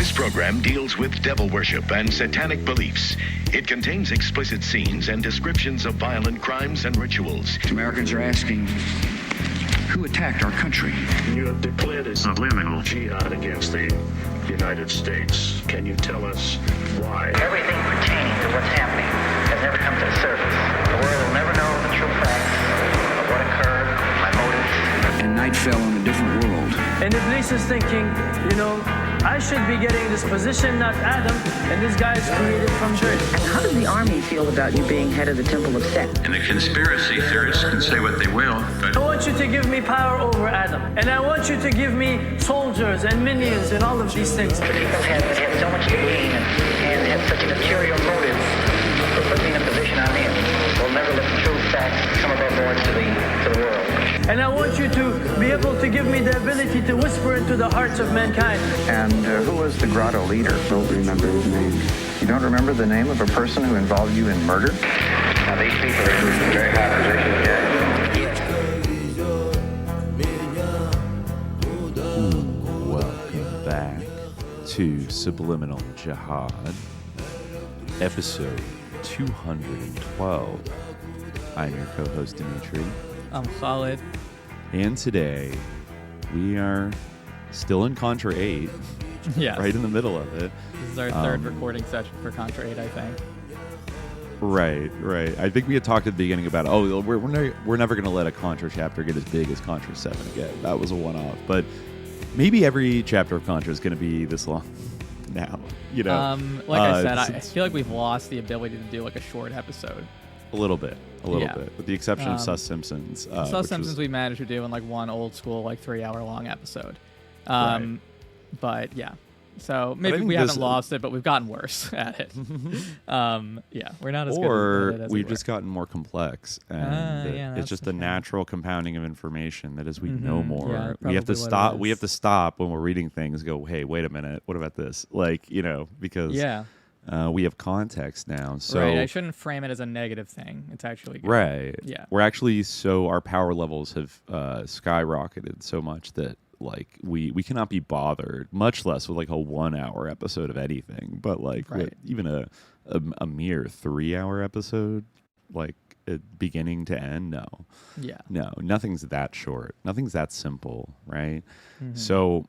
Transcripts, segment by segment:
This program deals with devil worship and satanic beliefs. It contains explicit scenes and descriptions of violent crimes and rituals. Americans are asking, who attacked our country? You have declared a subliminal jihad against the United States. Can you tell us why? Everything pertaining to what's happening has never come to the surface. The world will never know the true facts of what occurred, my motives. And night fell on a different world. And Iblis is thinking, I should be getting this position, not Adam, and this guy is created from dirt. How does the army feel about you being head of the Temple of Set? And the conspiracy theorists can say what they will, but I want you to give me power over Adam, and I want you to give me soldiers and minions and all of these things. The people had so much to gain and had such an ulterior motive for putting me in a position I'm in. We'll never let the true facts come above board to the world. And I want you to be able to give me the ability to whisper into the hearts of mankind. And who was the grotto leader? Don't remember his name. You don't remember the name of a person who involved you in murder? Now these people are in very high positions, Welcome back to Subliminal Jihad, episode 212. I'm your co-host, Dimitri. I'm Khalid. And today, we are still in Contra 8. Yes. Right in the middle of it. This is our third recording session for Contra 8, I think. Right. I think we had talked at the beginning about, we're never going to let a Contra chapter get as big as Contra 7 again. That was a one-off. But maybe every chapter of Contra is going to be this long now. Like I said, I feel like we've lost the ability to do like a short episode. A little bit, with the exception of Sus Simpsons. Sus Simpsons we managed to do in like one old school, like 3-hour long episode. Right. But yeah, so maybe we haven't lost it, but we've gotten worse at it. We're not as good at it as we've just gotten more complex, and it's just the natural compounding of information that as we know more, we have to stop. We have to stop when we're reading things. Go, hey, wait a minute, what about this? Because we have context now. So I shouldn't frame it as a negative thing. It's actually good. Right. Yeah. We're actually our power levels have skyrocketed so much that we cannot be bothered, much less with like a 1-hour episode of anything. But with even a mere 3-hour episode, beginning to end, no. Yeah. No, nothing's that short. Nothing's that simple, right? Mm-hmm. So,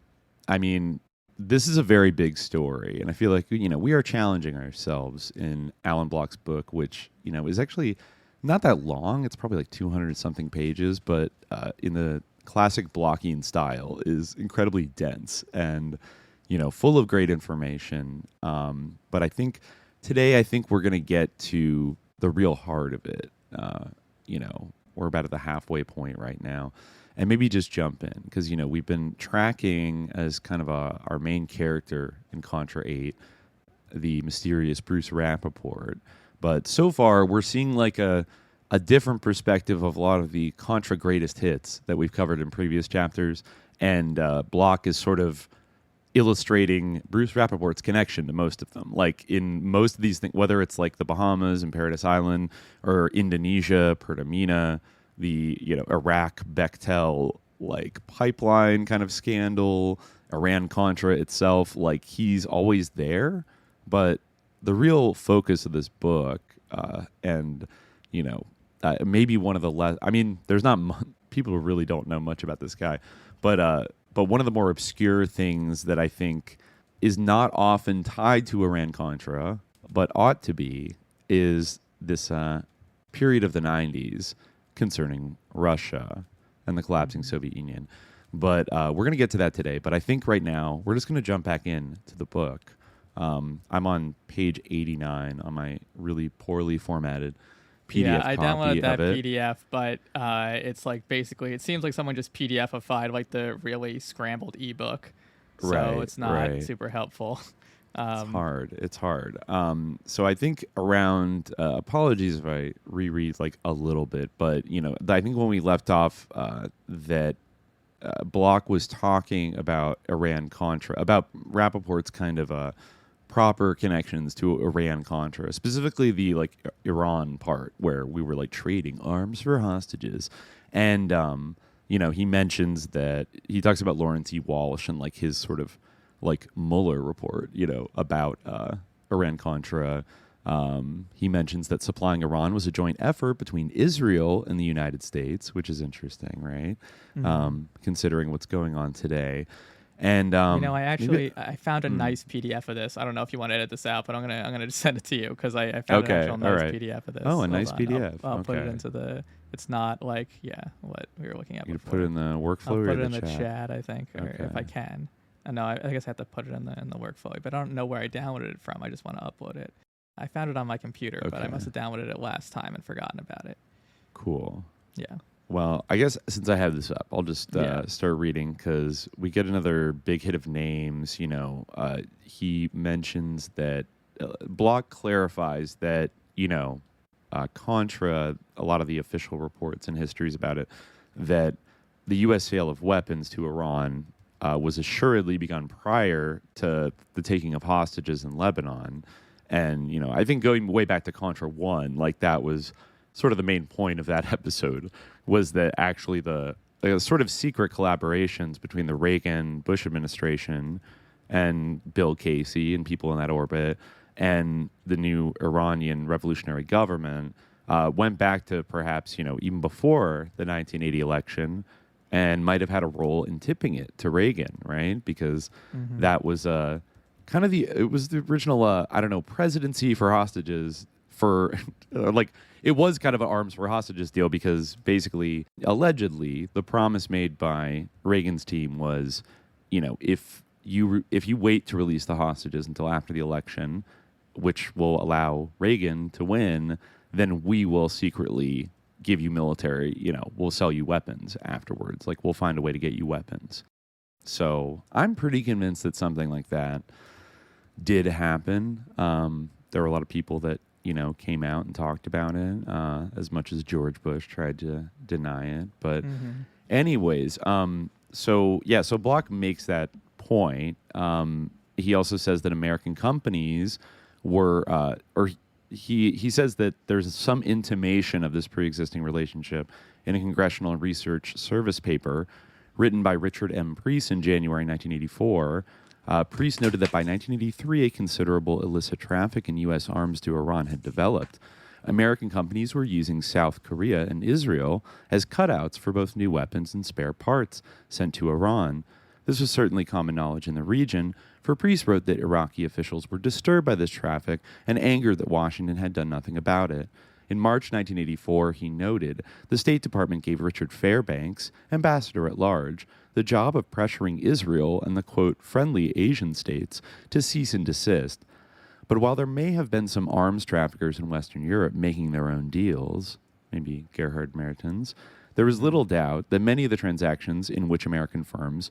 I mean, this is a very big story, and I feel like we are challenging ourselves in Alan Block's book, which is actually not that long. It's probably like 200 something pages, but in the classic Blockian style is incredibly dense and full of great information. But I think today we're going to get to the real heart of it. We're about at the halfway point right now. And maybe just jump in, because, we've been tracking as kind of our main character in Contra 8, the mysterious Bruce Rappaport. But so far, we're seeing like a different perspective of a lot of the Contra greatest hits that we've covered in previous chapters. And Block is sort of illustrating Bruce Rappaport's connection to most of them. Like in most of these things, whether it's like the Bahamas and Paradise Island, or Indonesia, Pertamina, the Iraq Bechtel pipeline kind of scandal, Iran-Contra itself, he's always there. But the real focus of this book, maybe one of the less, there's not people who really don't know much about this guy, but one of the more obscure things that I think is not often tied to Iran-Contra, but ought to be, is this period of the 90s concerning Russia and the collapsing Soviet Union. But we're going to get to that today. But I think right now we're just going to jump back in to the book. I'm on page 89 on my really poorly formatted PDF Yeah, I copy downloaded that of it. PDF, but it's basically, it seems like someone just PDF-ified the really scrambled ebook. So it's not super helpful. It's hard. So I think around, apologies if I reread a little bit, but I think when we left off, that Block was talking about Iran-Contra, about Rappaport's kind of proper connections to Iran-Contra, specifically the Iran part where we were trading arms for hostages, and he mentions that he talks about Lawrence E. Walsh and his sort of like Mueller report, about Iran-Contra. He mentions that supplying Iran was a joint effort between Israel and the United States, which is interesting, right? Considering what's going on today. And I found a nice PDF of this. I don't know if you want to edit this out, but I'm gonna just send it to you because I found an actual nice PDF of this. Oh, a nice PDF. I'll put it into the. It's not like what we were looking at. You before. put it in the workflow. I'll or put it in the chat, I think, or if I can. No, I guess I have to put it in the workflow, but I don't know where I downloaded it from. I just want to upload it. I found it on my computer, but I must have downloaded it last time and forgotten about it. Cool. Yeah. Well, I guess since I have this up, I'll just start reading because we get another big hit of names. He mentions that Block clarifies that, Contra, a lot of the official reports and histories about it, that the U.S. sale of weapons to Iran was assuredly begun prior to the taking of hostages in Lebanon. And, I think going way back to Contra 1, like that was sort of the main point of that episode, was that actually the sort of secret collaborations between the Reagan-Bush administration and Bill Casey and people in that orbit and the new Iranian revolutionary government went back to perhaps, even before the 1980 election and might have had a role in tipping it to Reagan, right? Because that was it was the original, presidency for hostages for it was kind of an arms for hostages deal because basically, allegedly, the promise made by Reagan's team was, if you wait to release the hostages until after the election, which will allow Reagan to win, then we will secretly give you military, we'll sell you weapons afterwards. Like, we'll find a way to get you weapons. So I'm pretty convinced that something like that did happen. There were a lot of people that, came out and talked about it, as much as George Bush tried to deny it. But anyways, so Block makes that point. He also says that American companies were, he says that there's some intimation of this pre-existing relationship in a Congressional Research Service paper written by Richard M. Preece in January 1984. Preece noted that by 1983, a considerable illicit traffic in U.S. arms to Iran had developed. American companies were using South Korea and Israel as cutouts for both new weapons and spare parts sent to Iran. This was certainly common knowledge in the region, for Preece wrote that Iraqi officials were disturbed by this traffic and angered that Washington had done nothing about it. In March 1984, he noted, the State Department gave Richard Fairbanks, ambassador at large, the job of pressuring Israel and the, quote, friendly Asian states to cease and desist. But while there may have been some arms traffickers in Western Europe making their own deals, maybe Gerhard Mertens, there was little doubt that many of the transactions in which American firms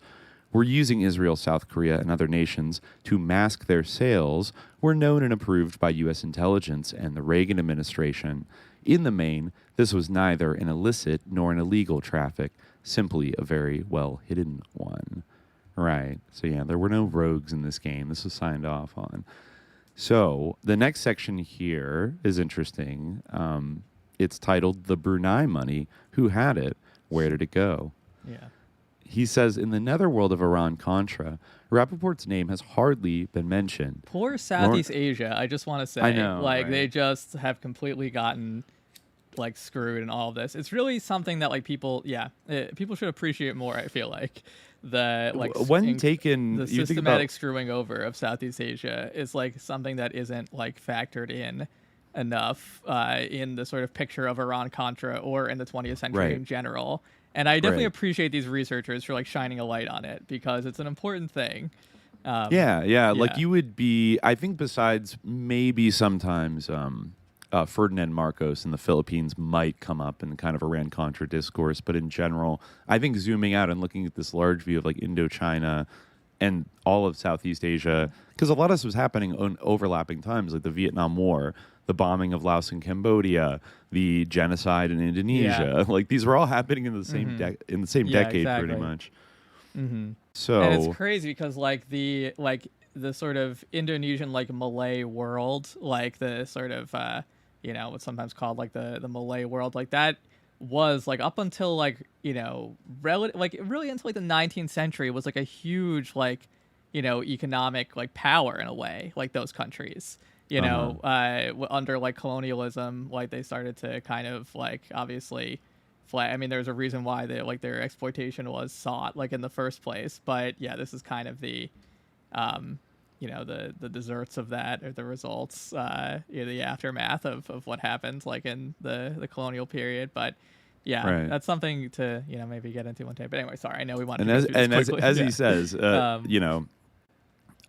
were using Israel, South Korea, and other nations to mask their sales were known and approved by U.S. intelligence and the Reagan administration. In the main, this was neither an illicit nor an illegal traffic, simply a very well-hidden one. Right. So, there were no rogues in this game. This was signed off on. So, the next section here is interesting. It's titled The Brunei Money. Who had it? Where did it go? Yeah. He says, in the netherworld of Iran-Contra, Rappaport's name has hardly been mentioned. Poor Southeast Asia, I just want to say. I know, right? They just have completely gotten, screwed in all of this. It's really something that, people should appreciate more, I feel like. The systematic screwing over of Southeast Asia is, something that isn't, factored in enough in the sort of picture of Iran-Contra or in the 20th century in general. And I definitely appreciate these researchers for shining a light on it because it's an important thing. You would be, I think besides maybe sometimes Ferdinand Marcos in the Philippines might come up in kind of Iran-Contra discourse, but in general, I think zooming out and looking at this large view of Indochina and all of Southeast Asia, because a lot of this was happening on overlapping times, like the Vietnam War, the bombing of Laos and Cambodia, the genocide in Indonesia. These were all happening in the same decade, exactly. pretty much. So, and it's crazy because the sort of Indonesian Malay world, the sort of what's sometimes called the Malay world, that was up until really until the 19th century was a huge economic like power in a way, like those countries. Under like colonialism, like they started to kind of like obviously I mean, there's a reason why their exploitation was sought like in the first place. But yeah, this is kind of the the desserts of that, or the results, the aftermath of what happened like in the colonial period. But yeah, that's something to maybe get into one day. But anyway, sorry, I know we want to. As he says, a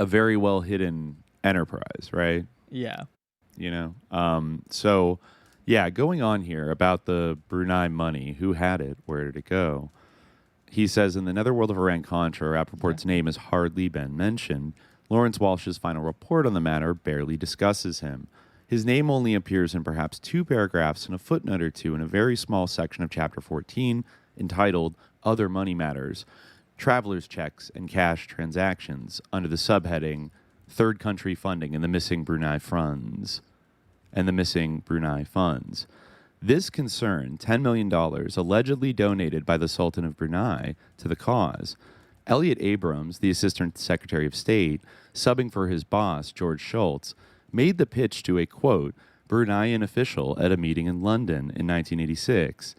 very well hidden enterprise, right? Yeah. So yeah, going on here about the Brunei money, who had it, where did it go? He says, in the netherworld of Iran-Contra, Rappaport's name has hardly been mentioned. Lawrence Walsh's final report on the matter barely discusses him. His name only appears in perhaps 2 paragraphs and a footnote or 2 in a very small section of Chapter 14, entitled Other Money Matters, Travelers' Checks and Cash Transactions, under the subheading Third Country Funding and the Missing Brunei Funds. This concerned $10 million allegedly donated by the Sultan of Brunei to the cause. Elliot Abrams, the Assistant Secretary of State, subbing for his boss, George Shultz, made the pitch to a, quote, Bruneian official at a meeting in London in 1986.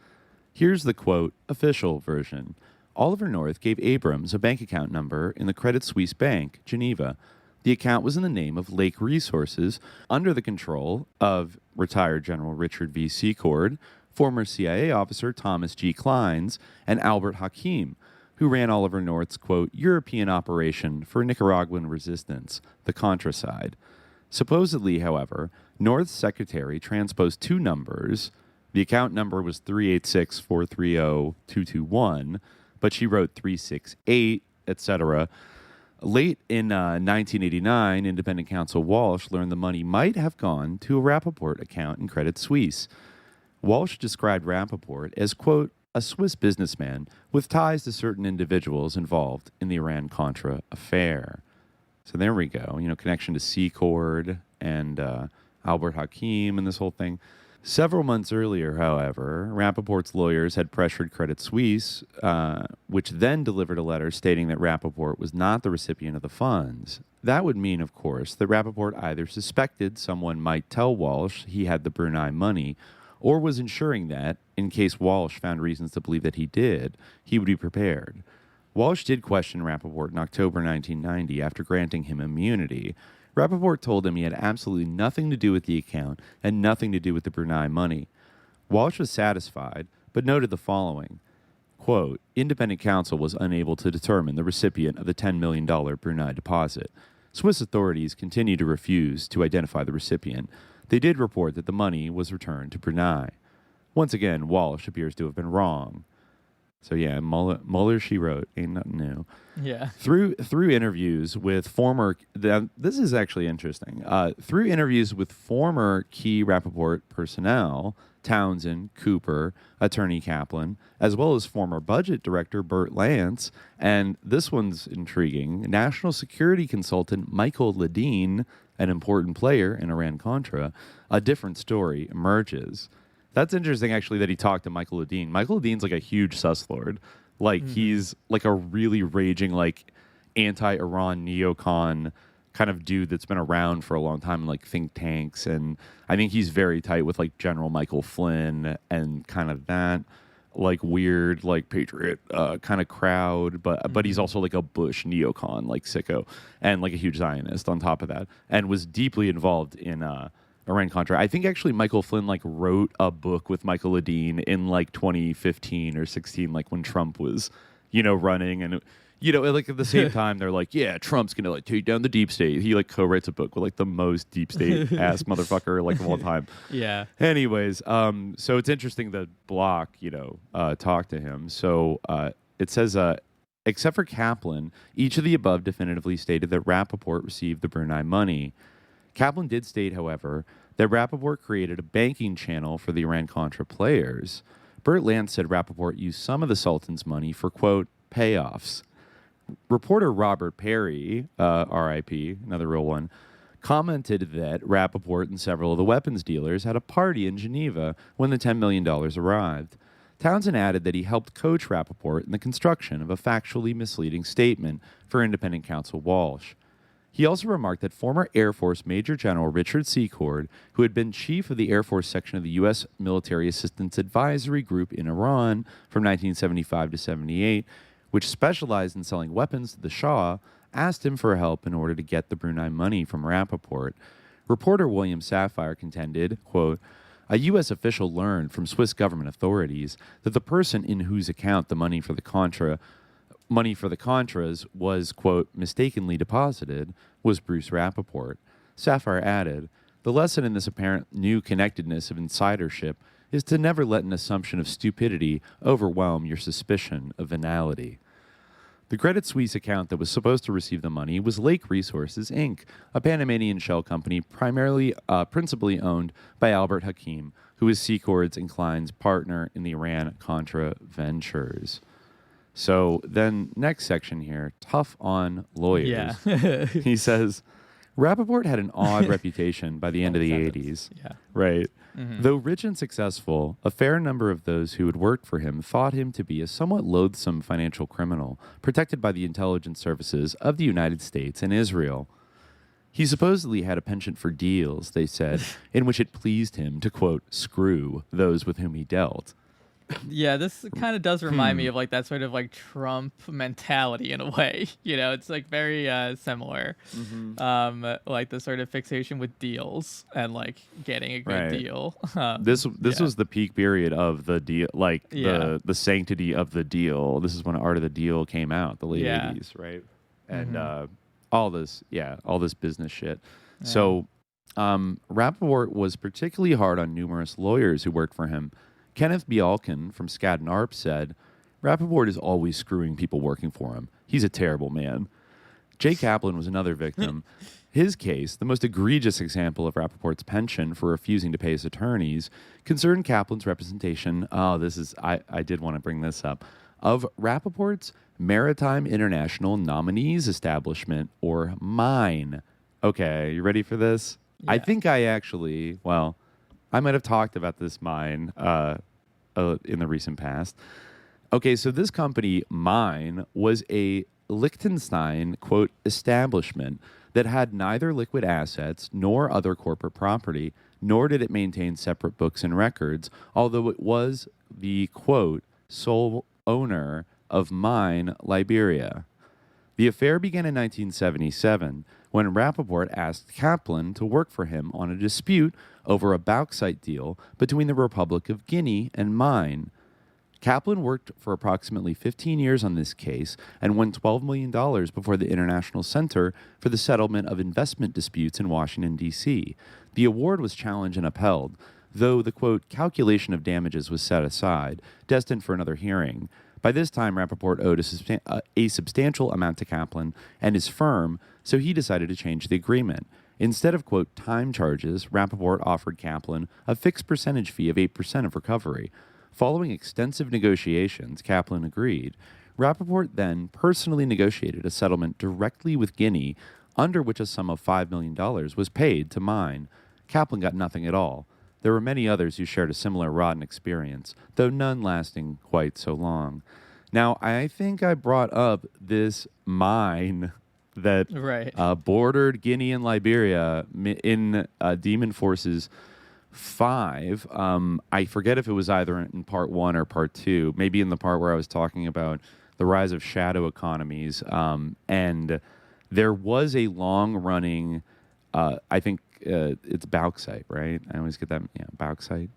Here's the, quote, official version. Oliver North gave Abrams a bank account number in the Credit Suisse Bank, Geneva. The account was in the name of Lake Resources, under the control of retired General Richard V. Secord, former CIA officer Thomas G. Kleins, and Albert Hakim, who ran Oliver North's, quote, European operation for Nicaraguan resistance, the Contra side. Supposedly, however, North's secretary transposed 2 numbers. The account number was 386-430-221, but she wrote 368, etc. Late in 1989, independent counsel Walsh learned the money might have gone to a Rappaport account in Credit Suisse. Walsh described Rappaport as, quote, a Swiss businessman with ties to certain individuals involved in the Iran-Contra affair. So there we go, connection to Secord and Albert Hakim and this whole thing. Several months earlier, however, Rappaport's lawyers had pressured Credit Suisse, which then delivered a letter stating that Rappaport was not the recipient of the funds. That would mean, of course, that Rappaport either suspected someone might tell Walsh he had the Brunei money, or was ensuring that, in case Walsh found reasons to believe that he did, he would be prepared. Walsh did question Rappaport in October 1990 after granting him immunity. Rappaport told him he had absolutely nothing to do with the account and nothing to do with the Brunei money. Walsh was satisfied, but noted the following, quote, independent counsel was unable to determine the recipient of the $10 million Brunei deposit. Swiss authorities continued to refuse to identify the recipient. They did report that the money was returned to Brunei. Once again, Walsh appears to have been wrong. So yeah, Mueller, she wrote, ain't nothing new. Yeah. Through interviews with this is actually interesting. Through interviews with former key Rappaport personnel, Townsend, Cooper, Attorney Kaplan, as well as former budget director Burt Lance, and this one's intriguing, national security consultant Michael Ledeen, an important player in Iran-Contra, a different story emerges. That's interesting, actually, that he talked to Michael Ledeen. Michael Ledeen's like a huge sus lord. Like, he's like a really raging, like, anti-Iran neocon kind of dude that's been around for a long time in, like, think tanks. And I think he's very tight with, like, General Michael Flynn and kind of that, like, weird, like, patriot kind of crowd. But he's also, like, a Bush neocon, like, sicko. And, like, a huge Zionist on top of that. And was deeply involved in Iran-Contra. I think actually Michael Flynn like wrote a book with Michael Ledeen in like 2015 or 16, like when Trump was, running, and like at the same time they're like, yeah, Trump's gonna like take down the deep state. He like co-writes a book with like the most deep state ass motherfucker like of all time. Yeah. Anyways, so it's interesting that Block, talked to him. So it says, except for Kaplan, each of the above definitively stated that Rappaport received the Brunei money. Kaplan did state, however, that Rappaport created a banking channel for the Iran-Contra players. Burt Lance said Rappaport used some of the Sultan's money for, quote, payoffs. Reporter Robert Perry, R.I.P., another real one, commented that Rappaport and several of the weapons dealers had a party in Geneva when the $10 million arrived. Townsend added that he helped coach Rappaport in the construction of a factually misleading statement for independent counsel Walsh. He also remarked that former Air Force Major General Richard Secord, who had been chief of the Air Force section of the U.S. Military Assistance Advisory Group in Iran from 1975 to 78, which specialized in selling weapons to the Shah, asked him for help in order to get the Brunei money from Rappaport. Reporter William Safire contended, quote, "A U.S. official learned from Swiss government authorities that the person in whose account the money for the Contras was, quote, mistakenly deposited was Bruce Rappaport." Safire added, "The lesson in this apparent new connectedness of insidership is to never let an assumption of stupidity overwhelm your suspicion of venality." The Credit Suisse account that was supposed to receive the money was Lake Resources, Inc., a Panamanian shell company principally owned by Albert Hakim, who is Secord's and Klein's partner in the Iran-Contra ventures. So then next section here, tough on lawyers. Yeah. He says, Rappaport had an odd reputation by the end of the 80s. Yeah. Right. Mm-hmm. Though rich and successful, a fair number of those who had worked for him thought him to be a somewhat loathsome financial criminal, protected by the intelligence services of the United States and Israel. He supposedly had a penchant for deals, they said, in which it pleased him to, quote, screw those with whom he dealt. Yeah, this kind of does remind me of like that sort of like Trump mentality in a way. You know, it's like very similar. Mm-hmm. Like the sort of fixation with deals and like getting a good deal. This was the peak period of the deal, like the sanctity of the deal. This is when Art of the Deal came out, the late 80s, right? And all this business shit. Yeah. So Rappaport was particularly hard on numerous lawyers who worked for him. Kenneth Bialkin from Skadden Arps said, Rappaport is always screwing people working for him. He's a terrible man. Jay Kaplan was another victim. His case, the most egregious example of Rappaport's penchant for refusing to pay his attorneys, concerned Kaplan's representation, I did want to bring this up, of Rappaport's Maritime International Nominees Establishment, or MINE. Okay, you ready for this? Yeah. I think I might have talked about this MINE in the recent past. Okay, so this company, MINE, was a Liechtenstein, quote, establishment that had neither liquid assets nor other corporate property, nor did it maintain separate books and records, although it was the, quote, sole owner of MINE Liberia. The affair began in 1977 when Rappaport asked Kaplan to work for him on a dispute over a bauxite deal between the Republic of Guinea and MINE. Kaplan worked for approximately 15 years on this case and won $12 million before the International Center for the Settlement of Investment Disputes in Washington, D.C. The award was challenged and upheld, though the, quote, calculation of damages was set aside, destined for another hearing. By this time, Rappaport owed a substantial amount to Kaplan and his firm, so he decided to change the agreement. Instead of, quote, time charges, Rappaport offered Kaplan a fixed percentage fee of 8% of recovery. Following extensive negotiations, Kaplan agreed. Rappaport then personally negotiated a settlement directly with Guinea, under which a sum of $5 million was paid to MINE. Kaplan got nothing at all. There were many others who shared a similar rotten experience, though none lasting quite so long. Now, I think I brought up this MINE that bordered Guinea and Liberia in Demon Forces 5. I forget if it was either in part 1 or part 2, maybe in the part where I was talking about the rise of shadow economies. And there was a long-running, I think it's bauxite, right? I always get that, bauxite,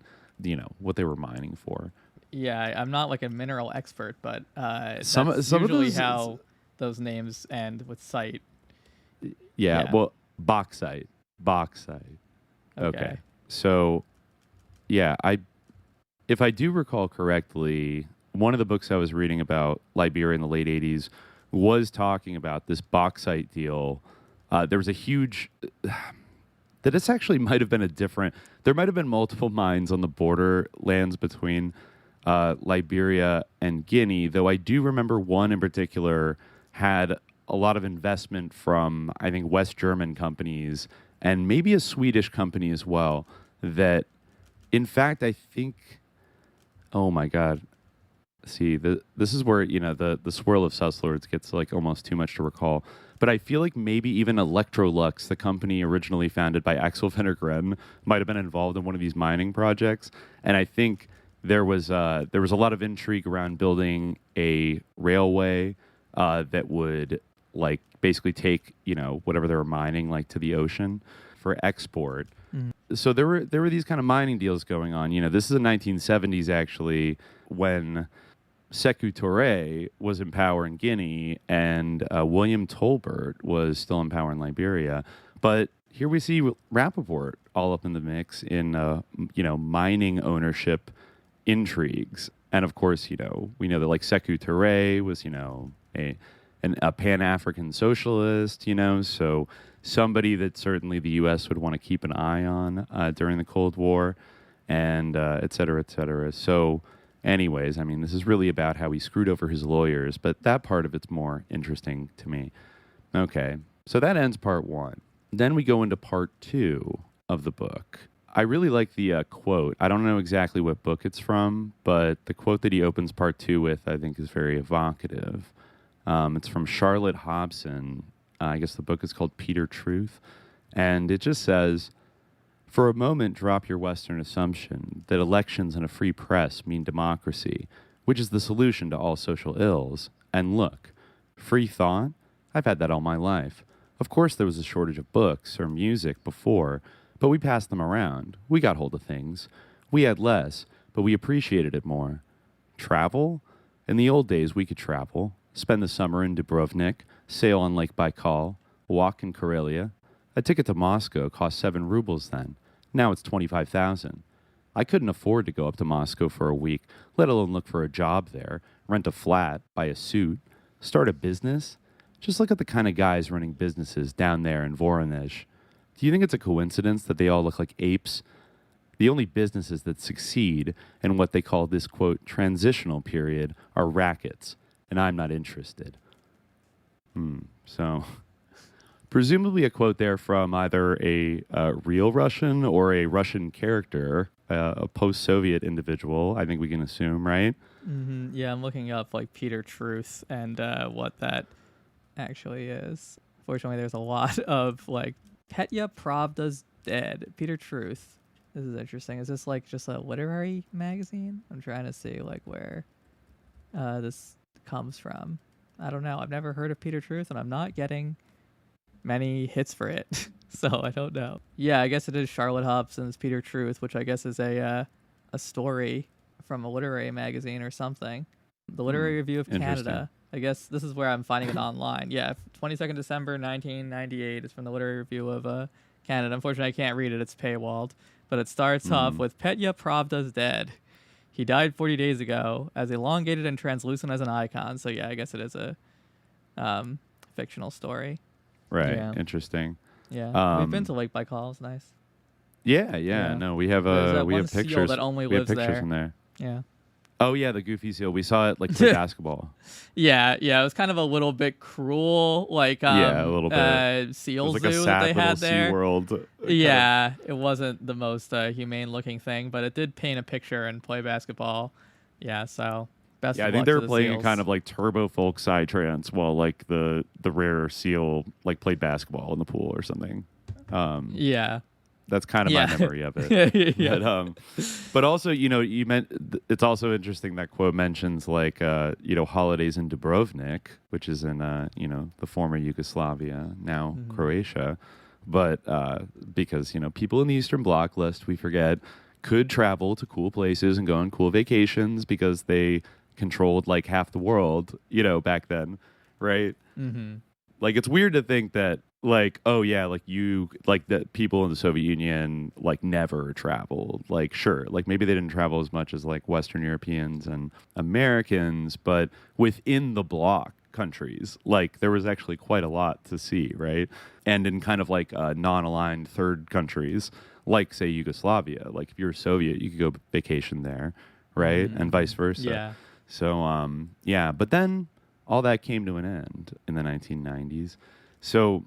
what they were mining for. Yeah, I'm not like a mineral expert, but some usually of those, how those names end with site. Yeah, well, bauxite. Okay. So, if I do recall correctly, one of the books I was reading about Liberia in the late 80s was talking about this bauxite deal. There was a huge... that this actually might have been there might have been multiple mines on the borderlands between Liberia and Guinea, though I do remember one in particular had a lot of investment from, I think, West German companies and maybe a Swedish company as well that, in fact, I think, oh my God, see, this is where, the swirl of Susslords gets like almost too much to recall. But I feel like maybe even Electrolux, the company originally founded by Axel Wenner-Gren, might have been involved in one of these mining projects. And I think there was a lot of intrigue around building a railway that would like basically take, whatever they were mining like to the ocean for export. So there were these kind of mining deals going on. This is the 1970s actually, when Sekou Touré was in power in Guinea and William Tolbert was still in power in Liberia. But here we see Rappaport all up in the mix in, mining ownership intrigues. And of course, we know that like Sekou Touré was, a Pan-African socialist, so somebody that certainly the U.S. would want to keep an eye on during the Cold War, and et cetera, et cetera. So anyways, this is really about how he screwed over his lawyers, but that part of it's more interesting to me. Okay, so that ends part one. Then we go into part two of the book. I really like the quote. I don't know exactly what book it's from, but the quote that he opens part two with, I think, is very evocative. It's from Charlotte Hobson. I guess the book is called Peter Truth. And it just says, "For a moment, drop your Western assumption that elections and a free press mean democracy, which is the solution to all social ills. And look, free thought? I've had that all my life. Of course there was a shortage of books or music before, but we passed them around. We got hold of things. We had less, but we appreciated it more. Travel? In the old days, we could travel, spend the summer in Dubrovnik, sail on Lake Baikal, walk in Karelia. A ticket to Moscow cost 7 rubles then. Now it's 25,000. I couldn't afford to go up to Moscow for a week, let alone look for a job there, rent a flat, buy a suit, start a business. Just look at the kind of guys running businesses down there in Voronezh. Do you think it's a coincidence that they all look like apes? The only businesses that succeed in what they call this, quote, transitional period are rackets, and I'm not interested." So presumably a quote there from either a real Russian or a Russian character, a post-Soviet individual, I think we can assume, right? Mm-hmm. Yeah, I'm looking up like Peter Truth and what that actually is. Fortunately, there's a lot of like Petya Pravda's dead. Peter Truth. This is interesting. Is this like just a literary magazine? I'm trying to see like where this comes from. I don't know. I've never heard of Peter Truth, and I'm not getting many hits for it, so I don't know. Yeah, I guess it is Charlotte Hobson's Peter Truth, which I guess is a story from a literary magazine or something. The Literary Review of Canada. I guess this is where I'm finding it online. Yeah, 22nd December 1998 is from the Literary Review of Canada. Unfortunately, I can't read it. It's paywalled. But it starts off with Petya Pravda's dead. He died 40 days ago, as elongated and translucent as an icon. So yeah, I guess it is a fictional story. Right. Yeah. Interesting. Yeah. We've been to Lake Baikal. It's nice. Yeah. No, we have pictures. That only we have lives pictures there. in there. Yeah. Oh yeah, the goofy seal. We saw it like play basketball. Yeah. It was kind of a little bit cruel, like a little bit. Seal like zoo that they had there. SeaWorld. Yeah, it wasn't the most humane looking thing, but it did paint a picture and play basketball. Yeah, so best. Yeah, of I think luck they to were the playing Seals. a kind of like turbo folk psytrance while like the rare seal like played basketball in the pool or something. Yeah. That's kind of my memory of it. Yeah. But also, you meant it's also interesting that quote mentions like holidays in Dubrovnik, which is in the former Yugoslavia, now Croatia. But because people in the Eastern Bloc, lest we forget, could travel to cool places and go on cool vacations because they controlled like half the world, back then, right? Mm-hmm. Like it's weird to think that like, oh yeah, like that people in the Soviet Union like never traveled. Like sure, like maybe they didn't travel as much as like Western Europeans and Americans, but within the bloc countries, like there was actually quite a lot to see, right? And in kind of like non-aligned third countries, like say Yugoslavia, like if you're Soviet, you could go vacation there, right? And vice versa. Yeah. So but then all that came to an end in the 1990s. So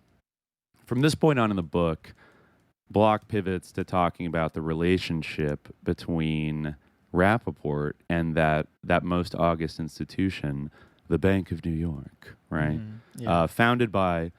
from this point on in the book, Block pivots to talking about the relationship between Rappaport and that most august institution, the Bank of New York, right? Founded by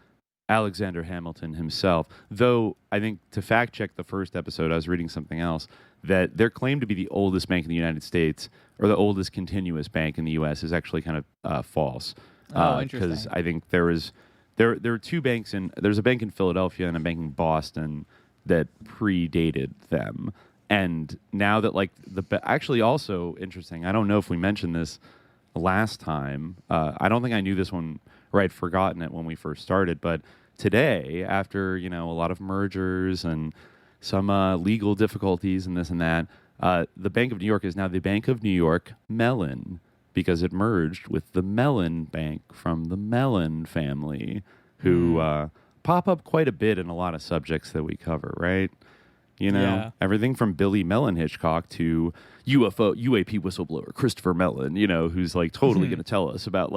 Alexander Hamilton himself. Though I think to fact check the first episode, I was reading something else that they're claimed to be the oldest bank in the United States or the oldest continuous bank in the U.S. is actually kind of false. Interesting. Because I think there are two banks there's a bank in Philadelphia and a bank in Boston that predated them. And now that actually also interesting, I don't know if we mentioned this last time. I don't think I knew this one, or I'd forgotten it when we first started. But today, after a lot of mergers and some legal difficulties and this and that, the Bank of New York is now the Bank of New York-Mellon because it merged with the Mellon Bank from the Mellon family, who pop up quite a bit in a lot of subjects that we cover, right? Everything from Billy Mellon Hitchcock to UAP whistleblower Christopher Mellon, who's totally going to tell us about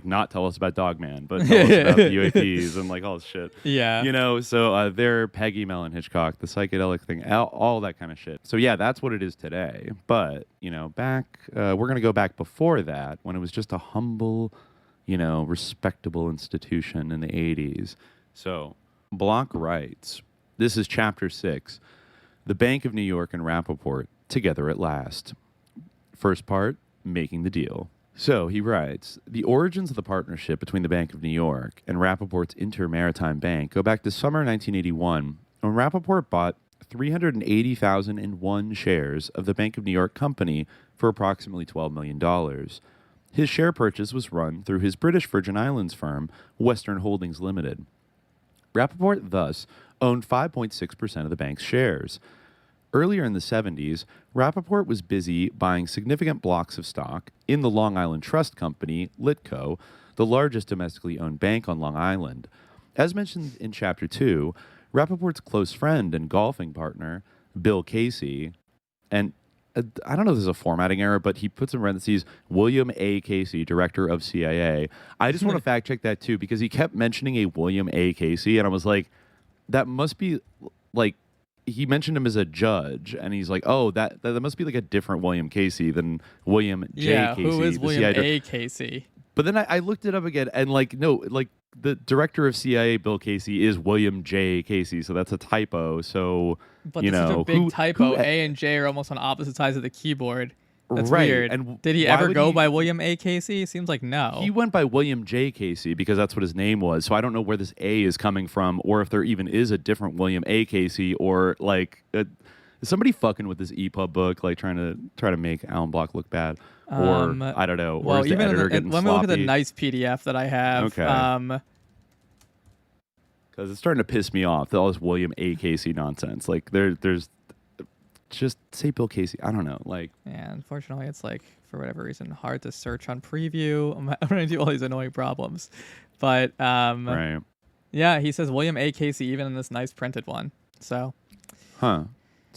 not tell us about Dogman, but tell us about the UAPs and all this shit. Yeah. So they're Peggy Mellon Hitchcock, the psychedelic thing, all that kind of shit. So yeah, that's what it is today. But, back, we're going to go back before that when it was just a humble, respectable institution in the 80s. So Block writes, this is chapter 6, The Bank of New York and Rappaport, together at last. First part, making the deal. So he writes, the origins of the partnership between the Bank of New York and Rappaport's Inter-Maritime Bank go back to summer 1981 when Rappaport bought 380,001 shares of the Bank of New York company for approximately $12 million. His share purchase was run through his British Virgin Islands firm, Western Holdings Limited. Rappaport thus owned 5.6% of the bank's shares. Earlier in the 70s, Rappaport was busy buying significant blocks of stock in the Long Island Trust Company, LITCO, the largest domestically owned bank on Long Island. As mentioned in Chapter 2, Rappaport's close friend and golfing partner, Bill Casey, and I don't know if this is a formatting error, but he puts in parentheses, William A. Casey, director of CIA. I just want to fact check that too, because he kept mentioning a William A. Casey, and I was like, that must be he mentioned him as a judge, and he's like, oh, that must be a different William Casey than William J. Casey. Who is William A. Casey? But then I looked it up again, and the director of CIA, Bill Casey, is William J. Casey, so that's a typo. So, but it's such a big typo. A and J are almost on opposite sides of the keyboard. That's weird. And did he ever go by William A. Casey? Seems like no. He went by William J. Casey because that's what his name was. So I don't know where this A is coming from, or if there even is a different William A. Casey, or is somebody fucking with this EPUB book, trying to make Alan Block look bad, or I don't know. Or is the editor getting sloppy? Let me look at the nice PDF that I have. Okay. Because it's starting to piss me off, all this William A. Casey nonsense. There's just say Bill Casey. I don't know. Yeah, unfortunately, it's for whatever reason hard to search on preview. I'm running into all these annoying problems, but right. Yeah, he says William A. Casey even in this nice printed one. So, so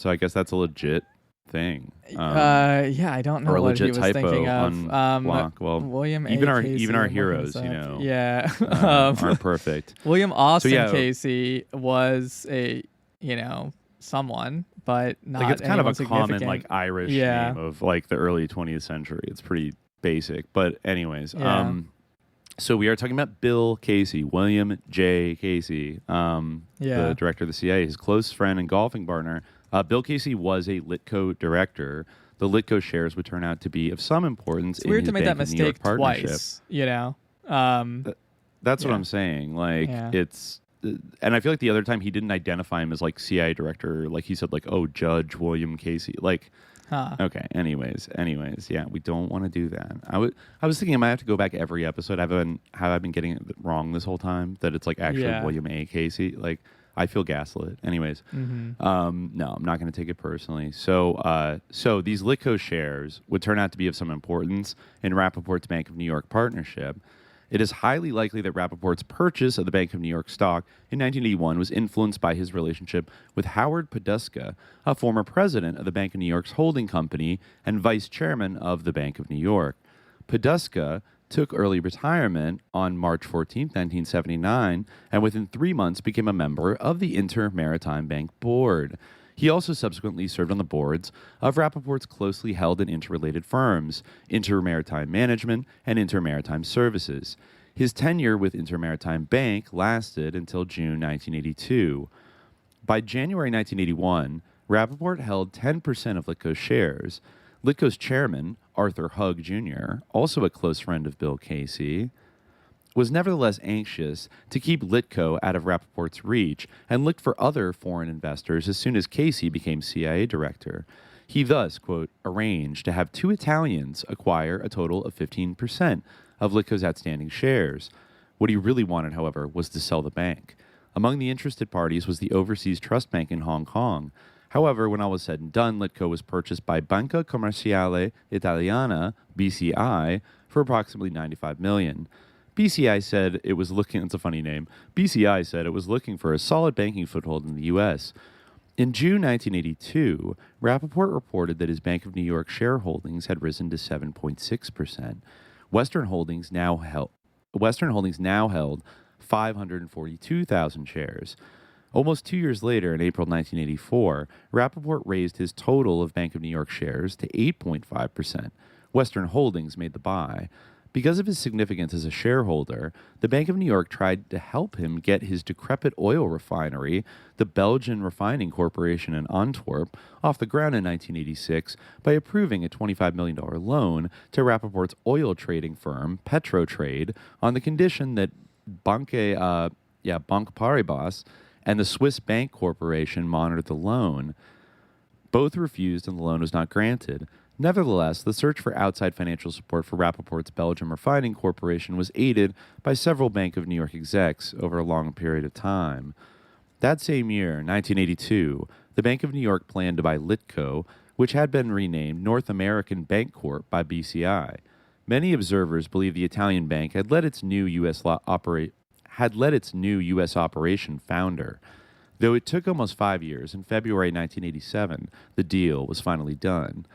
I guess that's a legit thing. Yeah, I don't know or a what legit he was typo thinking of. On Block. Well, William even A. Casey, our heroes, yeah, aren't perfect. William Austin Casey was a someone, but not it's kind of a common Irish Yeah. name of the early 20th century. It's pretty basic, but anyways, Yeah. So we are talking about Bill Casey, William J. Casey, the director of the CIA, his close friend and golfing partner. Bill Casey was a LITCO director. The LITCO shares would turn out to be of some importance. It's weird in his to make Bank that of New York mistake partnership. Twice. That's what I'm saying. It's, and I feel like the other time he didn't identify him as CIA director. He said oh, Judge William Casey. Okay. Anyways, yeah, we don't want to do that. I was thinking I might have to go back every episode. Have I been getting it wrong this whole time? That it's actually William A. Casey. I feel gaslit. Anyways, no, I'm not going to take it personally. So these LITCO shares would turn out to be of some importance in Rappaport's Bank of New York partnership. It is highly likely that Rappaport's purchase of the Bank of New York stock in 1981 was influenced by his relationship with Howard Poduska, a former president of the Bank of New York's holding company and vice chairman of the Bank of New York. Poduska took early retirement on March 14, 1979, and within 3 months became a member of the Inter-Maritime Bank board. He also subsequently served on the boards of Rappaport's closely held and interrelated firms, Inter-Maritime Management and Inter-Maritime Services. His tenure with Inter-Maritime Bank lasted until June 1982. By January 1981, Rappaport held 10% of LITCO's shares. LITCO's chairman, Arthur Hugg Jr., also a close friend of Bill Casey, was nevertheless anxious to keep LITCO out of Rappaport's reach and looked for other foreign investors as soon as Casey became CIA director. He thus, quote, arranged to have two Italians acquire a total of 15% of LITCO's outstanding shares. What he really wanted, however, was to sell the bank. Among the interested parties was the Overseas Trust Bank in Hong Kong. However, when all was said and done, LITCO was purchased by Banca Commerciale Italiana, BCI, for approximately $95 million. BCI said it was looking, it's a funny name, BCI said it was looking for a solid banking foothold in the U.S. In June 1982, Rappaport reported that his Bank of New York shareholdings had risen to 7.6%. Western Holdings now held 542,000 shares. Almost 2 years later, in April 1984, Rappaport raised his total of Bank of New York shares to 8.5%. Western Holdings made the buy. Because of his significance as a shareholder, the Bank of New York tried to help him get his decrepit oil refinery, the Belgian Refining Corporation in Antwerp, off the ground in 1986 by approving a $25 million loan to Rappaport's oil trading firm, Petrotrade, on the condition that Banque Paribas and the Swiss Bank Corporation monitored the loan. Both refused and the loan was not granted. Nevertheless, the search for outside financial support for Rappaport's Belgian Refining Corporation was aided by several Bank of New York execs over a long period of time. That same year, 1982, the Bank of New York planned to buy LITCO, which had been renamed North American Bank Corp by BCI. Many observers believe the Italian bank had let its new U.S. operation founder. Though it took almost 5 years, in February 1987, the deal was finally done.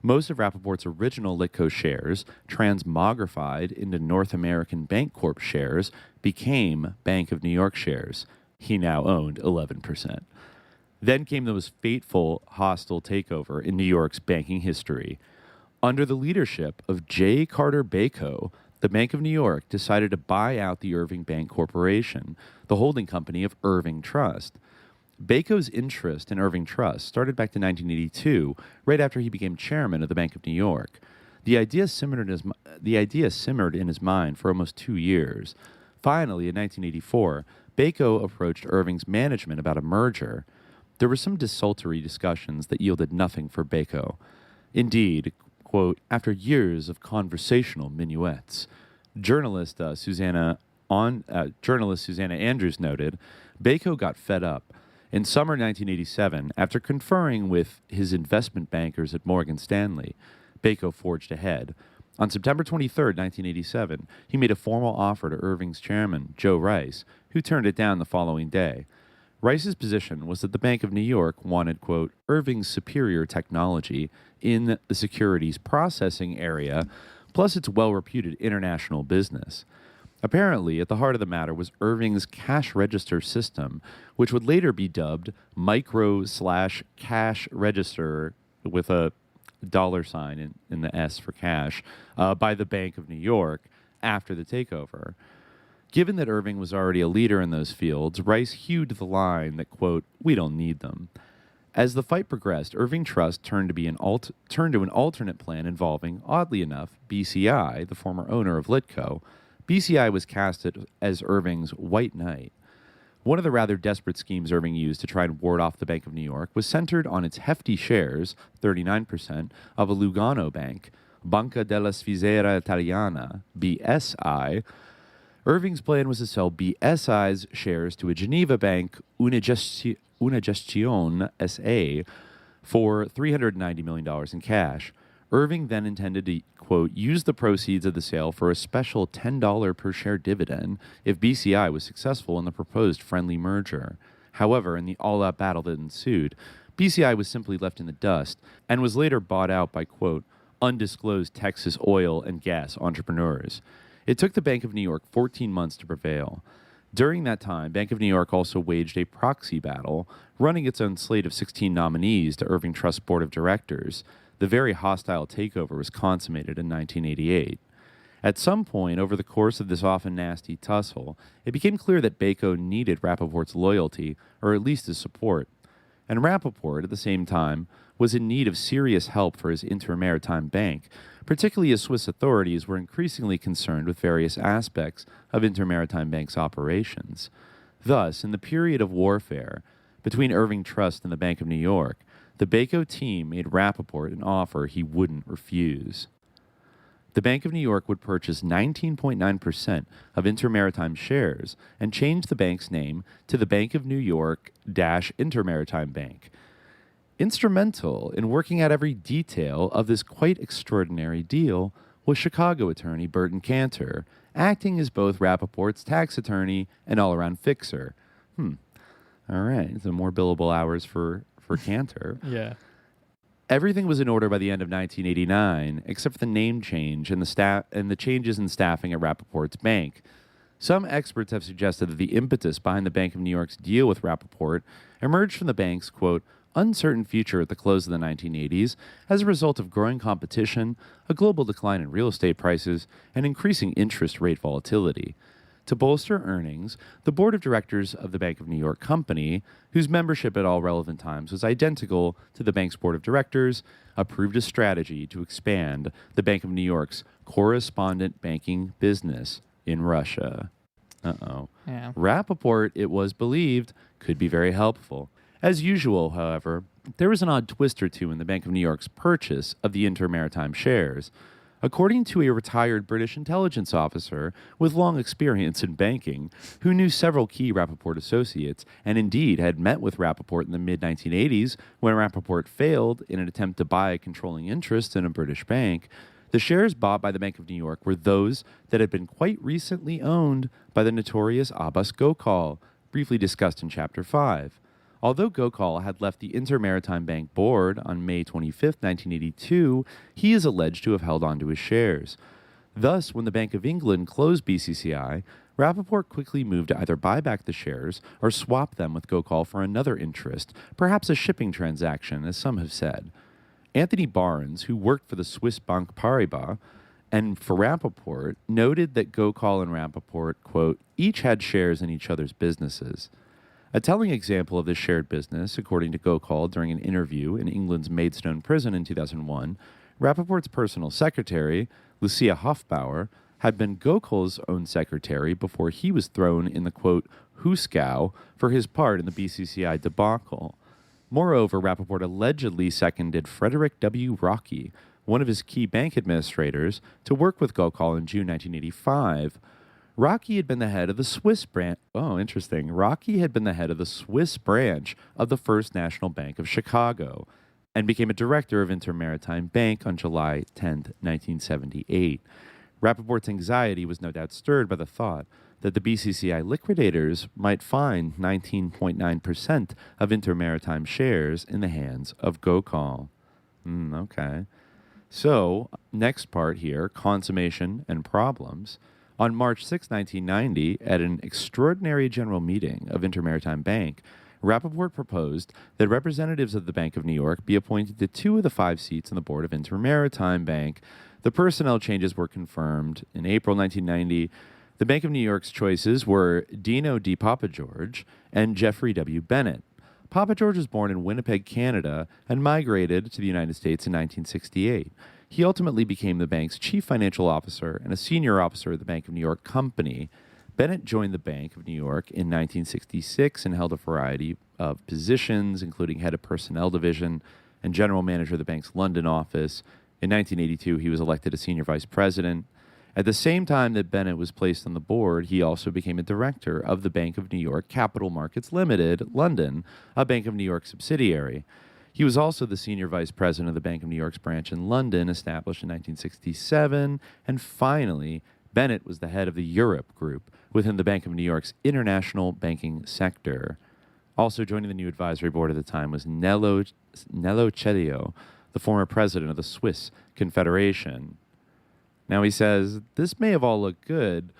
Most of Rappaport's original LITCO shares, transmogrified into North American Bank Corp shares, became Bank of New York shares. He now owned 11%. Then came the most fateful, hostile takeover in New York's banking history. Under the leadership of J. Carter Bacot, the Bank of New York decided to buy out the Irving Bank Corporation, the holding company of Irving Trust. Bacot's interest in Irving Trust started back to 1982, right after he became chairman of the Bank of New York. The idea simmered in his mind for almost 2 years. Finally, in 1984, Bacot approached Irving's management about a merger. There were some desultory discussions that yielded nothing for Bacot. Indeed, quote, after years of conversational minuets, journalist Susanna Andrews noted, Bacot got fed up. In summer 1987, after conferring with his investment bankers at Morgan Stanley, Bacot forged ahead. On September 23, 1987, he made a formal offer to Irving's chairman, Joe Rice, who turned it down the following day. Rice's position was that the Bank of New York wanted, quote, Irving's superior technology in the securities processing area, plus its well-reputed international business. Apparently, at the heart of the matter was Irving's cash register system, which would later be dubbed micro/cash register with a $sign in the S for cash by the Bank of New York after the takeover. Given that Irving was already a leader in those fields, Rice hewed the line that, quote, we don't need them. As the fight progressed, Irving Trust turned to an alternate plan involving, oddly enough, BCI, the former owner of LITCO. BCI was casted as Irving's White Knight. One of the rather desperate schemes Irving used to try and ward off the Bank of New York was centered on its hefty shares, 39%, of a Lugano bank, Banca della Svizzera Italiana, BSI. Irving's plan was to sell BSI's shares to a Geneva bank, Unigestione SA, for $390 million in cash. Irving then intended to, quote, use the proceeds of the sale for a special $10 per share dividend if BCI was successful in the proposed friendly merger. However, in the all-out battle that ensued, BCI was simply left in the dust and was later bought out by, quote, undisclosed Texas oil and gas entrepreneurs. It took the Bank of New York 14 months to prevail. During that time, Bank of New York also waged a proxy battle, running its own slate of 16 nominees to Irving Trust Board of Directors. The very hostile takeover was consummated in 1988. At some point over the course of this often nasty tussle, it became clear that Bacot needed Rappaport's loyalty, or at least his support. And Rappaport, at the same time, was in need of serious help for his Inter-Maritime bank, particularly as Swiss authorities were increasingly concerned with various aspects of Inter-Maritime Bank's operations. Thus, in the period of warfare between Irving Trust and the Bank of New York, the Bacot team made Rappaport an offer he wouldn't refuse. The Bank of New York would purchase 19.9% of Inter-Maritime shares and change the bank's name to the Bank of New York-Inter-Maritime Bank. Instrumental in working out every detail of this quite extraordinary deal was Chicago attorney Burt Kanter, acting as both Rappaport's tax attorney and all-around fixer. All right, so more billable hours for Kanter. Yeah. Everything was in order by the end of 1989, except for the name change and the changes in staffing at Rappaport's bank. Some experts have suggested that the impetus behind the Bank of New York's deal with Rappaport emerged from the bank's, quote, uncertain future at the close of the 1980s as a result of growing competition, a global decline in real estate prices, and increasing interest rate volatility. To bolster earnings, the board of directors of the Bank of New York Company, whose membership at all relevant times was identical to the bank's board of directors, approved a strategy to expand the Bank of New York's correspondent banking business in Russia. Yeah. Rappaport, it was believed, could be very helpful. As usual, however, there was an odd twist or two in the Bank of New York's purchase of the Inter-Maritime shares. According to a retired British intelligence officer with long experience in banking, who knew several key Rappaport associates and indeed had met with Rappaport in the mid-1980s when Rappaport failed in an attempt to buy a controlling interest in a British bank, the shares bought by the Bank of New York were those that had been quite recently owned by the notorious Abbas Gokal, briefly discussed in Chapter 5. Although Gokal had left the Inter-Maritime Bank board on May 25, 1982, he is alleged to have held on to his shares. Thus, when the Bank of England closed BCCI, Rappaport quickly moved to either buy back the shares or swap them with Gokal for another interest, perhaps a shipping transaction, as some have said. Anthony Barnes, who worked for the Swiss Bank Paribas and for Rappaport, noted that Gokal and Rappaport, quote, each had shares in each other's businesses. A telling example of this shared business, according to Gokal during an interview in England's Maidstone prison in 2001, Rappaport's personal secretary, Lucia Hofbauer, had been Gokal's own secretary before he was thrown in the, quote, hooskow for his part in the BCCI debacle. Moreover, Rappaport allegedly seconded Frederick W. Rocky, one of his key bank administrators, to work with Gokal in June 1985. Rocky had been the head of the Swiss branch. Oh, interesting. Rocky had been the head of the Swiss branch of the First National Bank of Chicago and became a director of Inter-Maritime Bank on July 10, 1978. Rappaport's anxiety was no doubt stirred by the thought that the BCCI liquidators might find 19.9% of Inter-Maritime shares in the hands of Gokal. Okay. So, next part here, consummation and problems. On March 6, 1990, at an extraordinary general meeting of Inter-Maritime Bank, Rappaport proposed that representatives of the Bank of New York be appointed to 2 of the 5 seats on the board of Inter-Maritime Bank. The personnel changes were confirmed in April 1990. The Bank of New York's choices were Dino D. Papageorge and Jeffrey W. Bennett. Papageorge was born in Winnipeg, Canada, and migrated to the United States in 1968. He ultimately became the bank's chief financial officer and a senior officer of the Bank of New York Company. Bennett joined the Bank of New York in 1966 and held a variety of positions, including head of personnel division and general manager of the bank's London office. In 1982, he was elected a senior vice president. At the same time that Bennett was placed on the board, he also became a director of the Bank of New York Capital Markets Limited, London, a Bank of New York subsidiary. He was also the senior vice president of the Bank of New York's branch in London, established in 1967. And finally, Bennett was the head of the Europe Group within the Bank of New York's international banking sector. Also joining the new advisory board at the time was Nello Cedillo, the former president of the Swiss Confederation. Now he says, this may have all looked good,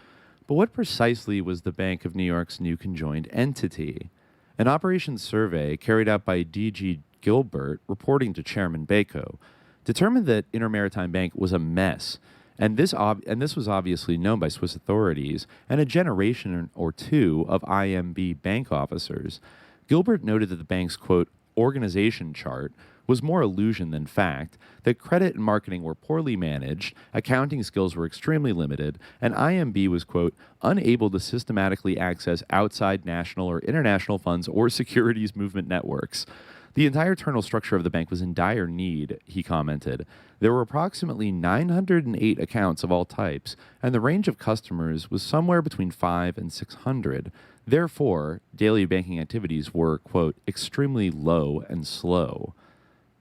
But what precisely was the Bank of New York's new conjoined entity? An operations survey carried out by D.G. Gilbert, reporting to Chairman Bacot, determined that Inter-Maritime Bank was a mess, and this was obviously known by Swiss authorities and a generation or two of IMB bank officers. Gilbert noted that the bank's, quote, organization chart was more illusion than fact, that credit and marketing were poorly managed, accounting skills were extremely limited, and IMB was, quote, unable to systematically access outside national or international funds or securities movement networks. The entire internal structure of the bank was in dire need, he commented. There were approximately 908 accounts of all types, and the range of customers was somewhere between 500 and 600. Therefore, daily banking activities were, quote, extremely low and slow.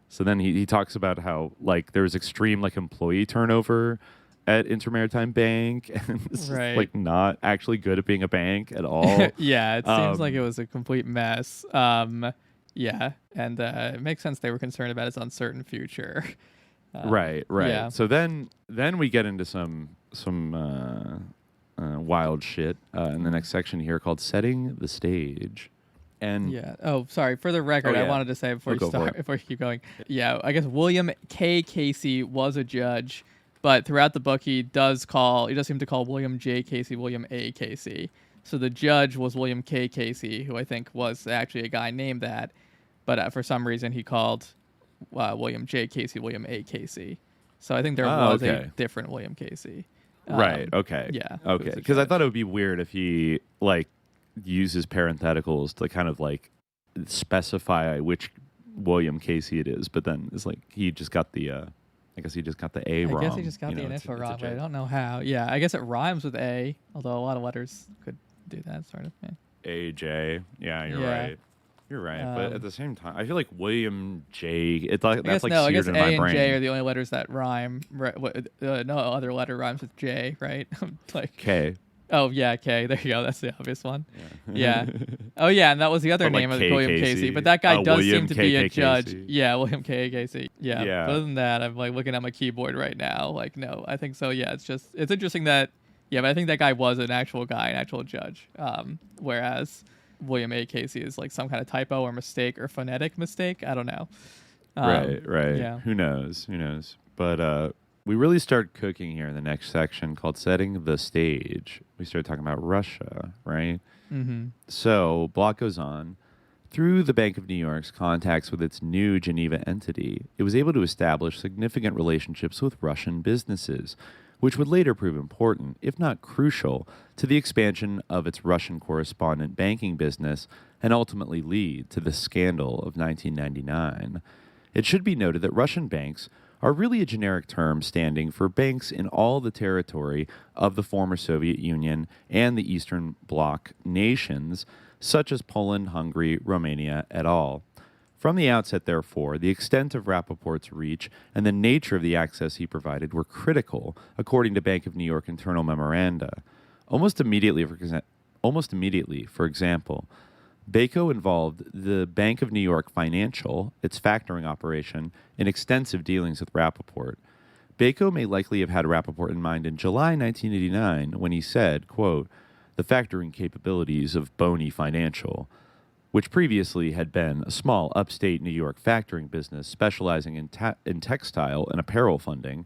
So then he talks about how, like, there was extreme, like, employee turnover at Inter-Maritime Bank, and it's right. like, not actually good at being a bank at all. Yeah, it seems like it was a complete mess. Yeah, and it makes sense they were concerned about its uncertain future. Right. Yeah. So then we get into some wild shit in the next section here called Setting the Stage. And yeah. Oh, sorry. For the record, I wanted to say before you keep going. Yeah, I guess William K. Casey was a judge, but throughout the book he does seem to call William J. Casey William A. Casey. So the judge was William K. Casey, who I think was actually a guy named that, but for some reason he called William J. Casey William A. Casey. So I think there was a different William Casey. Right. Okay. Yeah. Okay. Because I thought it would be weird if he uses parentheticals to kind of like specify which William Casey it is, but then it's like he just got the I guess he just got the A wrong. I guess he just got the initial wrong, but I don't know how. Yeah, I guess it rhymes with A, although a lot of letters could do that sort of thing. AJ. Yeah, you're right. You're right, but at the same time, I feel like William J. That's like seared in my brain. I guess A and J are the only letters that rhyme. Right, no other letter rhymes with J, right? Like K. Oh yeah, K. There you go. That's the obvious one. Yeah. Oh yeah, and that was the other name of William Casey. But that guy does seem to be a judge. Yeah, William K. Casey. Yeah. But other than that, I'm like looking at my keyboard right now. Like, no, I think so. Yeah, it's interesting that. Yeah, but I think that guy was an actual guy, an actual judge. Whereas William A. Casey is like some kind of typo or mistake or phonetic mistake. I don't know. Right. Yeah. Who knows? But we really start cooking here in the next section called Setting the Stage. We start talking about Russia, right? Mm-hmm. So Block goes on. Through the Bank of New York's contacts with its new Geneva entity, it was able to establish significant relationships with Russian businesses, which would later prove important, if not crucial, to the expansion of its Russian correspondent banking business and ultimately lead to the scandal of 1999. It should be noted that Russian banks are really a generic term standing for banks in all the territory of the former Soviet Union and the Eastern Bloc nations, such as Poland, Hungary, Romania, et al. From the outset, therefore, the extent of Rappaport's reach and the nature of the access he provided were critical, according to Bank of New York internal memoranda. Almost immediately, for example, Bacot involved the Bank of New York Financial, its factoring operation, in extensive dealings with Rappaport. Bacot may likely have had Rappaport in mind in July 1989 when he said, quote, the factoring capabilities of BONY Financial, which previously had been a small upstate New York factoring business specializing in textile and apparel funding,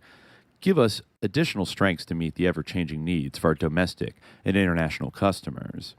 give us additional strengths to meet the ever-changing needs of our domestic and international customers.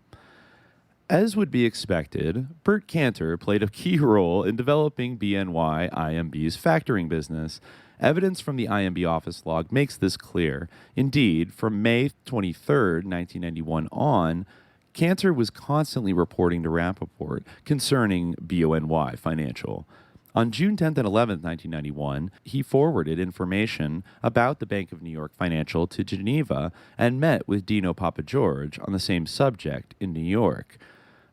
As would be expected, Burt Kanter played a key role in developing BNY-IMB's factoring business. Evidence from the IMB office log makes this clear. Indeed, from May 23, 1991 on, Kanter was constantly reporting to Rappaport concerning BONY Financial. On June 10th and 11th, 1991, he forwarded information about the Bank of New York Financial to Geneva and met with Dino Papageorge on the same subject in New York.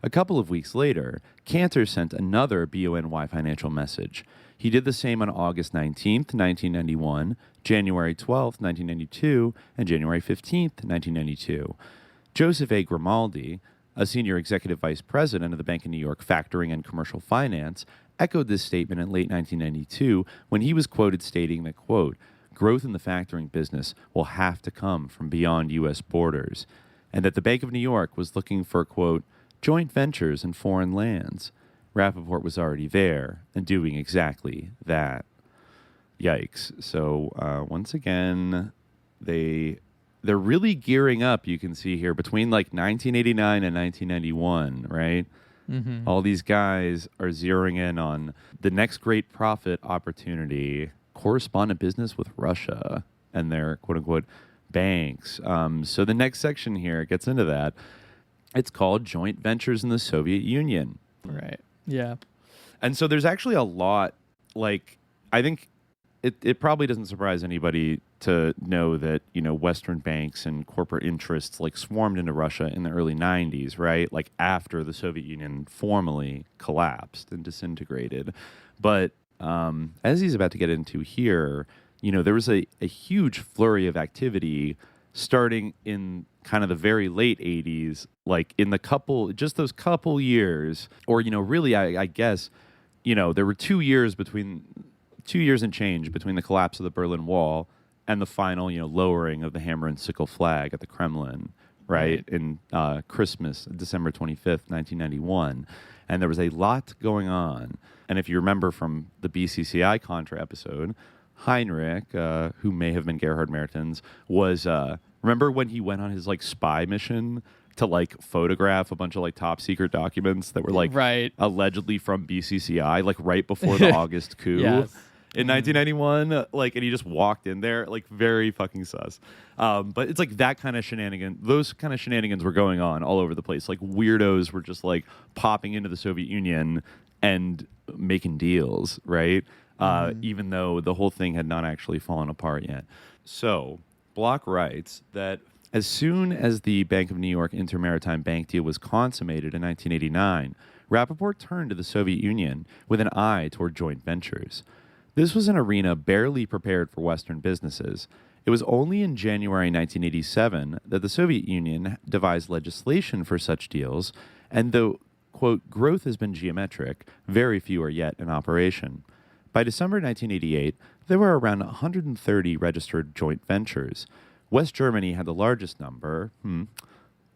A couple of weeks later, Kanter sent another BONY Financial message. He did the same on August 19th, 1991, January 12th, 1992, and January 15th, 1992. Joseph A. Grimaldi, a senior executive vice president of the Bank of New York Factoring and Commercial Finance, echoed this statement in late 1992 when he was quoted stating that, quote, growth in the factoring business will have to come from beyond U.S. borders. and that the Bank of New York was looking for, quote, joint ventures in foreign lands. Rappaport was already there and doing exactly that. Yikes. So once again, they're really gearing up, you can see here, between like 1989 and 1991, right? Mm-hmm. All these guys are zeroing in on the next great profit opportunity, correspondent business with Russia and their quote-unquote banks. So the next section here gets into that. It's called Joint Ventures in the Soviet Union. Right. Yeah. And so there's actually a lot, like, I think it probably doesn't surprise anybody to know that, you know, Western banks and corporate interests like swarmed into Russia in the early 90s, right? Like after the Soviet Union formally collapsed and disintegrated. But as he's about to get into here, you know, there was a huge flurry of activity starting in kind of the very late 80s, like in those couple years, or, you know, really, I guess, you know, there were 2 years and change between the collapse of the Berlin Wall and the final, you know, lowering of the hammer and sickle flag at the Kremlin, right? In Christmas, December 25th, 1991. And there was a lot going on. And if you remember from the BCCI Contra episode, Heinrich, who may have been Gerhard Mertens, was, remember when he went on his, like, spy mission to, like, photograph a bunch of, like, top secret documents that were, like, allegedly from BCCI, like, right before the August coup? Yes. In 1991, like, and he just walked in there, like, very fucking sus. But it's like that kind of those kind of shenanigans were going on all over the place. Like, weirdos were just, like, popping into the Soviet Union and making deals, right? Even though the whole thing had not actually fallen apart yet. So, Block writes that as soon as the Bank of New York Inter-Maritime bank deal was consummated in 1989, Rappaport turned to the Soviet Union with an eye toward joint ventures. This was an arena barely prepared for Western businesses. It was only in January 1987 that the Soviet Union devised legislation for such deals, and though, quote, growth has been geometric, very few are yet in operation. By December 1988, there were around 130 registered joint ventures. West Germany had the largest number,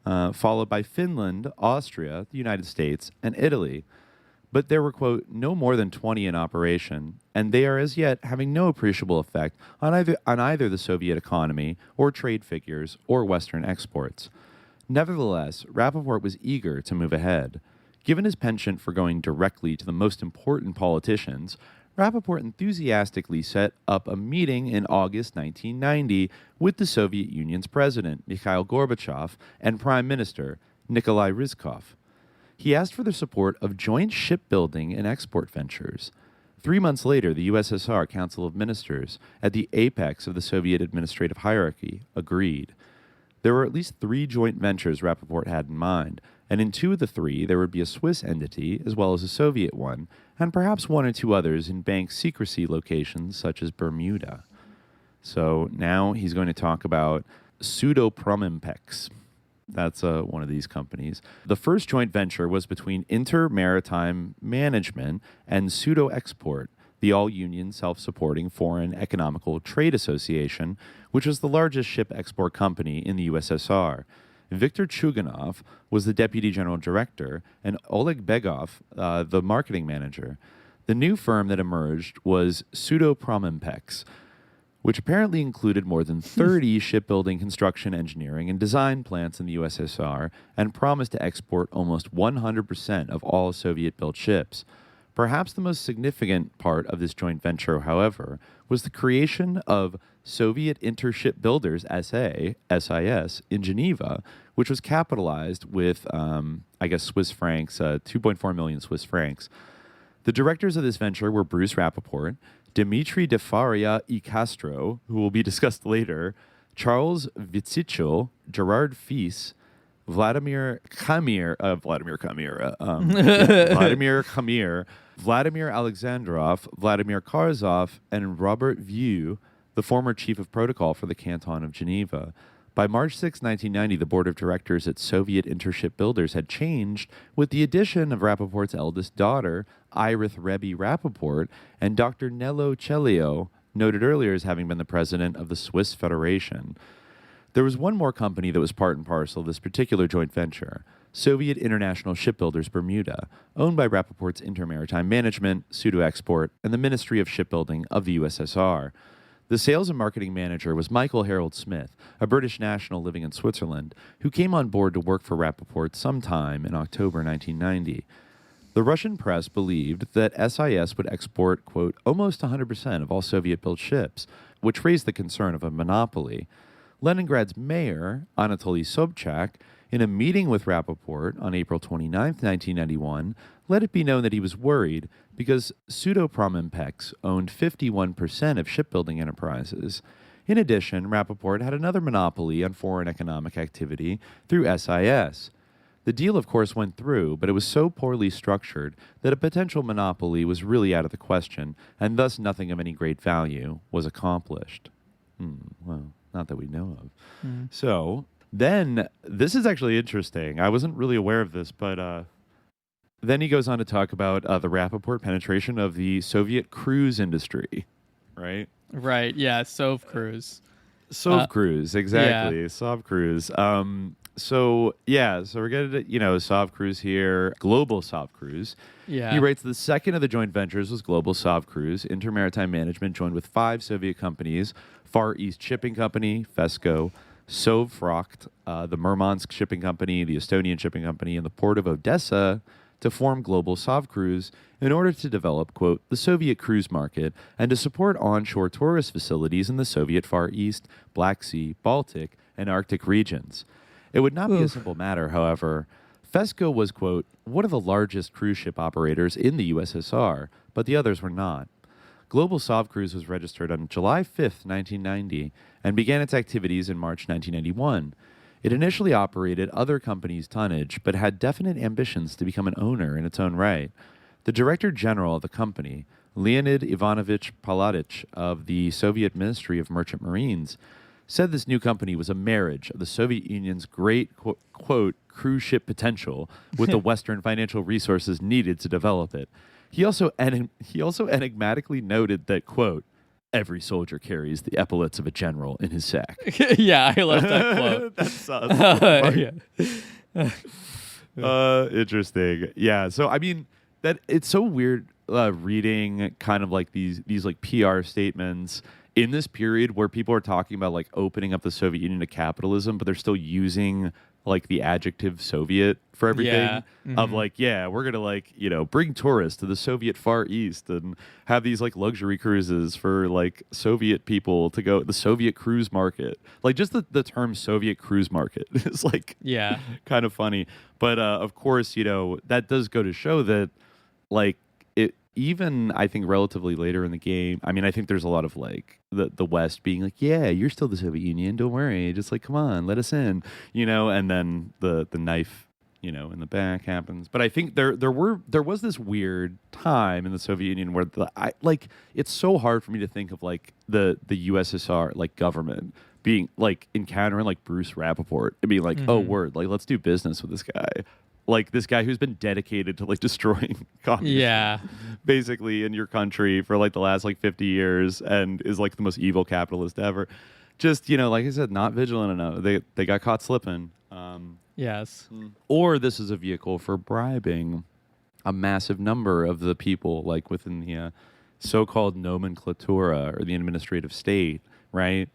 followed by Finland, Austria, the United States, and Italy. But there were, quote, no more than 20 in operation, and they are as yet having no appreciable effect on either the Soviet economy or trade figures or Western exports. Nevertheless, Rappaport was eager to move ahead. Given his penchant for going directly to the most important politicians, Rappaport enthusiastically set up a meeting in August 1990 with the Soviet Union's president, Mikhail Gorbachev, and Prime Minister, Nikolai Rizkov. He asked for the support of joint shipbuilding and export ventures. 3 months later, the USSR Council of Ministers, at the apex of the Soviet administrative hierarchy, agreed. There were at least 3 joint ventures Rappaport had in mind, and in 2 of the 3 there would be a Swiss entity as well as a Soviet one, and perhaps 1 or 2 others in bank secrecy locations such as Bermuda. So now he's going to talk about Pseudo-Promimpex. That's one of these companies. The first joint venture was between Inter-Maritime Management and Pseudo-Export, the all-union self-supporting foreign economical trade association, which was the largest ship export company in the USSR. Viktor Chuganov was the deputy general director, and Oleg Begov, the marketing manager. The new firm that emerged was Pseudo-Promimpex, which apparently included more than 30 shipbuilding, construction, engineering, and design plants in the USSR and promised to export almost 100% of all Soviet-built ships. Perhaps the most significant part of this joint venture, however, was the creation of Soviet Intershipbuilders SA, SIS, in Geneva, which was capitalized with, Swiss francs, 2.4 million Swiss francs. The directors of this venture were Bruce Rappaport, Dimitri de Faria y Castro, who will be discussed later, Charles Vitsichel, Gerard Fils, Vladimir Khamir, Vladimir Alexandrov, Vladimir Karzov, and Robert Vieux, the former chief of protocol for the Canton of Geneva. By March 6, 1990, the board of directors at Soviet Intershipbuilders had changed with the addition of Rappaport's eldest daughter, Irith Rebbe Rappaport, and Dr. Nello Cellio, noted earlier as having been the president of the Swiss Federation. There was one more company that was part and parcel of this particular joint venture, Soviet International Shipbuilders Bermuda, owned by Rappaport's Inter-Maritime Management, Pseudo-Export, and the Ministry of Shipbuilding of the USSR. The sales and marketing manager was Michael Harold Smith, a British national living in Switzerland, who came on board to work for Rappaport sometime in October 1990. The Russian press believed that SIS would export, quote, almost 100% of all Soviet-built ships, which raised the concern of a monopoly. Leningrad's mayor, Anatoly Sobchak, in a meeting with Rappaport on April 29, 1991, let it be known that he was worried because Pseudo-Promimpex owned 51% of shipbuilding enterprises. In addition, Rappaport had another monopoly on foreign economic activity through SIS. The deal, of course, went through, but it was so poorly structured that a potential monopoly was really out of the question, and thus nothing of any great value was accomplished. Well, not that we know of. So then, this is actually interesting. I wasn't really aware of this, but then he goes on to talk about the Rappaport penetration of the Soviet cruise industry, right? Right, yeah, Sov Cruise. Sov Cruise, exactly. Yeah. Sov Cruise. So we're getting to, Sov Cruise here, Global Sov Cruise. Yeah. He writes the second of the joint ventures was Global Sov Cruise. Inter-Maritime Management joined with 5 Soviet companies, Far East Shipping Company, FESCO, Sovfracht, the Murmansk Shipping Company, the Estonian Shipping Company, and the Port of Odessa to form Global Sov Cruise in order to develop, quote, the Soviet cruise market and to support onshore tourist facilities in the Soviet Far East, Black Sea, Baltic, and Arctic regions. It would not be a simple matter, however. FESCO was, quote, one of the largest cruise ship operators in the USSR, but the others were not. Global Sov Cruise was registered on July 5th, 1990, and began its activities in March 1991. It initially operated other companies' tonnage, but had definite ambitions to become an owner in its own right. The director general of the company, Leonid Ivanovich Paladich of the Soviet Ministry of Merchant Marines, said this new company was a marriage of the Soviet Union's great, quote, cruise ship potential with the Western financial resources needed to develop it. He also enigmatically noted that, quote, every soldier carries the epaulets of a general in his sack. Yeah, I love that quote. That's awesome. Interesting. Yeah, so I mean, that it's so weird reading kind of like these like PR statements in this period where people are talking about like opening up the Soviet Union to capitalism, but they're still using like the adjective Soviet for everything. Yeah. Of like, yeah, we're gonna like, bring tourists to the Soviet Far East and have these like luxury cruises for like Soviet people to go, the Soviet cruise market. Like just the term Soviet cruise market is like kind of funny. But of course, that does go to show that like it, even I think relatively later in the game, I mean, I think there's a lot of like the West being like, yeah, you're still the Soviet Union, don't worry, just like, come on, let us in, and then the knife, in the back happens. But I think there was this weird time in the Soviet Union where it's so hard for me to think of like the USSR like government being like encountering like Bruce Rappaport and being like, oh word, like let's do business with this guy. Like this guy who's been dedicated to like destroying communism, basically in your country for like the last like 50 years and is like the most evil capitalist ever. Just, like I said, not vigilant enough. They got caught slipping. Yes. Or this is a vehicle for bribing a massive number of the people like within the so-called nomenclatura or the administrative state, right?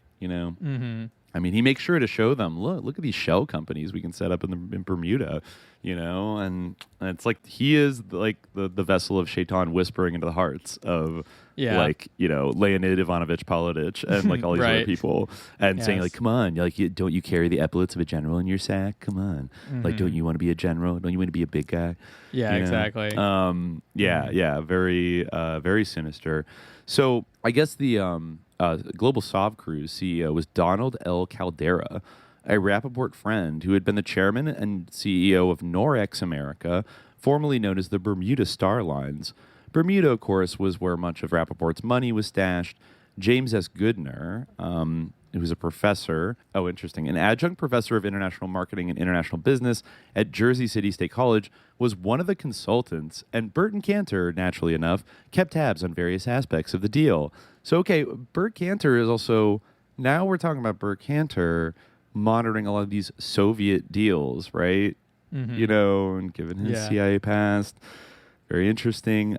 I mean, he makes sure to show them, look at these shell companies we can set up in Bermuda, and it's like he is like the vessel of Shaitan whispering into the hearts of like, Leonid Ivanovich Paladich and like all these other people and saying like, come on, like, don't you carry the epaulets of a general in your sack? Come on. Like, don't you want to be a general? Don't you want to be a big guy? Yeah, exactly. Very, very sinister. So I guess the Global Sov Cruise CEO was Donald L. Caldera, a Rappaport friend who had been the chairman and CEO of Norex America, formerly known as the Bermuda Star Lines. Bermuda, of course, was where much of Rappaport's money was stashed. James S. Goodner, who's a professor, an adjunct professor of international marketing and international business at Jersey City State College, was one of the consultants, and Burt Kanter, naturally enough, kept tabs on various aspects of the deal. So, okay, Burt Kanter is also, now we're talking about Burt Kanter, monitoring a lot of these Soviet deals, right? And given his CIA past, very interesting.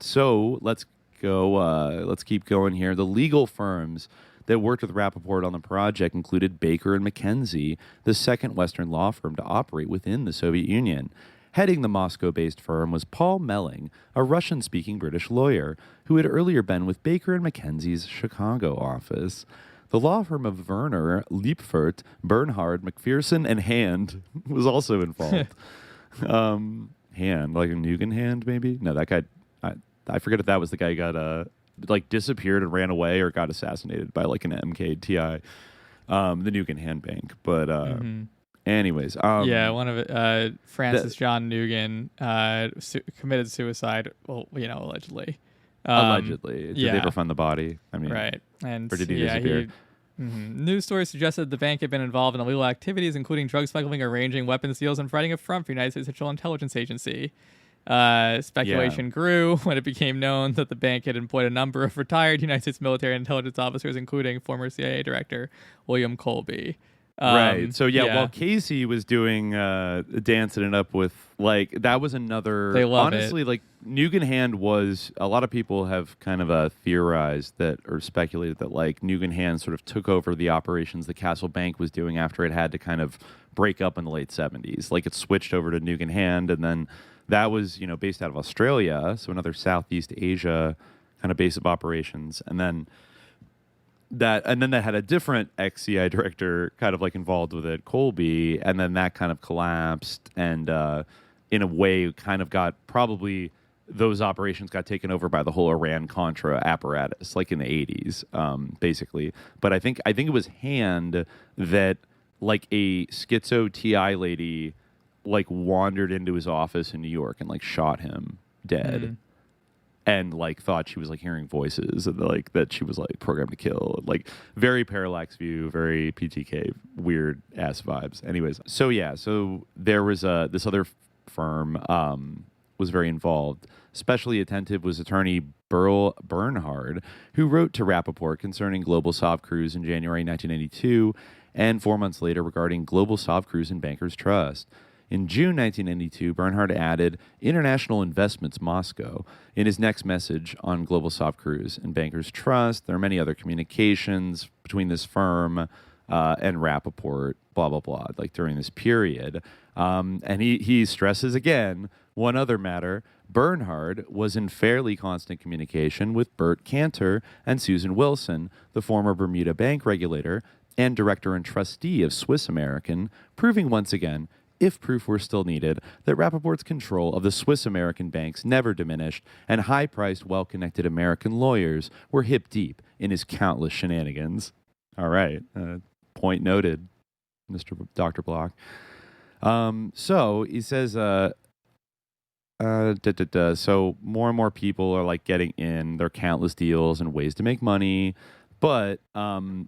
So let's go. Let's keep going here. The legal firms that worked with Rappaport on the project included Baker and McKenzie, the second Western law firm to operate within the Soviet Union. Heading the Moscow-based firm was Paul Melling, a Russian-speaking British lawyer who had earlier been with Baker and McKenzie's Chicago office. The law firm of Werner, Liepfert, Bernhard, McPherson, and Hand was also involved. Hand, like a Nugan Hand, maybe? No, that guy, I forget if that was the guy who got disappeared and ran away or got assassinated by like an MKTI, the Nugan Hand Bank. But anyways, one of it, Francis John Nugan committed suicide. Well, allegedly. Allegedly, did they ever find the body? I mean, right, and or did he disappear? News stories suggested the bank had been involved in illegal activities, including drug smuggling, arranging weapons deals, and providing a front for the United States Central Intelligence Agency. Speculation grew when it became known that the bank had employed a number of retired United States military intelligence officers, including former CIA director William Colby. Right. So while Casey was doing dancing it up with that was another. They love honestly, it. Nugan Hand was. A lot of people have kind of theorized that or speculated that Nugan Hand sort of took over the operations the Castle Bank was doing after it had to kind of break up in the late 70s. It switched over to Nugan Hand, and then that was based out of Australia, so another Southeast Asia kind of base of operations, and then. That had a different ex-CI director kind of involved with it, Colby, and then that kind of collapsed and in a way kind of got probably those operations got taken over by the whole Iran-Contra apparatus, in the 80s, basically. But I think it was Hand that a schizo TI lady wandered into his office in New York and shot him dead. And thought she was hearing voices and that she was programmed to kill. Very parallax view, very PTK, weird ass vibes. Anyways, so there was this other firm was very involved. Especially attentive was attorney Burl Bernhard, who wrote to Rappaport concerning Global Sov Cruise in January 1992, and 4 months later regarding Global Sov Cruise and Bankers Trust. In June 1992, Bernhard added International Investments Moscow in his next message on Global Sov Cruise and Bankers Trust. There are many other communications between this firm and Rappaport, blah, blah, blah, during this period. And he stresses again one other matter. Bernhard was in fairly constant communication with Burt Kanter and Susan Wilson, the former Bermuda bank regulator and director and trustee of Swiss American, proving once again if proof were still needed, that Rappaport's control of the Swiss-American banks never diminished, and high-priced, well-connected American lawyers were hip-deep in his countless shenanigans. All right. Point noted, Mr. Dr. Block. So he says, so more and more people are getting in. There are countless deals and ways to make money. But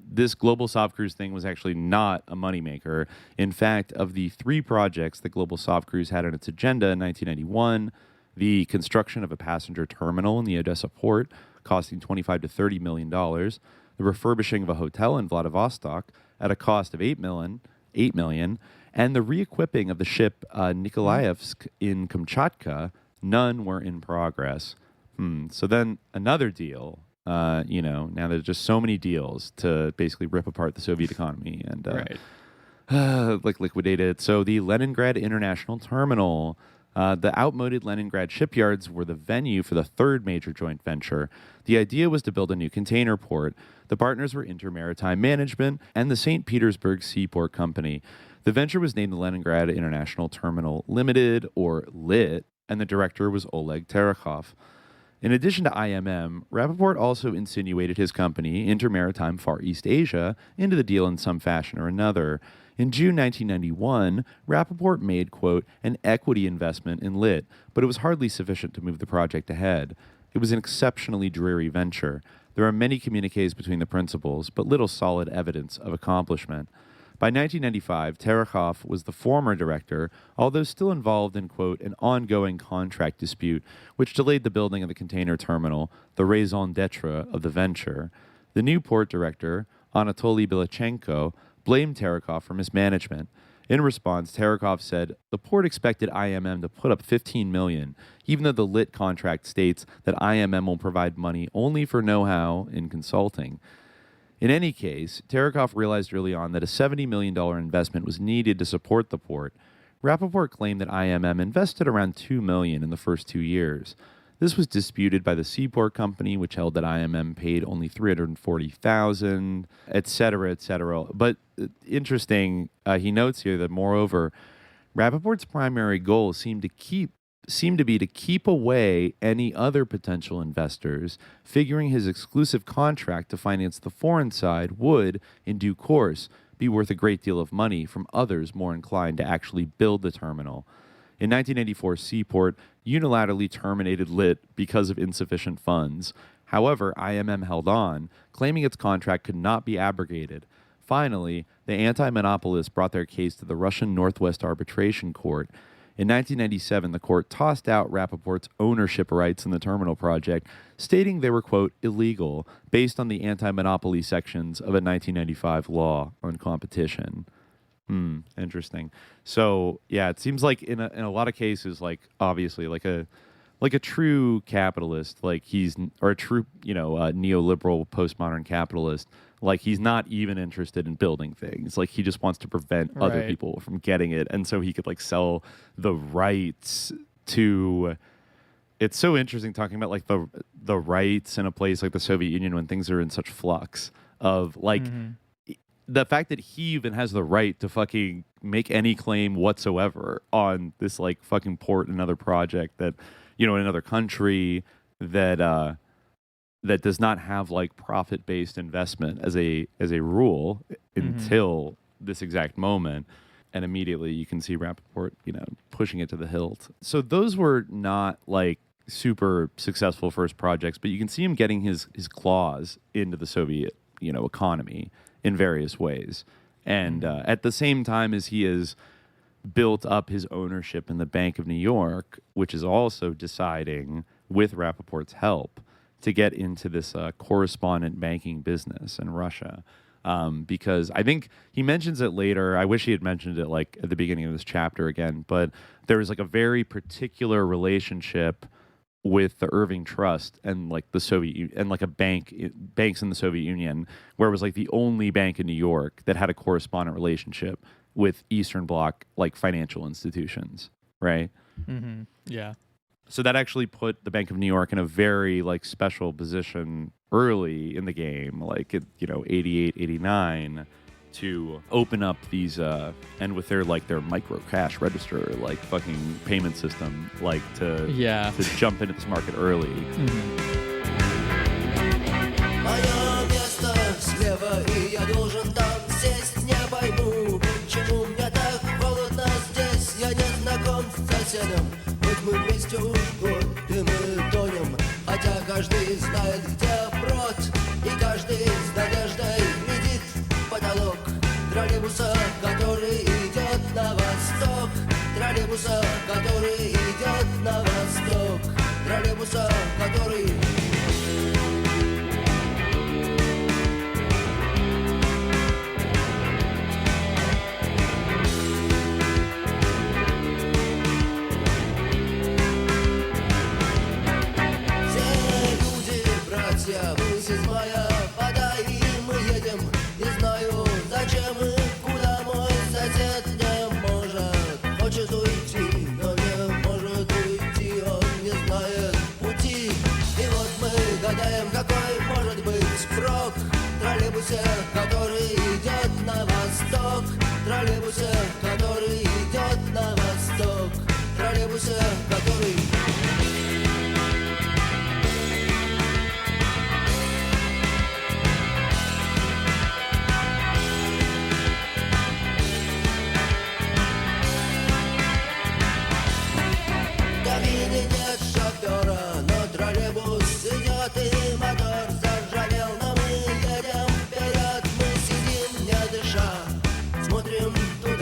this Global Sov Cruise thing was actually not a moneymaker. In fact, of the 3 projects that Global Sov Cruise had on its agenda in 1991, the construction of a passenger terminal in the Odessa port, costing $25 to $30 million, the refurbishing of a hotel in Vladivostok at a cost of $8 million, and the re-equipping of the ship Nikolaevsk in Kamchatka, none were in progress. So then another deal. Now there's just so many deals to basically rip apart the Soviet economy and liquidate it. So the Leningrad International Terminal, the outmoded Leningrad shipyards were the venue for the third major joint venture. The idea was to build a new container port. The partners were Inter-Maritime Management and the St. Petersburg Seaport Company. The venture was named the Leningrad International Terminal Limited, or LIT, and the director was Oleg Terekhov. In addition to IMM, Rappaport also insinuated his company, Inter-Maritime Far East Asia, into the deal in some fashion or another. In June 1991, Rappaport made, quote, an equity investment in LIT, but it was hardly sufficient to move the project ahead. It was an exceptionally dreary venture. There are many communiques between the principals, but little solid evidence of accomplishment. By 1995, Terekhov was the former director, although still involved in, quote, an ongoing contract dispute, which delayed the building of the container terminal, the raison d'etre of the venture. The new port director, Anatoly Bilichenko, blamed Terekov for mismanagement. In response, Terekov said the port expected IMM to put up $15 million, even though the LIT contract states that IMM will provide money only for know-how in consulting. In any case, Terekov realized early on that a $70 million investment was needed to support the port. Rappaport claimed that IMM invested around $2 million in the first 2 years. This was disputed by the Seaport Company, which held that IMM paid only $340,000, et cetera, et cetera. But interesting, he notes here that, moreover, Rappaport's primary goal seemed to be to keep away any other potential investors, figuring his exclusive contract to finance the foreign side would, in due course, be worth a great deal of money from others more inclined to actually build the terminal. In 1984, Seaport unilaterally terminated LIT because of insufficient funds. However, IMM held on, claiming its contract could not be abrogated. Finally, the anti-monopolists brought their case to the Russian Northwest Arbitration Court. In 1997, the court tossed out Rappaport's ownership rights in the terminal project, stating they were, quote, illegal, based on the anti-monopoly sections of a 1995 law on competition. Interesting. So, yeah, it seems like in a lot of cases, like, obviously, like a true capitalist, like or a true, neoliberal postmodern capitalist, like he's not even interested in building things. Like he just wants to prevent other people from getting it. And so he could like sell the rights to. It's so interesting talking about like the rights in a place like the Soviet Union when things are in such flux of like the fact that he even has the right to fucking make any claim whatsoever on this like fucking port, another project that, in another country that that does not have like profit-based investment as a rule until this exact moment. And immediately you can see Rappaport, pushing it to the hilt. So those were not like super successful first projects, but you can see him getting his claws into the Soviet, economy in various ways. And at the same time as he has built up his ownership in the Bank of New York, which is also deciding, with Rappaport's help, to get into this correspondent banking business in Russia. Because I think he mentions it later. I wish he had mentioned it like at the beginning of this chapter again, but there was like a very particular relationship with the Irving Trust and like the Soviet Union and like banks in the Soviet Union, where it was like the only bank in New York that had a correspondent relationship with Eastern Bloc like financial institutions, right? Yeah. So that actually put the Bank of New York in a very like special position early in the game, like 88, 89, to open up these and with their micro cash register like fucking payment system, like to jump into this market early. Мы вместе уж год, и мы тонем, хотя каждый знает, где брод, и каждый с надеждой глядит в потолок троллейбуса, который идет на восток, троллейбуса, который идет на восток, троллейбуса, который... Месяц мая, вода, и мы едем. Не знаю, зачем и куда мой сосед не может. Хочет уйти, но не может уйти. Он не знает пути. И вот мы гадаем, какой может быть прок в троллейбусе, который идет на восток. В троллейбусе, который идет на восток. В троллейбусе, который... И мотор заржавел, но мы едем вперед. Мы сидим, не дыша, смотрим туда.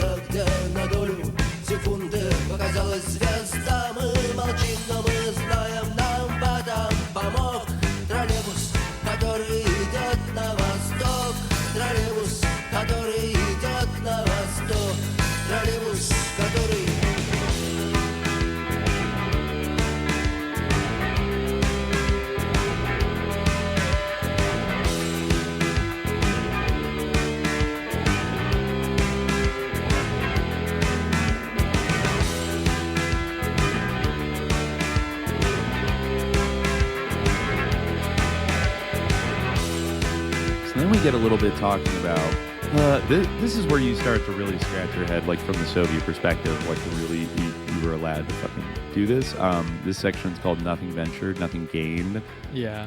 get a little bit talking about. This is where you start to really scratch your head, like from the Soviet perspective, like really you were allowed to fucking do this. This section is called Nothing Ventured, Nothing Gained. Yeah.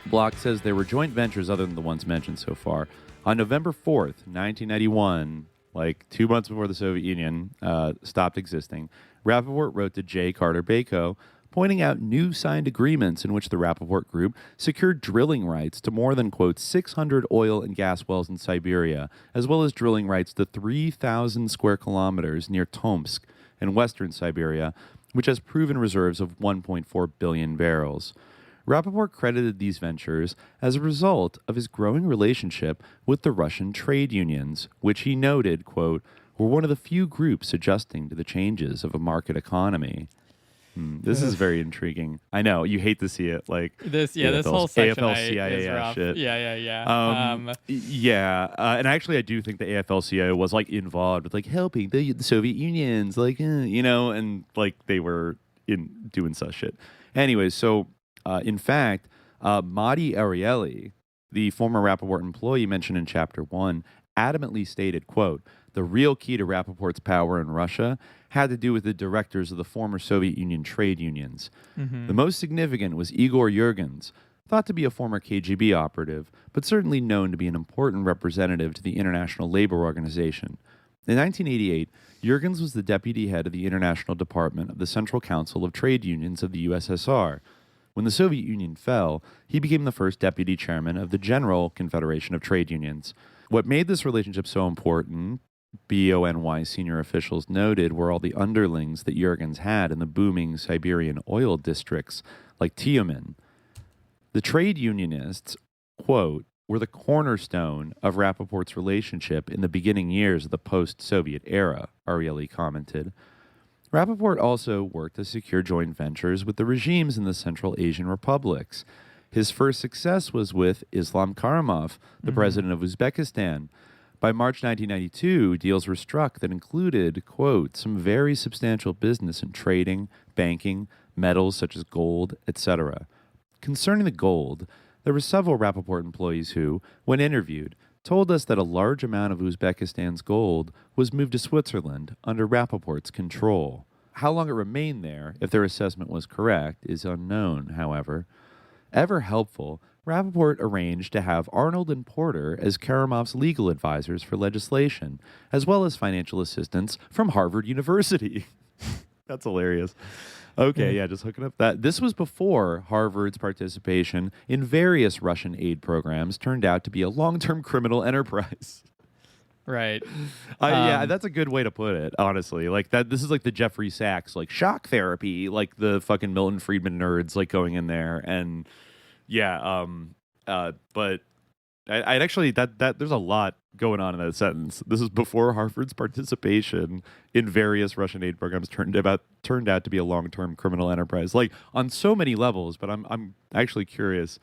Block says there were joint ventures other than the ones mentioned so far. On November 4th, 1991, like 2 months before the Soviet Union stopped existing, Rappaport wrote to J. Carter Bacot, pointing out new signed agreements in which the Rappaport Group secured drilling rights to more than, quote, 600 oil and gas wells in Siberia, as well as drilling rights to 3,000 square kilometers near Tomsk in western Siberia, which has proven reserves of 1.4 billion barrels. Rappaport credited these ventures as a result of his growing relationship with the Russian trade unions, which he noted, quote, were one of the few groups adjusting to the changes of a market economy. This is very intriguing. I know you hate to see it, like this whole section AFL-CIO is rough. shit. Yeah. And actually, I do think the AFL-CIO was like involved with like helping the Soviet unions, like and like they were doing such shit. Anyways, so in fact, Madi Ariely, the former Rappaport employee mentioned in Chapter 1, adamantly stated, quote, the real key to Rappaport's power in Russia had to do with the directors of the former Soviet Union trade unions. Mm-hmm. The most significant was Igor Yurgens, thought to be a former KGB operative, but certainly known to be an important representative to the International Labor Organization. In 1988, Yurgens was the deputy head of the International Department of the Central Council of Trade Unions of the USSR. When the Soviet Union fell, he became the first deputy chairman of the General Confederation of Trade Unions. What made this relationship so important, BONY senior officials noted, were all the underlings that Yurgens had in the booming Siberian oil districts like Tyumen. The trade unionists, quote, were the cornerstone of Rappaport's relationship in the beginning years of the post-Soviet era, Ariely commented. Rappaport also worked to secure joint ventures with the regimes in the Central Asian republics. His first success was with Islam Karimov, the president of Uzbekistan. By March 1992, deals were struck that included, quote, some very substantial business in trading, banking, metals such as gold, etc. Concerning the gold, there were several Rappaport employees who, when interviewed, told us that a large amount of Uzbekistan's gold was moved to Switzerland under Rappaport's control. How long it remained there, if their assessment was correct, is unknown, however. Ever helpful, Rappaport arranged to have Arnold and Porter as Karimov's legal advisors for legislation, as well as financial assistance from Harvard University. That's hilarious. Okay, yeah, just hooking up that. This was before Harvard's participation in various Russian aid programs turned out to be a long-term criminal enterprise. Right. Yeah, that's a good way to put it, honestly. Like that, this is like the Jeffrey Sachs, like shock therapy, like the fucking Milton Friedman nerds, like going in there. And yeah, but I'd actually, that there's a lot going on in that sentence. This is before Harvard's participation in various Russian aid programs turned out to be a long-term criminal enterprise, like on so many levels. But I'm actually curious.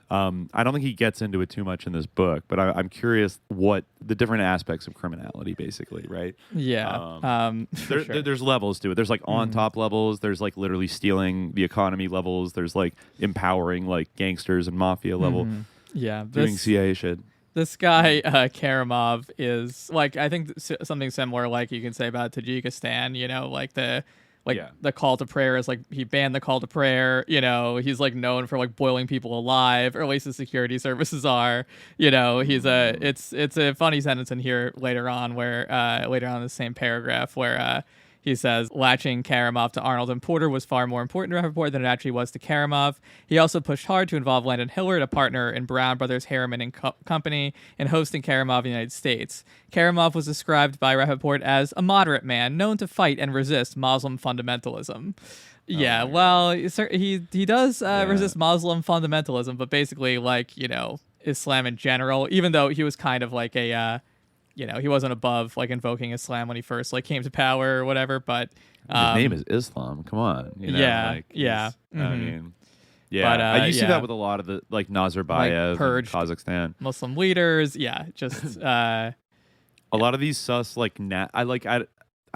I don't think he gets into it too much in this book, but I'm curious what the different aspects of criminality, basically, right? Yeah. There's levels to it. There's like on top levels. There's like literally stealing the economy levels. There's like empowering like gangsters and mafia level. Yeah. Doing CIA shit. This guy, Karimov, is like, I think something similar like you can say about Tajikistan, like the call to prayer is like he banned the call to prayer. He's like known for like boiling people alive, or at least the security services are. He's it's a funny sentence in here later on in the same paragraph where he says latching Karimov to Arnold and Porter was far more important to Rappaport than it actually was to Karimov. He also pushed hard to involve Landon Hillard, a partner in Brown Brothers Harriman and Company, in hosting Karimov in the United States. Karimov was described by Rappaport as a moderate man known to fight and resist Muslim fundamentalism. Yeah, well, he does resist Muslim fundamentalism, but basically like, Islam in general, even though he was kind of like a he wasn't above like invoking Islam when he first like came to power or whatever, but his name is Islam. Come on, I mean, yeah. You see that with a lot of the like Nazarbayev, purged Kazakhstan Muslim leaders. Yeah, just a lot of these sus like I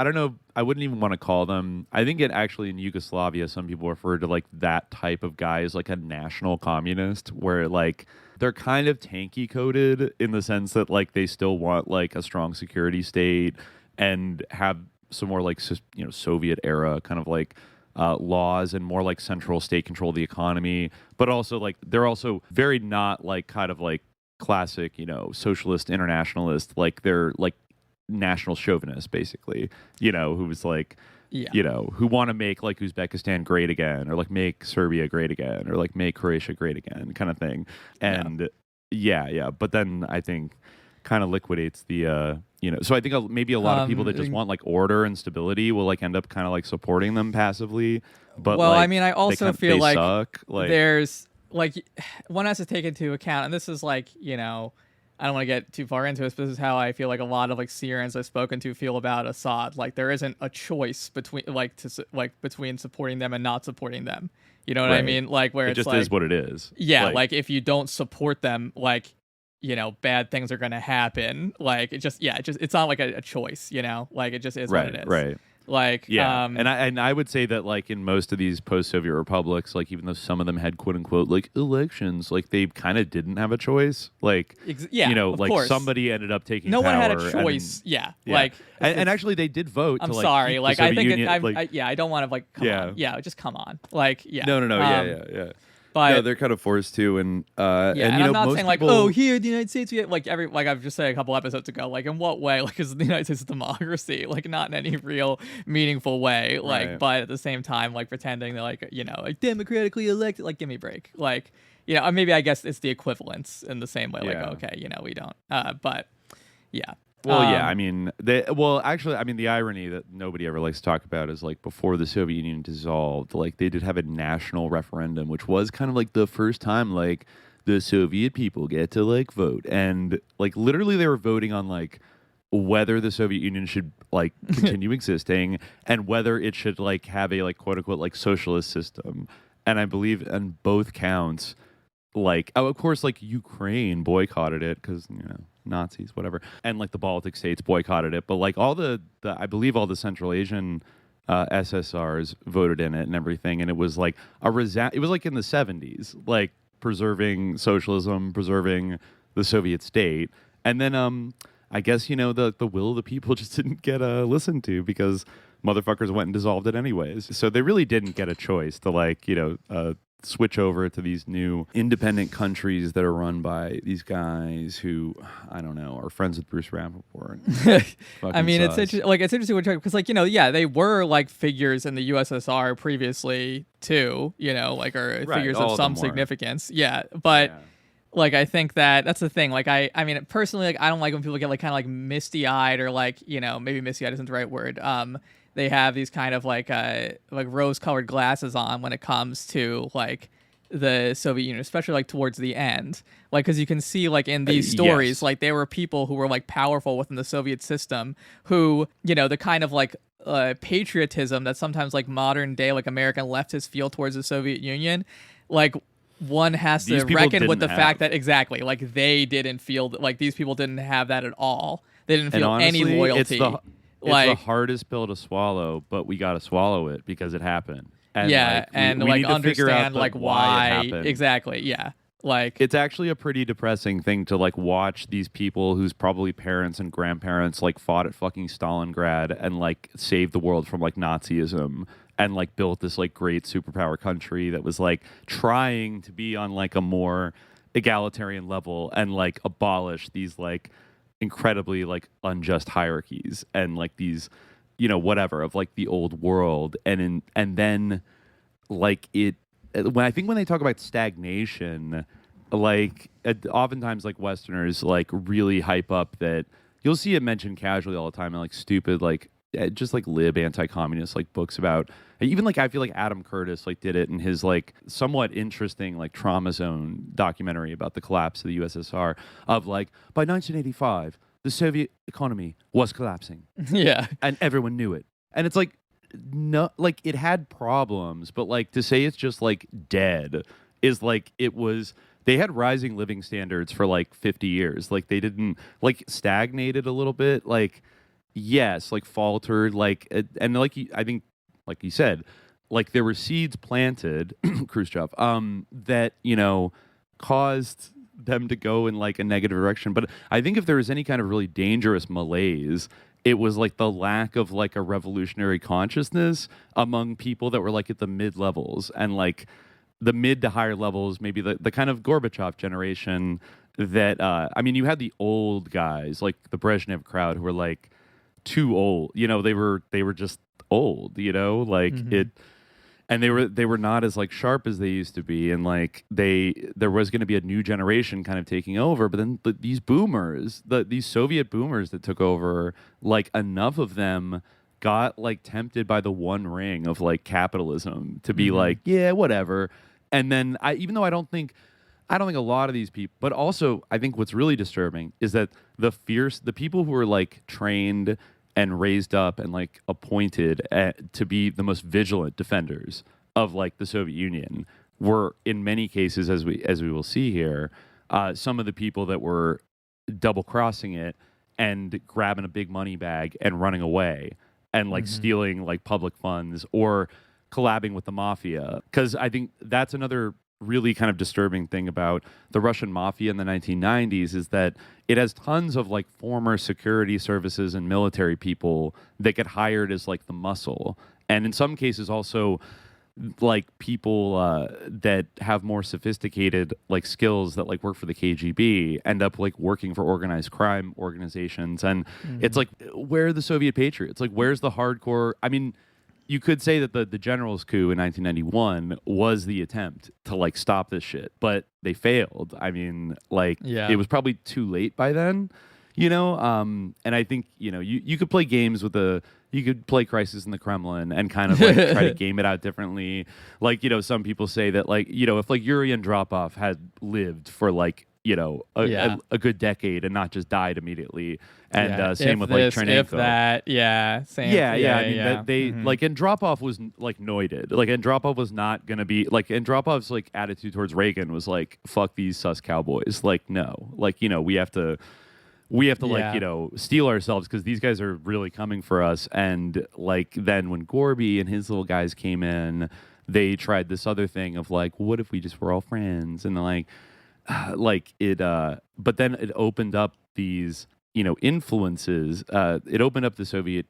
don't know. I wouldn't even want to call them. I think it actually in Yugoslavia, some people refer to like that type of guy as like a national communist, where like they're kind of tanky coded in the sense that like they still want like a strong security state and have some more like Soviet era kind of like laws and more like central state control of the economy, but also like they're also very not like kind of like classic socialist internationalist, like they're like national chauvinist basically, who was like who want to make like Uzbekistan great again, or like make Serbia great again, or like make Croatia great again kind of thing. And but then I think kind of liquidates the so I think maybe a lot of people that just want like order and stability will like end up kind of like supporting them passively. But well, like, I mean, I also feel like suck. Like there's like one has to take into account, and this is like I don't want to get too far into this, but this is how I feel like a lot of like Syrians I've spoken to feel about Assad. Like there isn't a choice between between supporting them and not supporting them. You know what I mean? Like where it it's just like, is what it is. Yeah, like if you don't support them, like bad things are gonna happen. Like it's not like a choice. Like it just is what it is. Right. Like and I would say that like in most of these post-Soviet republics, like even though some of them had quote unquote like elections, like they kind of didn't have a choice. Like of like course. somebody ended up taking no power. one had a choice. Like and actually they did vote. I'm to, like, sorry. keep Like the I Soviet think Union, I don't want to like come on. Yeah, just come on. Like No. Yeah. But no, they're kind of forced to, and I'm not most saying people, like, oh, here the United States, like I've just said a couple episodes ago, like in what way, like is the United States a democracy, like not in any real meaningful way, like, Right. but at the same time, like pretending that like like democratically elected, like give me a break, like maybe I guess it's the equivalence in the same way, like okay, we don't, but yeah. Well, I mean, actually, I mean, the irony that nobody ever likes to talk about is like before the Soviet Union dissolved, like they did have a national referendum, which was kind of like the first time like the Soviet people get to like vote, and like literally they were voting on like whether the Soviet Union should like continue existing and whether it should like have a like quote unquote like socialist system. And I believe on both counts, like of course like Ukraine boycotted it because Nazis, whatever, and like the Baltic states boycotted it, but like all the I believe all the Central Asian SSRs voted in it and everything, and it was like it was like in the 70s, like preserving socialism, preserving the Soviet state, and then I guess the will of the people just didn't get listened to because motherfuckers went and dissolved it anyways. So they really didn't get a choice to like switch over to these new independent countries that are run by these guys who I don't know are friends with Bruce Rappaport. I mean, it's interesting. Like it's interesting because like they were like figures in the USSR previously too. Like are figures of some significance. Yeah, but. Yeah. Like I think that's the thing. Like I mean personally, like I don't like when people get like kind of like misty eyed or like maybe misty eyed isn't the right word. They have these kind of like rose colored glasses on when it comes to like the Soviet Union, especially like towards the end. Like because you can see like in these stories, like there were people who were like powerful within the Soviet system who the kind of like patriotism that sometimes like modern day like American leftists feel towards the Soviet Union, like. One has to reckon with the fact that exactly like they didn't feel that like these people didn't have that at all. They didn't feel honestly, any loyalty. It's the hardest pill to swallow, but we got to swallow it because it happened. And and we understand like why it happened. Exactly. Yeah. Like it's actually a pretty depressing thing to like watch these people whose probably parents and grandparents like fought at fucking Stalingrad and like saved the world from like Nazism. And like built this like great superpower country that was like trying to be on like a more egalitarian level and like abolish these like incredibly like unjust hierarchies and like these whatever of like the old world and then like it when they talk about stagnation, like oftentimes like Westerners like really hype up that you'll see it mentioned casually all the time in like stupid like just like lib anti-communist like books about even like I feel like Adam Curtis like did it in his like somewhat interesting like Trauma Zone documentary about the collapse of the USSR of like by 1985 the Soviet economy was collapsing. Yeah. And everyone knew it. And it's like no like it had problems, but like to say it's just like dead is like it was they had rising living standards for like 50 years. Like they didn't like stagnated a little bit like yes, like faltered, like, and like I think, like you said, like there were seeds planted, Khrushchev, that caused them to go in like a negative direction. But I think if there was any kind of really dangerous malaise, it was like the lack of like a revolutionary consciousness among people that were like at the mid levels and like the mid to higher levels, maybe the kind of Gorbachev generation that, I mean, you had the old guys, like the Brezhnev crowd who were like too old, they were just old, like it, and they were not as like sharp as they used to be, and like there was going to be a new generation kind of taking over, but then these boomers, these Soviet boomers that took over, like enough of them got like tempted by the one ring of like capitalism to be like, yeah, whatever. And then even though I don't think a lot of these people, but also I think what's really disturbing is that the people who were like trained and raised up and like appointed to be the most vigilant defenders of like the Soviet Union were in many cases, as we will see here, some of the people that were double crossing it and grabbing a big money bag and running away and like stealing like public funds or collabing with the mafia. Because I think that's another really kind of disturbing thing about the Russian mafia in the 1990s is that it has tons of like former security services and military people that get hired as like the muscle, and in some cases also like people that have more sophisticated like skills that like work for the KGB end up like working for organized crime organizations. And it's like, where are the Soviet patriots? Like, where's the hardcore? I mean, you could say that the general's coup in 1991 was the attempt to like stop this shit, but they failed. I mean, like it was probably too late by then, and I think, you could play games with you could play Crisis in the Kremlin and kind of like try to game it out differently. Like, some people say that like, if like Yuri Andropov had lived for like, a good decade and not just died immediately. And same with like Chernenko. If that, same. I mean, they like Andropov was like noited. Like Andropov was not gonna be like Andropov's like attitude towards Reagan was like, fuck these sus cowboys. Like, no, like, we have to like, steel ourselves because these guys are really coming for us. And like then when Gorby and his little guys came in, they tried this other thing of like, what if we just were all friends? And they're like it but then it opened up these influences, it opened up the Soviet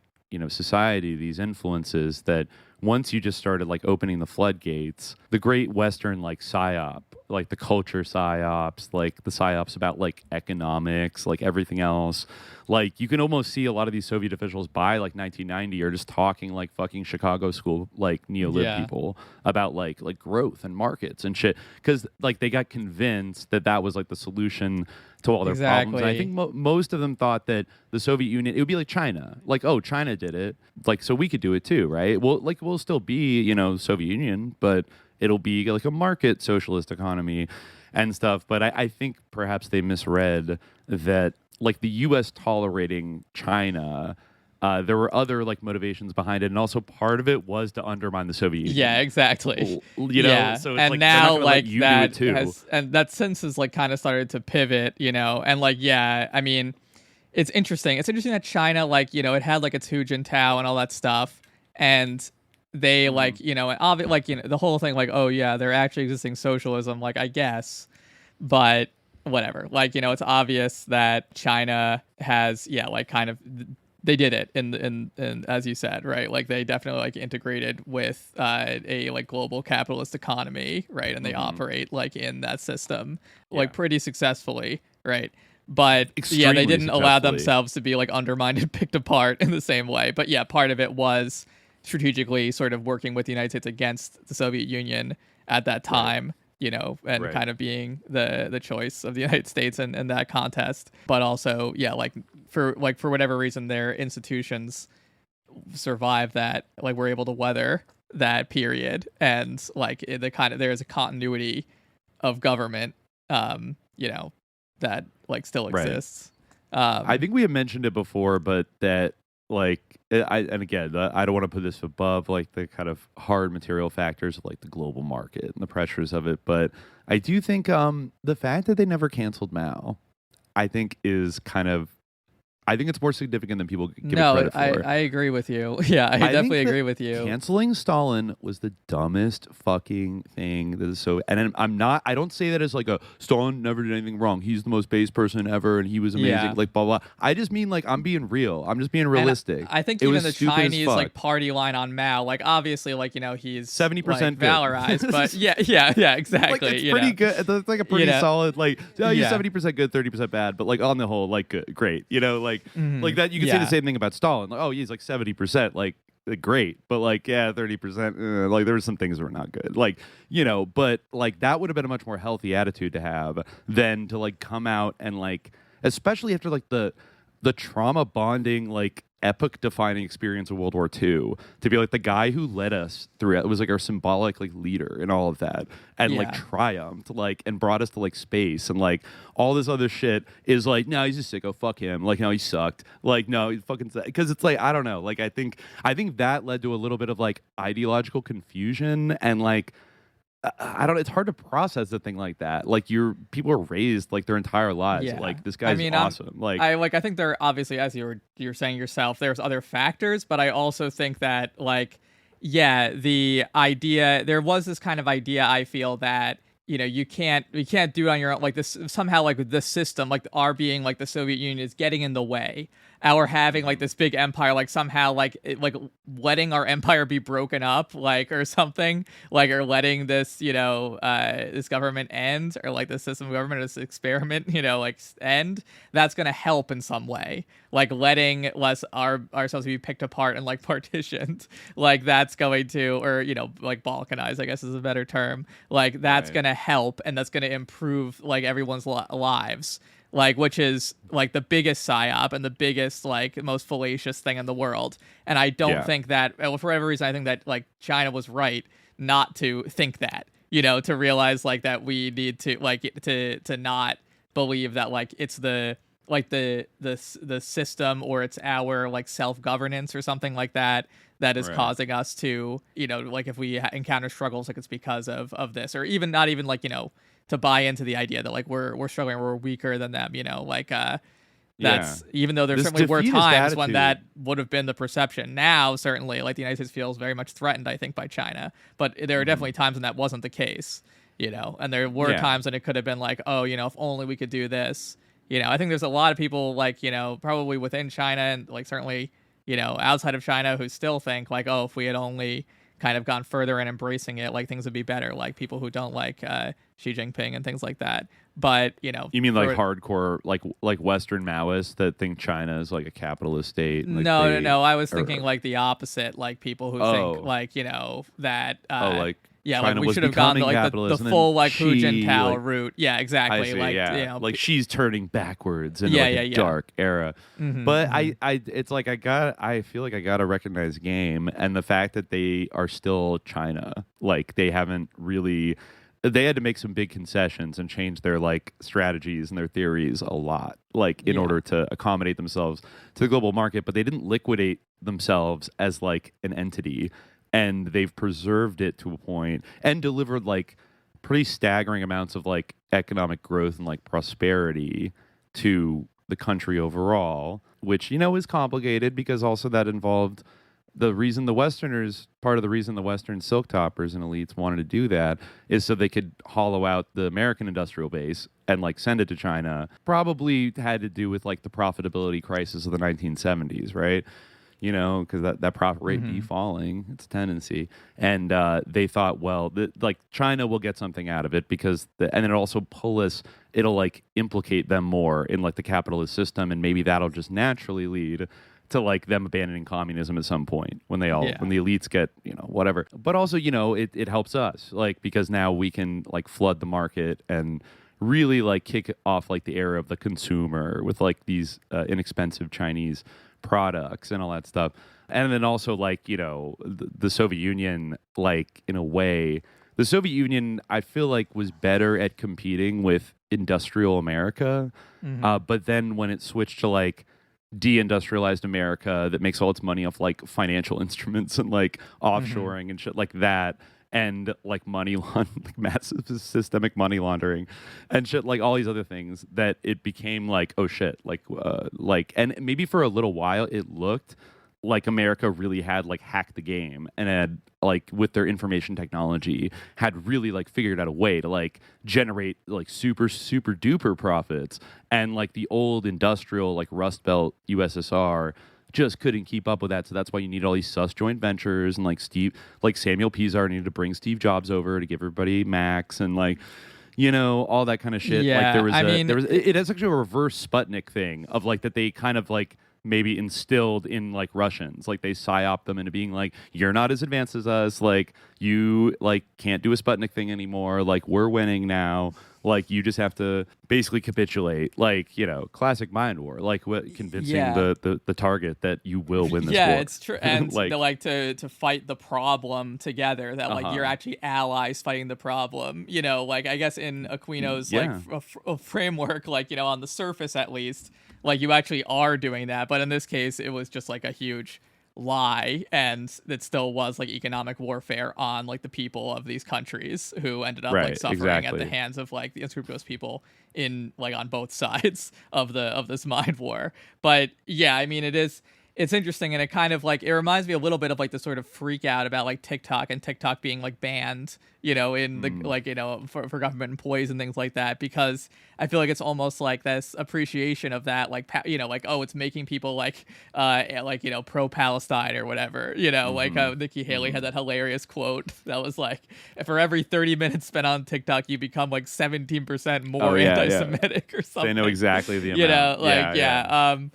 society, these influences that once you just started like opening the floodgates, the great Western like psyop, like the culture psyops, like the psyops about like economics, like everything else, like you can almost see a lot of these Soviet officials by like 1990 are just talking like fucking Chicago school like neo-lib people about like growth and markets and shit, because like they got convinced that was like the solution to all their problems. And I think most of them thought that the Soviet Union, it would be like China, like, oh, China did it, like, so we could do it too, right? Well, like we'll still be Soviet Union, but it'll be like a market socialist economy and stuff. But I think perhaps they misread that like the U.S. tolerating China, there were other like motivations behind it, and also part of it was to undermine the Soviet Union. Yeah, exactly. So it's and like, now like that too. And that since has like kind of started to pivot, and like I mean, it's interesting. It's interesting that China, like it had like its Hu Jintao and all that stuff, and they like the whole thing like, oh yeah, they're actually existing socialism, like I guess, but whatever. Like it's obvious that China has like kind of. They did it in as you said, right? Like they definitely like integrated with a like global capitalist economy, right? And they operate like in that system like pretty successfully, right? But Extremely they didn't allow themselves to be like undermined and picked apart in the same way. But part of it was strategically sort of working with the United States against the Soviet Union at that time. And kind of being the choice of the United States in that contest, but also, for whatever reason, their institutions survived that, like, were able to weather that period, and like there's a continuity of government, that like still exists. I think we have mentioned it before, but that like I don't want to put this above like the kind of hard material factors of like the global market and the pressures of it, but I do think the fact that they never canceled Mao, I think, is kind of I think it's more significant than people give it credit for. I agree with you. Yeah, I definitely agree with you. Canceling Stalin was the dumbest fucking thing that is so. And I don't say that as like a Stalin never did anything wrong. He's the most base person ever, and he was amazing. Yeah. Like blah blah. I just mean like I'm being real. I'm just being realistic. And I think even the Chinese like party line on Mao, like obviously like he's 70% like, valorized, but yeah, exactly. Like, it's pretty good. It's like a pretty solid like you're 70% good, 30% bad, but like on the whole like great. Like that, you can say the same thing about Stalin. Like, oh, he's like 70%, like great, but like 30%. Like there were some things that were not good. Like but like that would have been a much more healthy attitude to have than to like come out and like, especially after like the trauma bonding like epoch defining experience of World War II, to be like the guy who led us through it was like our symbolic like leader in all of that, and like triumphed like and brought us to like space, and like all this other shit is like, no, he's a sicko, fuck him, like no, he sucked, like no, he fucking, because it's like I don't know, like I think that led to a little bit of like ideological confusion, and like I don't. It's hard to process a thing like that. Like people are raised like their entire lives. Yeah. Like this guy's awesome. I think there obviously, as you're saying yourself, there's other factors, but I also think that like the idea, there was this kind of idea, I feel, that you can't do it on your own, like this somehow, like the system, like our being like the Soviet Union is getting in the way. Our having like this big empire, like somehow like letting our empire be broken up, like or something, like or letting this this government end, or like the system of government, this experiment like end. That's gonna help in some way, like letting ourselves be picked apart and like partitioned, like that's going to, or like balkanized, I guess is a better term. Like that's gonna help, and that's gonna improve like everyone's lives. Like, which is like the biggest psyop and the biggest like most fallacious thing in the world. And I don't think that, for whatever reason, I think that like China was right not to think that, to realize like that we need to like to not believe that like it's the system, or it's our like self-governance or something like that is causing us to, like if we encounter struggles, like it's because of this, or even not even like, to buy into the idea that like we're struggling, we're weaker than them, that's even though there certainly were times when that would have been the perception. Now certainly like the United States feels very much threatened, I think, by China, but there are definitely times when that wasn't the case, and there were times when it could have been like, oh, if only we could do this. I think there's a lot of people like, probably within China and like certainly outside of China who still think like, oh, if we had only kind of gone further in embracing it, like things would be better, like people who don't like Xi Jinping and things like that. But you mean like hardcore like Western Maoists that think China is like a capitalist state? Like no, I was thinking like the opposite, like people who think like that China like we should have gone to like the full like Hu Jintao route. Yeah, exactly. Like she's turning backwards into a dark era. But I it's like I feel like I gotta recognize game, and the fact that they are still China. Like they haven't really. They had to make some big concessions and change their like strategies and their theories a lot, like in order to accommodate themselves to the global market. But they didn't liquidate themselves as like an entity, and they've preserved it to a point and delivered like pretty staggering amounts of like economic growth and like prosperity to the country overall, which is complicated because also that involved. Part of the reason the Western silk toppers and elites wanted to do that is so they could hollow out the American industrial base and like send it to China. Probably had to do with like the profitability crisis of the 1970s, right? Because that profit rate be falling, it's a tendency. And they thought, well, like China will get something out of it because, and it'll also it'll like implicate them more in like the capitalist system, and maybe that'll just naturally lead to like them abandoning communism at some point when the elites get whatever. But also it helps us like because now we can like flood the market and really like kick off like the era of the consumer with like these inexpensive Chinese products and all that stuff. And then also like the Soviet Union, like in a way the Soviet Union I feel like was better at competing with industrial America, but then when it switched to like deindustrialized America that makes all its money off like financial instruments and like offshoring and shit like that, and like like massive systemic money laundering and shit, like all these other things, that it became like, oh shit, and maybe for a little while it looked like America really had like hacked the game and had like with their information technology had really like figured out a way to like generate like super duper profits, and like the old industrial like Rust Belt USSR just couldn't keep up with that. So that's why you need all these sus joint ventures, and like Samuel Pizar needed to bring Steve Jobs over to give everybody Macs and like, you know, all that kind of shit. Yeah, like it has actually a reverse Sputnik thing of like that they kind of like maybe instilled in like Russians, like they psyop them into being like, you're not as advanced as us, like you like can't do a Sputnik thing anymore, like we're winning now, like you just have to basically capitulate, like, you know, classic mind war, like convincing the target that you will win this war. Yeah, it's true. And like to fight the problem together, that like you're actually allies fighting the problem, you know, like I guess in Aquino's like a framework, like, you know, on the surface at least, like you actually are doing that, but in this case it was just like a huge lie, and it still was like economic warfare on like the people of these countries who ended up like suffering at the hands of like the unscrupulous people in like on both sides of this mind war. But yeah, I mean it's interesting, and it kind of like it reminds me a little bit of like the sort of freak out about like TikTok and TikTok being like banned, you know, in the like, you know, for government employees and things like that, because I feel like it's almost like this appreciation of that, like, you know, like, oh, it's making people like you know, pro-Palestine or whatever, you know, like Nikki Haley had that hilarious quote that was like, for every 30 minutes spent on TikTok, you become like 17% more anti-Semitic or something. They know exactly the amount. You know, like,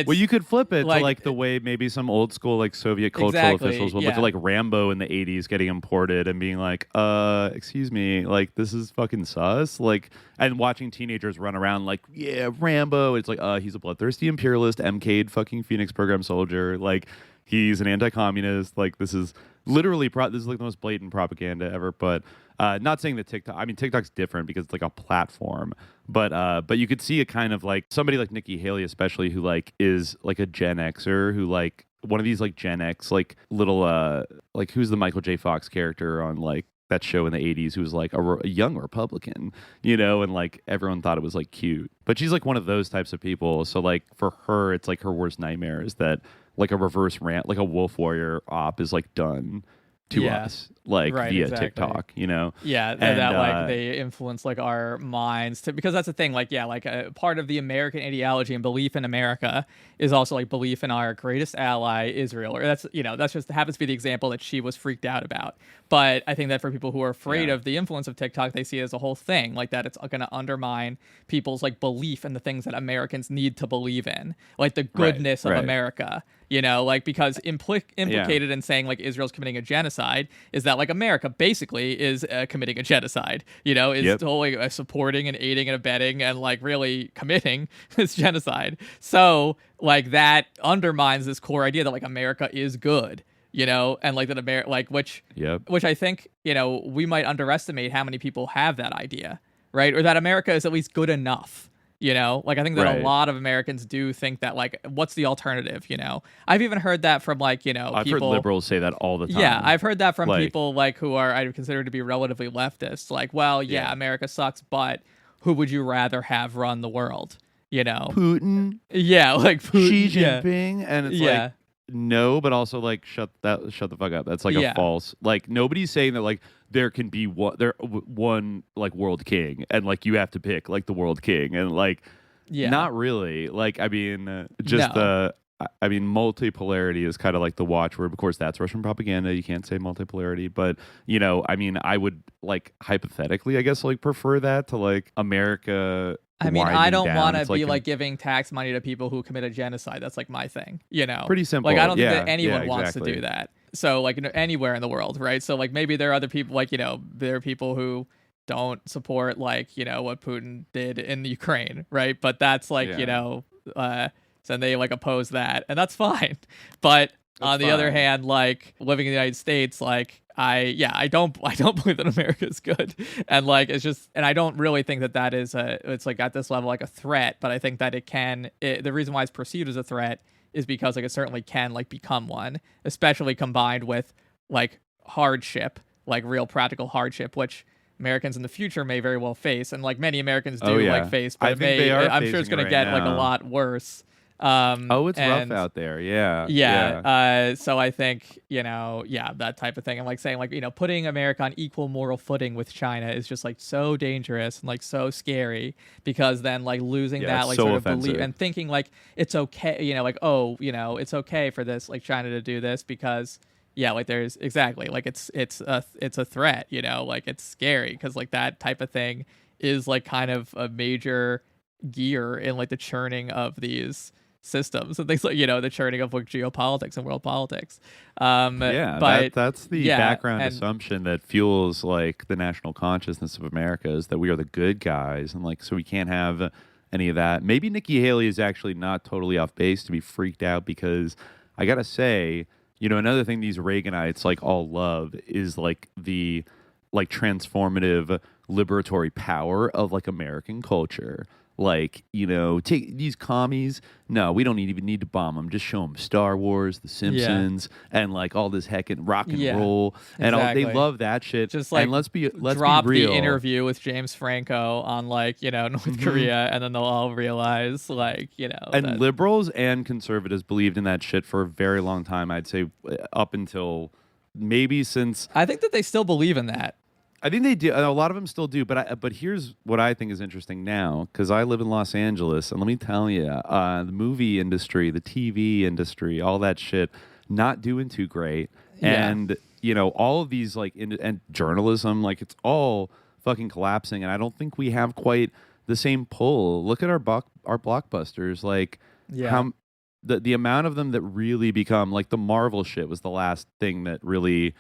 well, you could flip it to like the way maybe some old school like Soviet cultural officials would look at like Rambo in the 80s getting imported and being like, excuse me, like this is fucking sus, like, and watching teenagers run around like, yeah, Rambo. It's like, he's a bloodthirsty imperialist, MK'd fucking Phoenix program soldier, like he's an anti-communist. Like this is literally this is like the most blatant propaganda ever. But not saying that TikTok's different because it's like a platform, but you could see a kind of like somebody like Nikki Haley, especially, who like is like a Gen Xer, who like one of these like Gen X like little like who's the Michael J. Fox character on like that show in the 80s, who was like a young Republican, you know, and like everyone thought it was like cute, but she's like one of those types of people. So like for her, it's like her worst nightmare is that like a reverse rant, like a Wolf Warrior op is like done to us, like via TikTok, you know? Yeah, and that like they influence like our minds because that's the thing, like, yeah, like a part of the American ideology and belief in America is also like belief in our greatest ally, Israel, or that's, you know, that's just happens to be the example that she was freaked out about. But I think that for people who are afraid of the influence of TikTok, they see it as a whole thing, like that it's going to undermine people's like belief in the things that Americans need to believe in, like the goodness of America. You know, like, because implicated in saying like Israel's committing a genocide is that like America basically is committing a genocide, you know, is totally supporting and aiding and abetting and like really committing this genocide. So like that undermines this core idea that like America is good, you know, and like that which I think, you know, we might underestimate how many people have that idea, right? Or that America is at least good enough. You know, like I think that a lot of Americans do think that like, what's the alternative? You know, I've even heard that from like, you know, I've heard liberals say that all the time. Yeah, I've heard that from people like who are I consider to be relatively leftist. Like, well, America sucks, but who would you rather have run the world? You know, Putin. Yeah, like Putin, Xi Jinping, and it's like no, but also like shut the fuck up. That's like a false. Like nobody's saying that like there can be one like world king and like you have to pick like the world king and like not really. Like I mean I mean multipolarity is kind of like the watchword. Of course that's Russian propaganda. You can't say multipolarity, but you know, I mean I would like hypothetically I guess like prefer that to like America. I mean, I don't want to be like giving tax money to people who commit a genocide. That's like my thing, you know? Pretty simple. Like, I don't think that anyone wants to do that. So like, you know, anywhere in the world, right? So like maybe there are other people, like, you know, there are people who don't support like, you know, what Putin did in Ukraine, right? But that's like, you know, so they like oppose that, and that's fine. But on the other hand, like living in the United States, like I don't believe that America is good, and like it's just, and I don't really think that is it's like at this level like a threat, but I think that the reason why it's perceived as a threat is because like it certainly can like become one, especially combined with like hardship, like real practical hardship, which Americans in the future may very well face, and like many Americans do like face, but I'm sure it's going to get like a lot worse. It's rough out there. Yeah. So I think, that type of thing. I'm like saying, like, putting America on equal moral footing with China is just like so dangerous and like so scary, because then like losing that like sort of belief and thinking like it's okay, it's okay for this, like China to do this because like there's exactly like it's a threat, like it's scary because like that type of thing is like kind of a major gear in like the churning of these systems and things like the churning of like geopolitics and world politics. But that's the background assumption that fuels like the national consciousness of America, is that we are the good guys, and like so we can't have any of that. Maybe Nikki Haley is actually not totally off base to be freaked out, because I gotta say, another thing these Reaganites like all love is like the like transformative liberatory power of like American culture. Like, take these commies. No, we don't even need to bomb them. Just show them Star Wars, The Simpsons, and like all this heckin' rock and roll, and exactly. They love that shit. Just like and let's be drop real. The interview with James Franco on like North Korea, and then they'll all realize like And that liberals and conservatives believed in that shit for a very long time. I'd say up until maybe since I think that they still believe in that. I think they do. A lot of them still do. But here's what I think is interesting now, because I live in Los Angeles, and let me tell you, the movie industry, the TV industry, all that shit, not doing too great. Yeah. And all of these like and journalism, like it's all fucking collapsing. And I don't think we have quite the same pull. Look at our blockbusters, like how the amount of them that really become like the Marvel shit was the last thing that really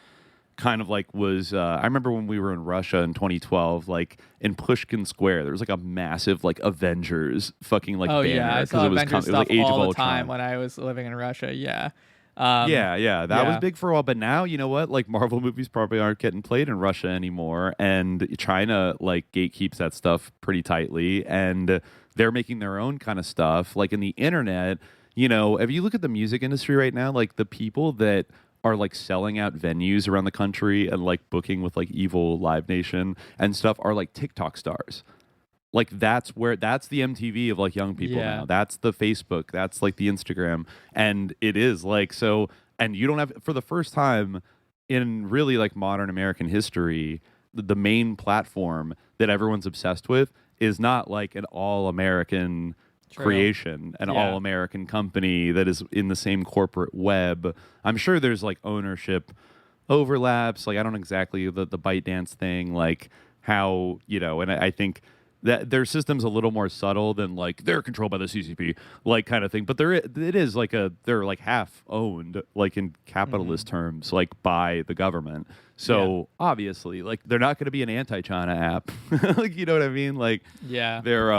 kind of like was I remember when we were in Russia in 2012, like in Pushkin Square, there was like a massive like Avengers fucking like banner, I saw Avengers stuff like Age all of the Ultron. time when I was living in Russia. That was big for a while, but now you know what, like Marvel movies probably aren't getting played in Russia anymore, and China like gatekeeps that stuff pretty tightly, and they're making their own kind of stuff. Like in the internet, if you look at the music industry right now, like the people that are like selling out venues around the country and like booking with like evil Live Nation and stuff are like TikTok stars. Like that's the MTV of like young people now. That's the Facebook. That's like the Instagram. And it is like so. And you don't have, for the first time in really like modern American history, the main platform that everyone's obsessed with is not like an all-American creation, an all-American company that is in the same corporate web. I'm sure there's like ownership overlaps. Like I don't exactly the ByteDance thing, like how, and I think that their system's a little more subtle than like they're controlled by the CCP, like kind of thing. But it is like they're like half owned, like in capitalist terms, like by the government. So obviously, like they're not going to be an anti-China app, like you know what I mean? Like they're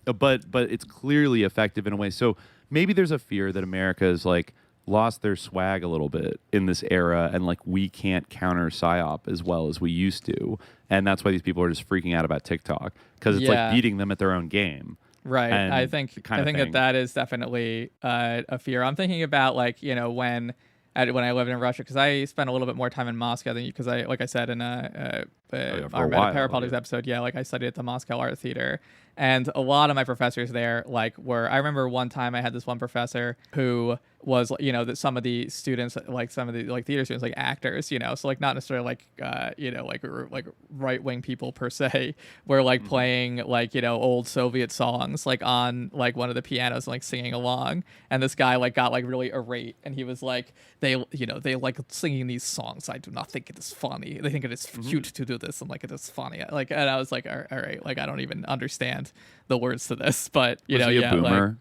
but it's clearly effective in a way. So maybe there's a fear that America is like lost their swag a little bit in this era, and like we can't counter PSYOP as well as we used to, and that's why these people are just freaking out about TikTok, because it's like beating them at their own game. Right. I think that is definitely a fear. I'm thinking about like when I lived in Russia, because I spent a little bit more time in Moscow than you, because I, like I said in our Parapolitics episode, like I studied at the Moscow Art Theater, and a lot of my professors there like were, I remember one time I had this one professor who was, that some of the students, like some of the like theater students, like actors, so like not necessarily like like right-wing people per se, were like playing like old Soviet songs like on like one of the pianos and like singing along, and this guy like got like really irate, and he was like, they like singing these songs. I do not think it is funny. They think it is cute to do this, and like it is funny. Like, and I was like, all right, like I don't even understand the words to this, but was he a boomer?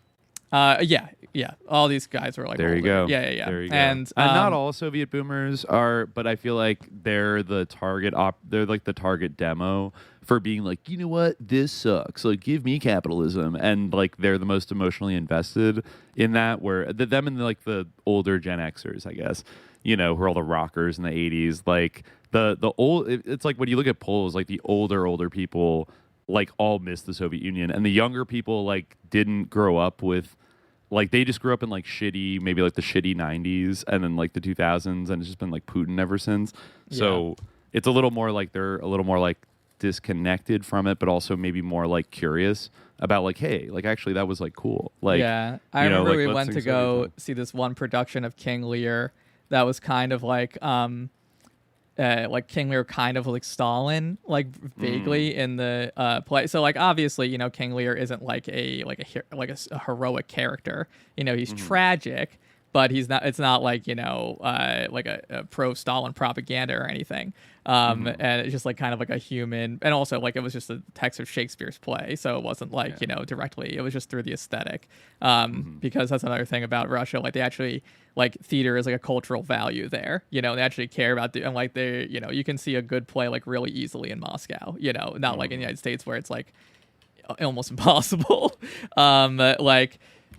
All these guys were like, there older. you go. Yeah. There you go. And not all Soviet boomers are, but I feel like they're the target. They're like the target demo for being like, you know what, this sucks. Like, give me capitalism, and like they're the most emotionally invested in that. Where them and like the older Gen Xers, I guess, who are all the rockers in the '80s, like the old. It's like when you look at polls, like the older people like all miss the Soviet Union, and the younger people like didn't grow up with, like they just grew up in like shitty, maybe like the shitty 90s and then like the 2000s, and it's just been like Putin ever since. So it's a little more like they're a little more like disconnected from it, but also maybe more like curious about like, hey, like actually that was like cool. Like, yeah, I remember we went to go see this one production of King Lear that was kind of like King Lear kind of like Stalin, like vaguely in the play. So like obviously, you know, King Lear isn't like a heroic character. You know, he's tragic, but he's not. It's not like, you know, like a pro Stalin propaganda or anything. And it's just like kind of like a human, and also like it was just a text of Shakespeare's play, so it wasn't like you know directly. It was just through the aesthetic, because that's another thing about Russia. Like they actually like theater is like a cultural value there. You know, they actually care about and like they, you know, you can see a good play like really easily in Moscow. You know, not like in the United States where it's like almost impossible.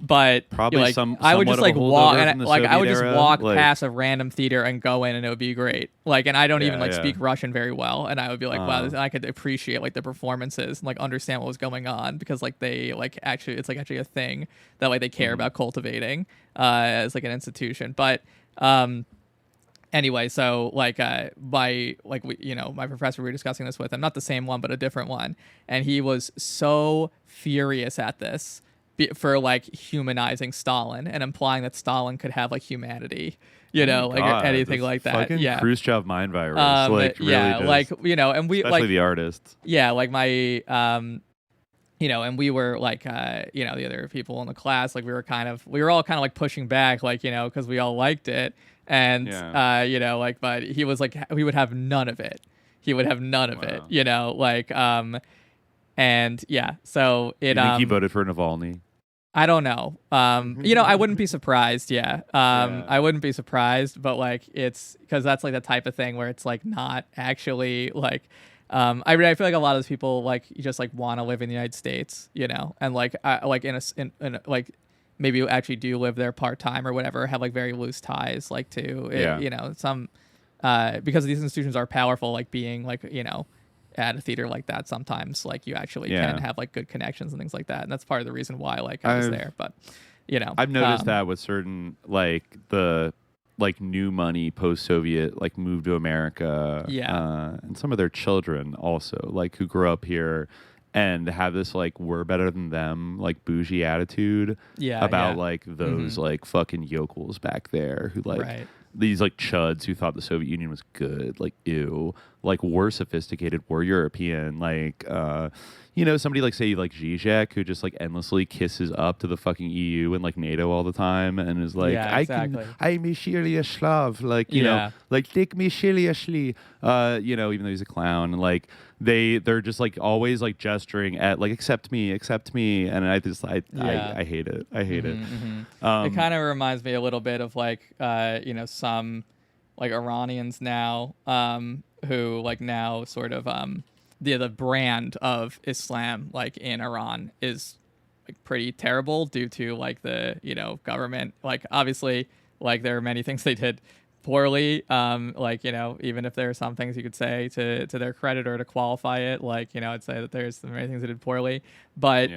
But probably like, I would just like walk and like I would just walk past a random theater and go in and it would be great. Like, and I don't even like speak Russian very well, and I would be like, wow, I could appreciate like the performances and like understand what was going on, because like they like actually it's like actually a thing that like they care about cultivating as like an institution. But anyway, so like my professor, we were discussing this with him, not the same one but a different one, and he was so furious at this for like humanizing Stalin and implying that Stalin could have like humanity, you know, like or anything like that. Fucking Khrushchev mind virus, like really just, like, you know, and we especially like the artists. Yeah, like my you know, and we were like you know, the other people in the class, like we were all kind of like pushing back, like, you know, because we all liked it, and you know, like, but he was like, we would have none of it. He would have none of it, you know, like and yeah, so it. You think he voted for Navalny? I don't know. You know, I wouldn't be surprised. Yeah. I wouldn't be surprised, but like it's because that's like the type of thing where it's like not actually like. I feel like a lot of those people like just like want to live in the United States, you know, and like like in like maybe actually do live there part time or whatever, have like very loose ties like to you know, some because these institutions are powerful, like being like, you know, at a theater like that, sometimes like you actually can have like good connections and things like that, and that's part of the reason why like I was there. But you know, I've noticed that with certain like the like new money post-Soviet like move to America, and some of their children also like who grew up here and have this like we're better than them like bougie attitude about like those like fucking yokels back there who like these like chuds who thought the Soviet Union was good, like ew, like we're sophisticated, we're European, like you know, somebody like say like Zizek who just like endlessly kisses up to the fucking EU and like NATO all the time and is like I'm a Syria Slav, like you know, like take me seriously, you know, even though he's a clown, like they're just like always like gesturing at like accept me, and I just I hate it. I hate it. It kind of reminds me a little bit of like you know, some like Iranians now who like now sort of the brand of Islam like in Iran is like pretty terrible due to like the, you know, government. Like obviously like there are many things they did poorly, like, you know, even if there are some things you could say to their credit or to qualify it, like, you know, I'd say that there's many things they did poorly, but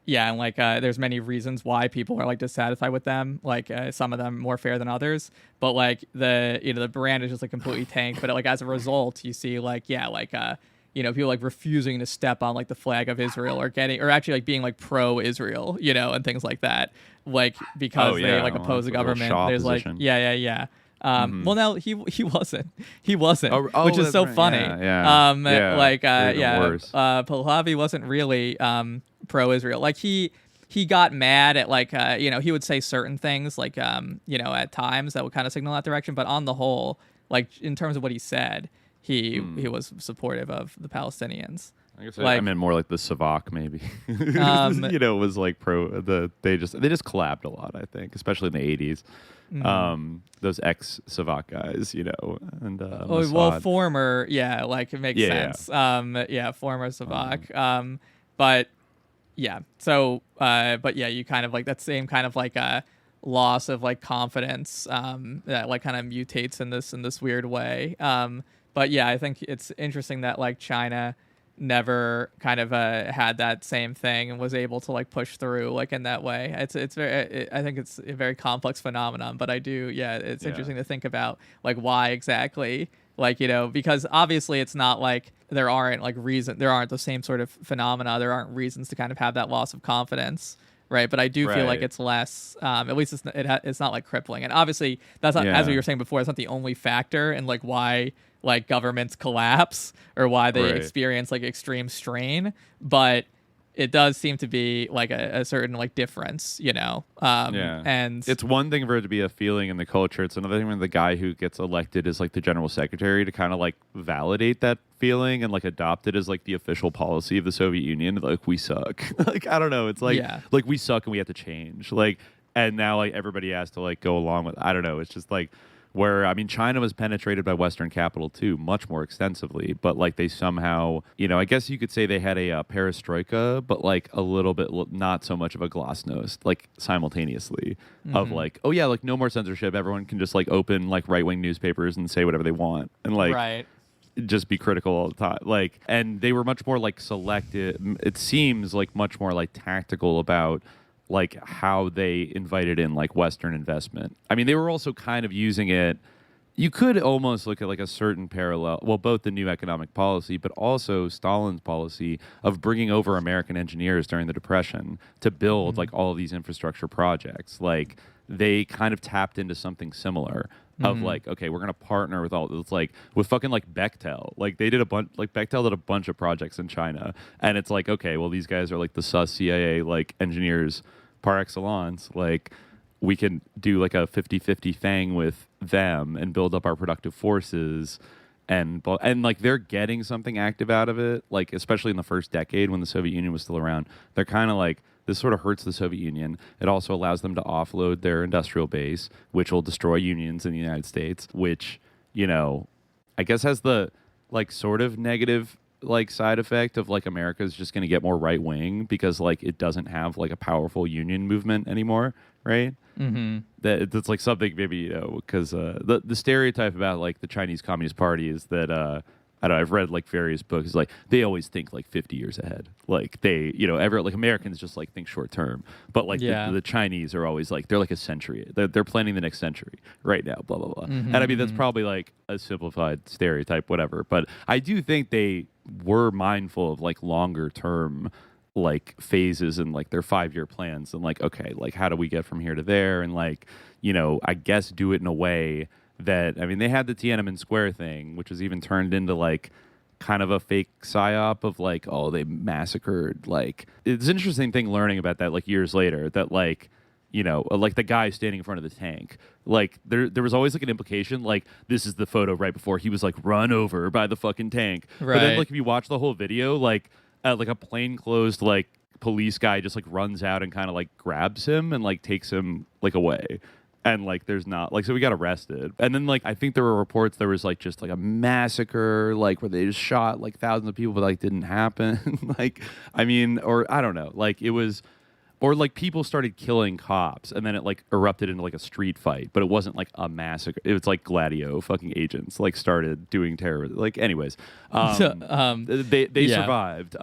and like there's many reasons why people are like dissatisfied with them, like some of them more fair than others, but like the, you know, the brand is just like completely tanked. But like as a result you see like you know, people like refusing to step on like the flag of Israel or actually like being like pro-Israel, you know, and things like that, like because they like oppose the government. There's position. Well, no, he wasn't, which is so funny. Pahlavi wasn't really pro-Israel. Like he got mad at like you know, he would say certain things like you know, at times that would kind of signal that direction, but on the whole, like in terms of what he said, he was supportive of the Palestinians. I guess like, I meant more like the Savak maybe. You know, it was like they just collabed a lot, I think, especially in the 80s. Those ex-Savak guys, you know, and former, like it makes sense. Former Savak. But yeah, so but yeah, you kind of like that same kind of like a loss of like confidence that like kind of mutates in this weird way. But yeah, I think it's interesting that like China never kind of had that same thing and was able to like push through like in that way. It's very I think it's a very complex phenomenon, but I do it's interesting to think about like why exactly Like, because obviously it's not like there aren't the same sort of phenomena. There aren't reasons to kind of have that loss of confidence. Right. But I do feel like it's less, at least it's not like crippling. And obviously that's not, as we were saying before, it's not the only factor in like why like governments collapse or why they experience like extreme strain. But it does seem to be like a certain like difference, and it's one thing for it to be a feeling in the culture. It's another thing when the guy who gets elected is like the general secretary to kind of like validate that feeling and like adopt it as like the official policy of the Soviet Union. Like, we suck. Like, I don't know. It's like, like we suck and we have to change. Like, and now like everybody has to like go along with, I don't know. It's just like, where, I mean, China was penetrated by Western capital too, much more extensively, but like they somehow, I guess you could say they had a perestroika, but like a little bit, not so much of a glasnost, like simultaneously of like, oh yeah, like no more censorship. Everyone can just like open like right-wing newspapers and say whatever they want. And like, just be critical all the time. Like, and they were much more like selective. It seems like much more like tactical about like how they invited in like Western investment. I mean, they were also kind of using it. You could almost look at like a certain parallel. Well, both the new economic policy, but also Stalin's policy of bringing over American engineers during the Depression to build like all of these infrastructure projects. Like they kind of tapped into something similar of like, okay, we're going to partner with all this, like with fucking like Bechtel. Like they did a bunch, like Bechtel did a bunch of projects in China. And it's like, okay, well, these guys are like the sus CIA, like engineers par excellence. Like we can do like a 50-50 thing with them and build up our productive forces. And like they're getting something active out of it. Like, especially in the first decade when the Soviet Union was still around, they're kind of like, this sort of hurts the Soviet Union. It also allows them to offload their industrial base, which will destroy unions in the United States, which, I guess has the like sort of negative like side effect of like America is just going to get more right wing because like it doesn't have like a powerful union movement anymore, right? That's like something maybe because the stereotype about like the Chinese Communist Party is that I don't know, I've read like various books, like they always think like 50 years ahead. Like they, like Americans just like think short term, but like the Chinese are always like, they're like a century. They're planning the next century right now, blah, blah, blah. And I mean, that's probably like a simplified stereotype, whatever. But I do think they were mindful of like longer term like phases and like their 5-year plans and like, okay, like how do we get from here to there? And like, I guess do it in a way that, I mean, they had the Tiananmen Square thing, which was even turned into like kind of a fake psyop of like, oh, they massacred. Like, it's an interesting thing learning about that like years later that like, like the guy standing in front of the tank, like there was always like an implication, like this is the photo right before he was like run over by the fucking tank. Right. But then like if you watch the whole video, like a plainclothes like police guy just like runs out and kind of like grabs him and like takes him like away. And like there's not like, so we got arrested. And then like I think there were reports there was like just like a massacre, like where they just shot like thousands of people, but like didn't happen. Like, I mean, or I don't know, like it was, or like people started killing cops and then it like erupted into like a street fight, but it wasn't like a massacre. It was like Gladio fucking agents like started doing terror. Like anyways, they survived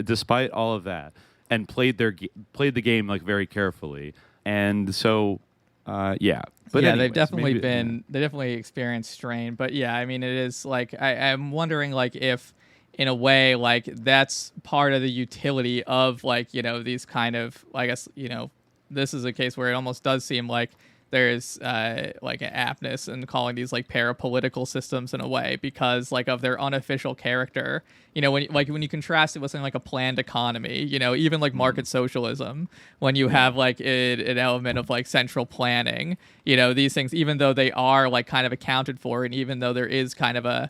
despite all of that and played the game like very carefully. And so, but anyways, they've definitely they definitely experienced strain. But yeah, I mean, it is like, I'm wondering like if in a way, like that's part of the utility of like, these kind of, I guess, this is a case where it almost does seem like there is like an aptness in calling these like parapolitical systems in a way because like of their unofficial character. When you contrast it with something like a planned economy, even like market socialism, when you have like an element of like central planning, these things, even though they are like kind of accounted for, and even though there is kind of a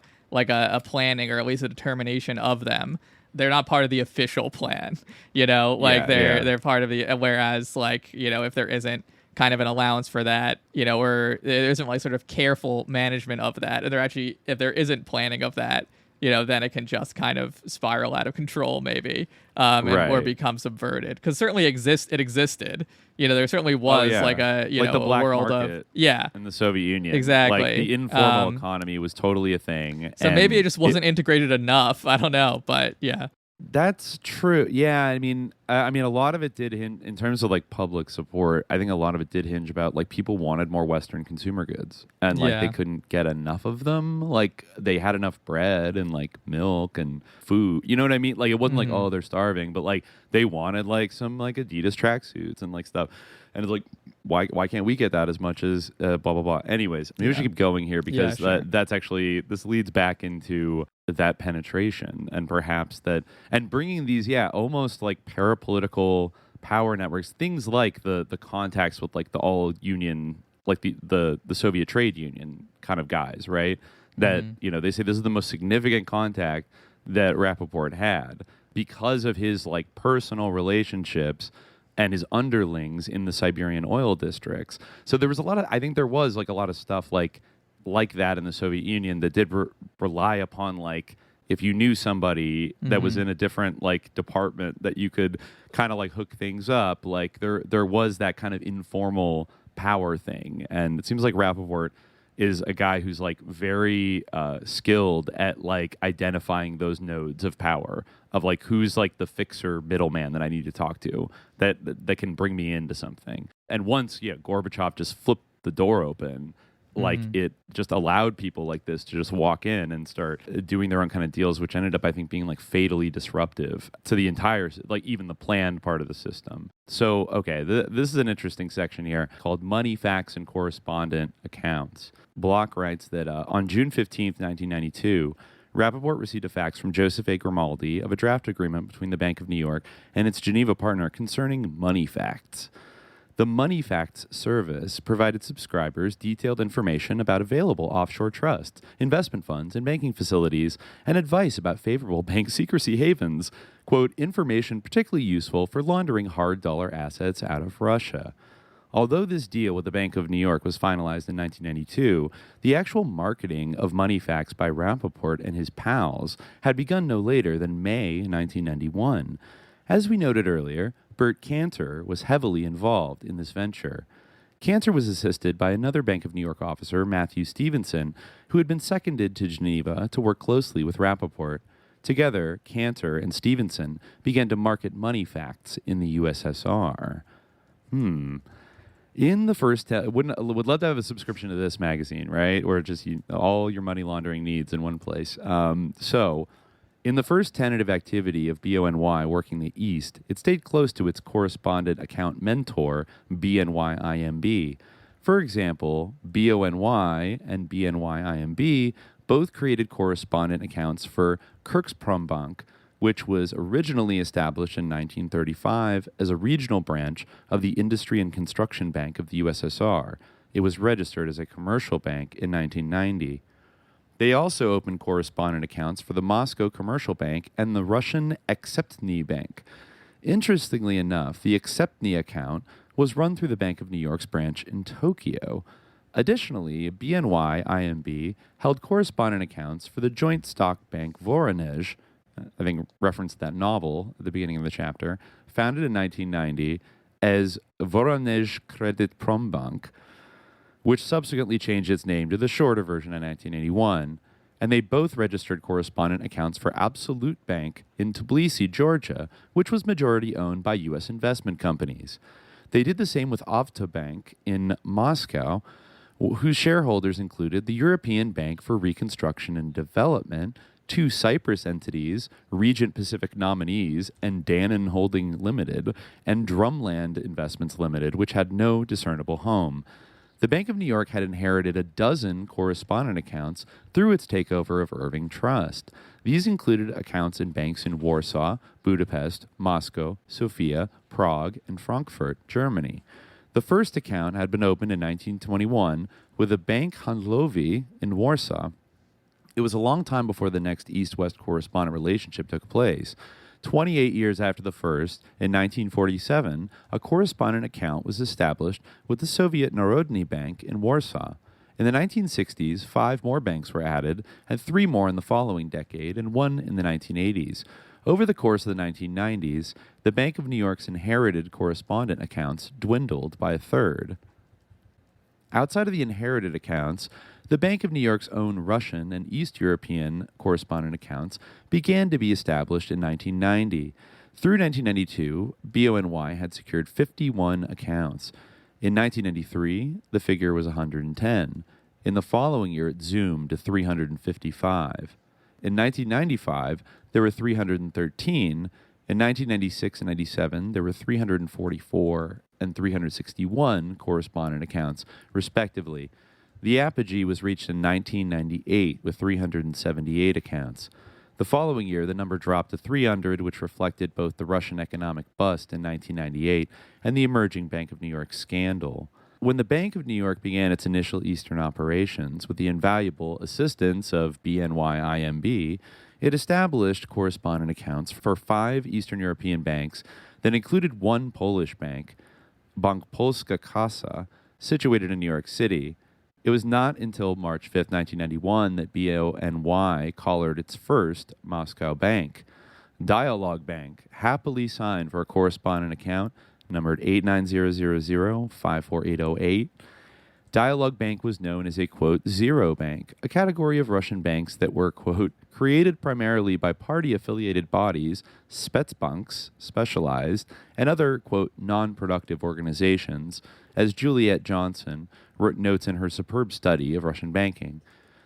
planning or at least a determination of them, they're not part of the official plan, they're part of the, whereas like, if there isn't kind of an allowance for that, or there isn't like sort of careful management of that, and if there isn't planning of that, then it can just kind of spiral out of control maybe, or become subverted. Because certainly it existed. There certainly was like a like the black world market of in the Soviet Union. Exactly. Like the informal economy was totally a thing. So maybe it just wasn't integrated enough. I don't know, but yeah. That's true. Yeah, I mean, a lot of it did hinge in terms of like public support. I think a lot of it did hinge about like people wanted more Western consumer goods, and like they couldn't get enough of them. Like they had enough bread and like milk and food. You know what I mean? Like it wasn't like, oh, they're starving, but like they wanted like some like Adidas tracksuits and like stuff. And it's like, why can't we get that as much as blah blah blah? Anyways, maybe we should keep going here because that's actually, this leads back into that penetration and perhaps that, and bringing these almost like parapolitical power networks, things like the contacts with like the all union, like the Soviet trade union kind of guys, right? That they say this is the most significant contact that Rappaport had because of his like personal relationships and his underlings in the Siberian oil districts. So there was a lot of, I think there was like a lot of stuff like that in the Soviet Union that did rely upon like, if you knew somebody that was in a different like department that you could kind of like hook things up, like there was that kind of informal power thing. And it seems like Rappaport is a guy who's like very skilled at like identifying those nodes of power, of like who's like the fixer middleman that I need to talk to that can bring me into something. And once Gorbachev just flipped the door open, like it just allowed people like this to just walk in and start doing their own kind of deals, which ended up, I think, being like fatally disruptive to the entire, like even the planned part of the system. So, okay, this is an interesting section here called Money, Facts, and Correspondent Accounts. Block writes that on June 15th, 1992, Rappaport received a fax from Joseph A. Grimaldi of a draft agreement between the Bank of New York and its Geneva partner concerning money facts. The Money Facts service provided subscribers detailed information about available offshore trusts, investment funds, and banking facilities, and advice about favorable bank secrecy havens. Quote, information particularly useful for laundering hard dollar assets out of Russia. Although this deal with the Bank of New York was finalized in 1992, the actual marketing of Money Facts by Rappaport and his pals had begun no later than May 1991. As we noted earlier, Burt Kanter was heavily involved in this venture. Kanter was assisted by another Bank of New York officer, Matthew Stevenson, who had been seconded to Geneva to work closely with Rappaport. Together, Kanter and Stevenson began to market Money Facts in the USSR. In the first, would love to have a subscription to this magazine, right? Or just all your money laundering needs in one place. So, in the first tentative activity of BONY working the East, it stayed close to its correspondent account mentor, BNY-IMB. For example, BONY and BNY-IMB both created correspondent accounts for Kirksprombank, which was originally established in 1935 as a regional branch of the Industry and Construction Bank of the USSR. It was registered as a commercial bank in 1990. They also opened correspondent accounts for the Moscow Commercial Bank and the Russian Akseptny Bank. Interestingly enough, the Akseptny account was run through the Bank of New York's branch in Tokyo. Additionally, BNY-IMB held correspondent accounts for the joint stock bank Voronezh, I think referenced that novel at the beginning of the chapter, founded in 1990 as Voronezh Kreditprombank, which subsequently changed its name to the shorter version in 1981, and they both registered correspondent accounts for Absolute Bank in Tbilisi, Georgia, which was majority owned by U.S. investment companies. They did the same with Avtobank in Moscow, whose shareholders included the European Bank for Reconstruction and Development, two Cyprus entities, Regent Pacific Nominees, and Dannon Holding Limited, and Drumland Investments Limited, which had no discernible home. The Bank of New York had inherited a dozen correspondent accounts through its takeover of Irving Trust. These included accounts in banks in Warsaw, Budapest, Moscow, Sofia, Prague, and Frankfurt, Germany. The first account had been opened in 1921 with a Bank Handlowy in Warsaw. It was a long time before the next East-West correspondent relationship took place. 28 years after the first, in 1947, a correspondent account was established with the Soviet Narodny Bank in Warsaw. In the 1960s, 5 more banks were added, and 3 more in the following decade, and 1 in the 1980s. Over the course of the 1990s, the Bank of New York's inherited correspondent accounts dwindled by a third. Outside of the inherited accounts, the Bank of New York's own Russian and East European correspondent accounts began to be established in 1990. Through 1992, BONY had secured 51 accounts. In 1993, the figure was 110. In the following year, it zoomed to 355. In 1995, there were 313. In 1996 and 97, there were 344 and 361 correspondent accounts, respectively. The apogee was reached in 1998 with 378 accounts. The following year, the number dropped to 300, which reflected both the Russian economic bust in 1998 and the emerging Bank of New York scandal. When the Bank of New York began its initial Eastern operations with the invaluable assistance of BNY-IMB, it established correspondent accounts for 5 Eastern European banks that included one Polish bank, Bank Polska Kassa, situated in New York City. It was not until March 5, 1991, that BONY collared its first Moscow bank. Dialogue Bank happily signed for a correspondent account numbered 89000-54808. Dialogue Bank was known as a, quote, zero bank, a category of Russian banks that were, quote, created primarily by party-affiliated bodies, Spetsbanks, specialized, and other, quote, non-productive organizations, as Juliette Johnson notes in her superb study of Russian banking.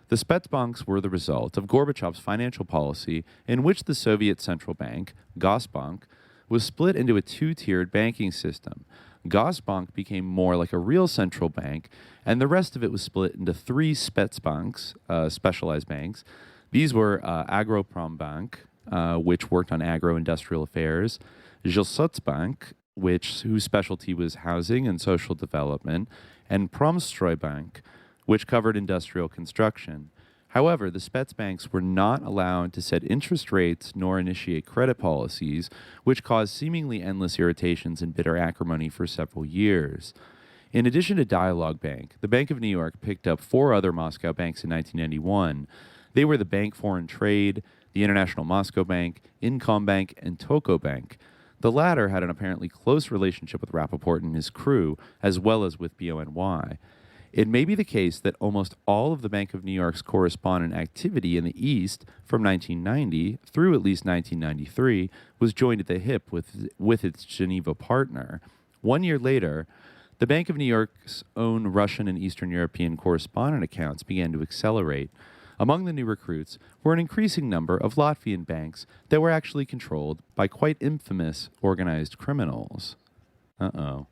The Spetsbanks were the result of Gorbachev's financial policy in which the Soviet Central Bank, Gosbank, was split into a 2-tiered banking system. Gosbank became more like a real central bank, and the rest of it was split into 3 Spetsbanks, specialized banks. These were Agroprombank, which worked on agro-industrial affairs, Жилсоцbank, whose specialty was housing and social development, and Promstroybank, which covered industrial construction. However, the Spetsbanks were not allowed to set interest rates nor initiate credit policies, which caused seemingly endless irritations and bitter acrimony for several years. In addition to Dialogue Bank, the Bank of New York picked up 4 other Moscow banks in 1991. They were the Bank Foreign Trade, the International Moscow Bank, Incombank, and Toko Bank. The latter had an apparently close relationship with Rappaport and his crew, as well as with BONY. It may be the case that almost all of the Bank of New York's correspondent activity in the East from 1990 through at least 1993 was joined at the hip with its Geneva partner. 1 year later, the Bank of New York's own Russian and Eastern European correspondent accounts began to accelerate. Among the new recruits were an increasing number of Latvian banks that were actually controlled by quite infamous organized criminals. Mm-hmm.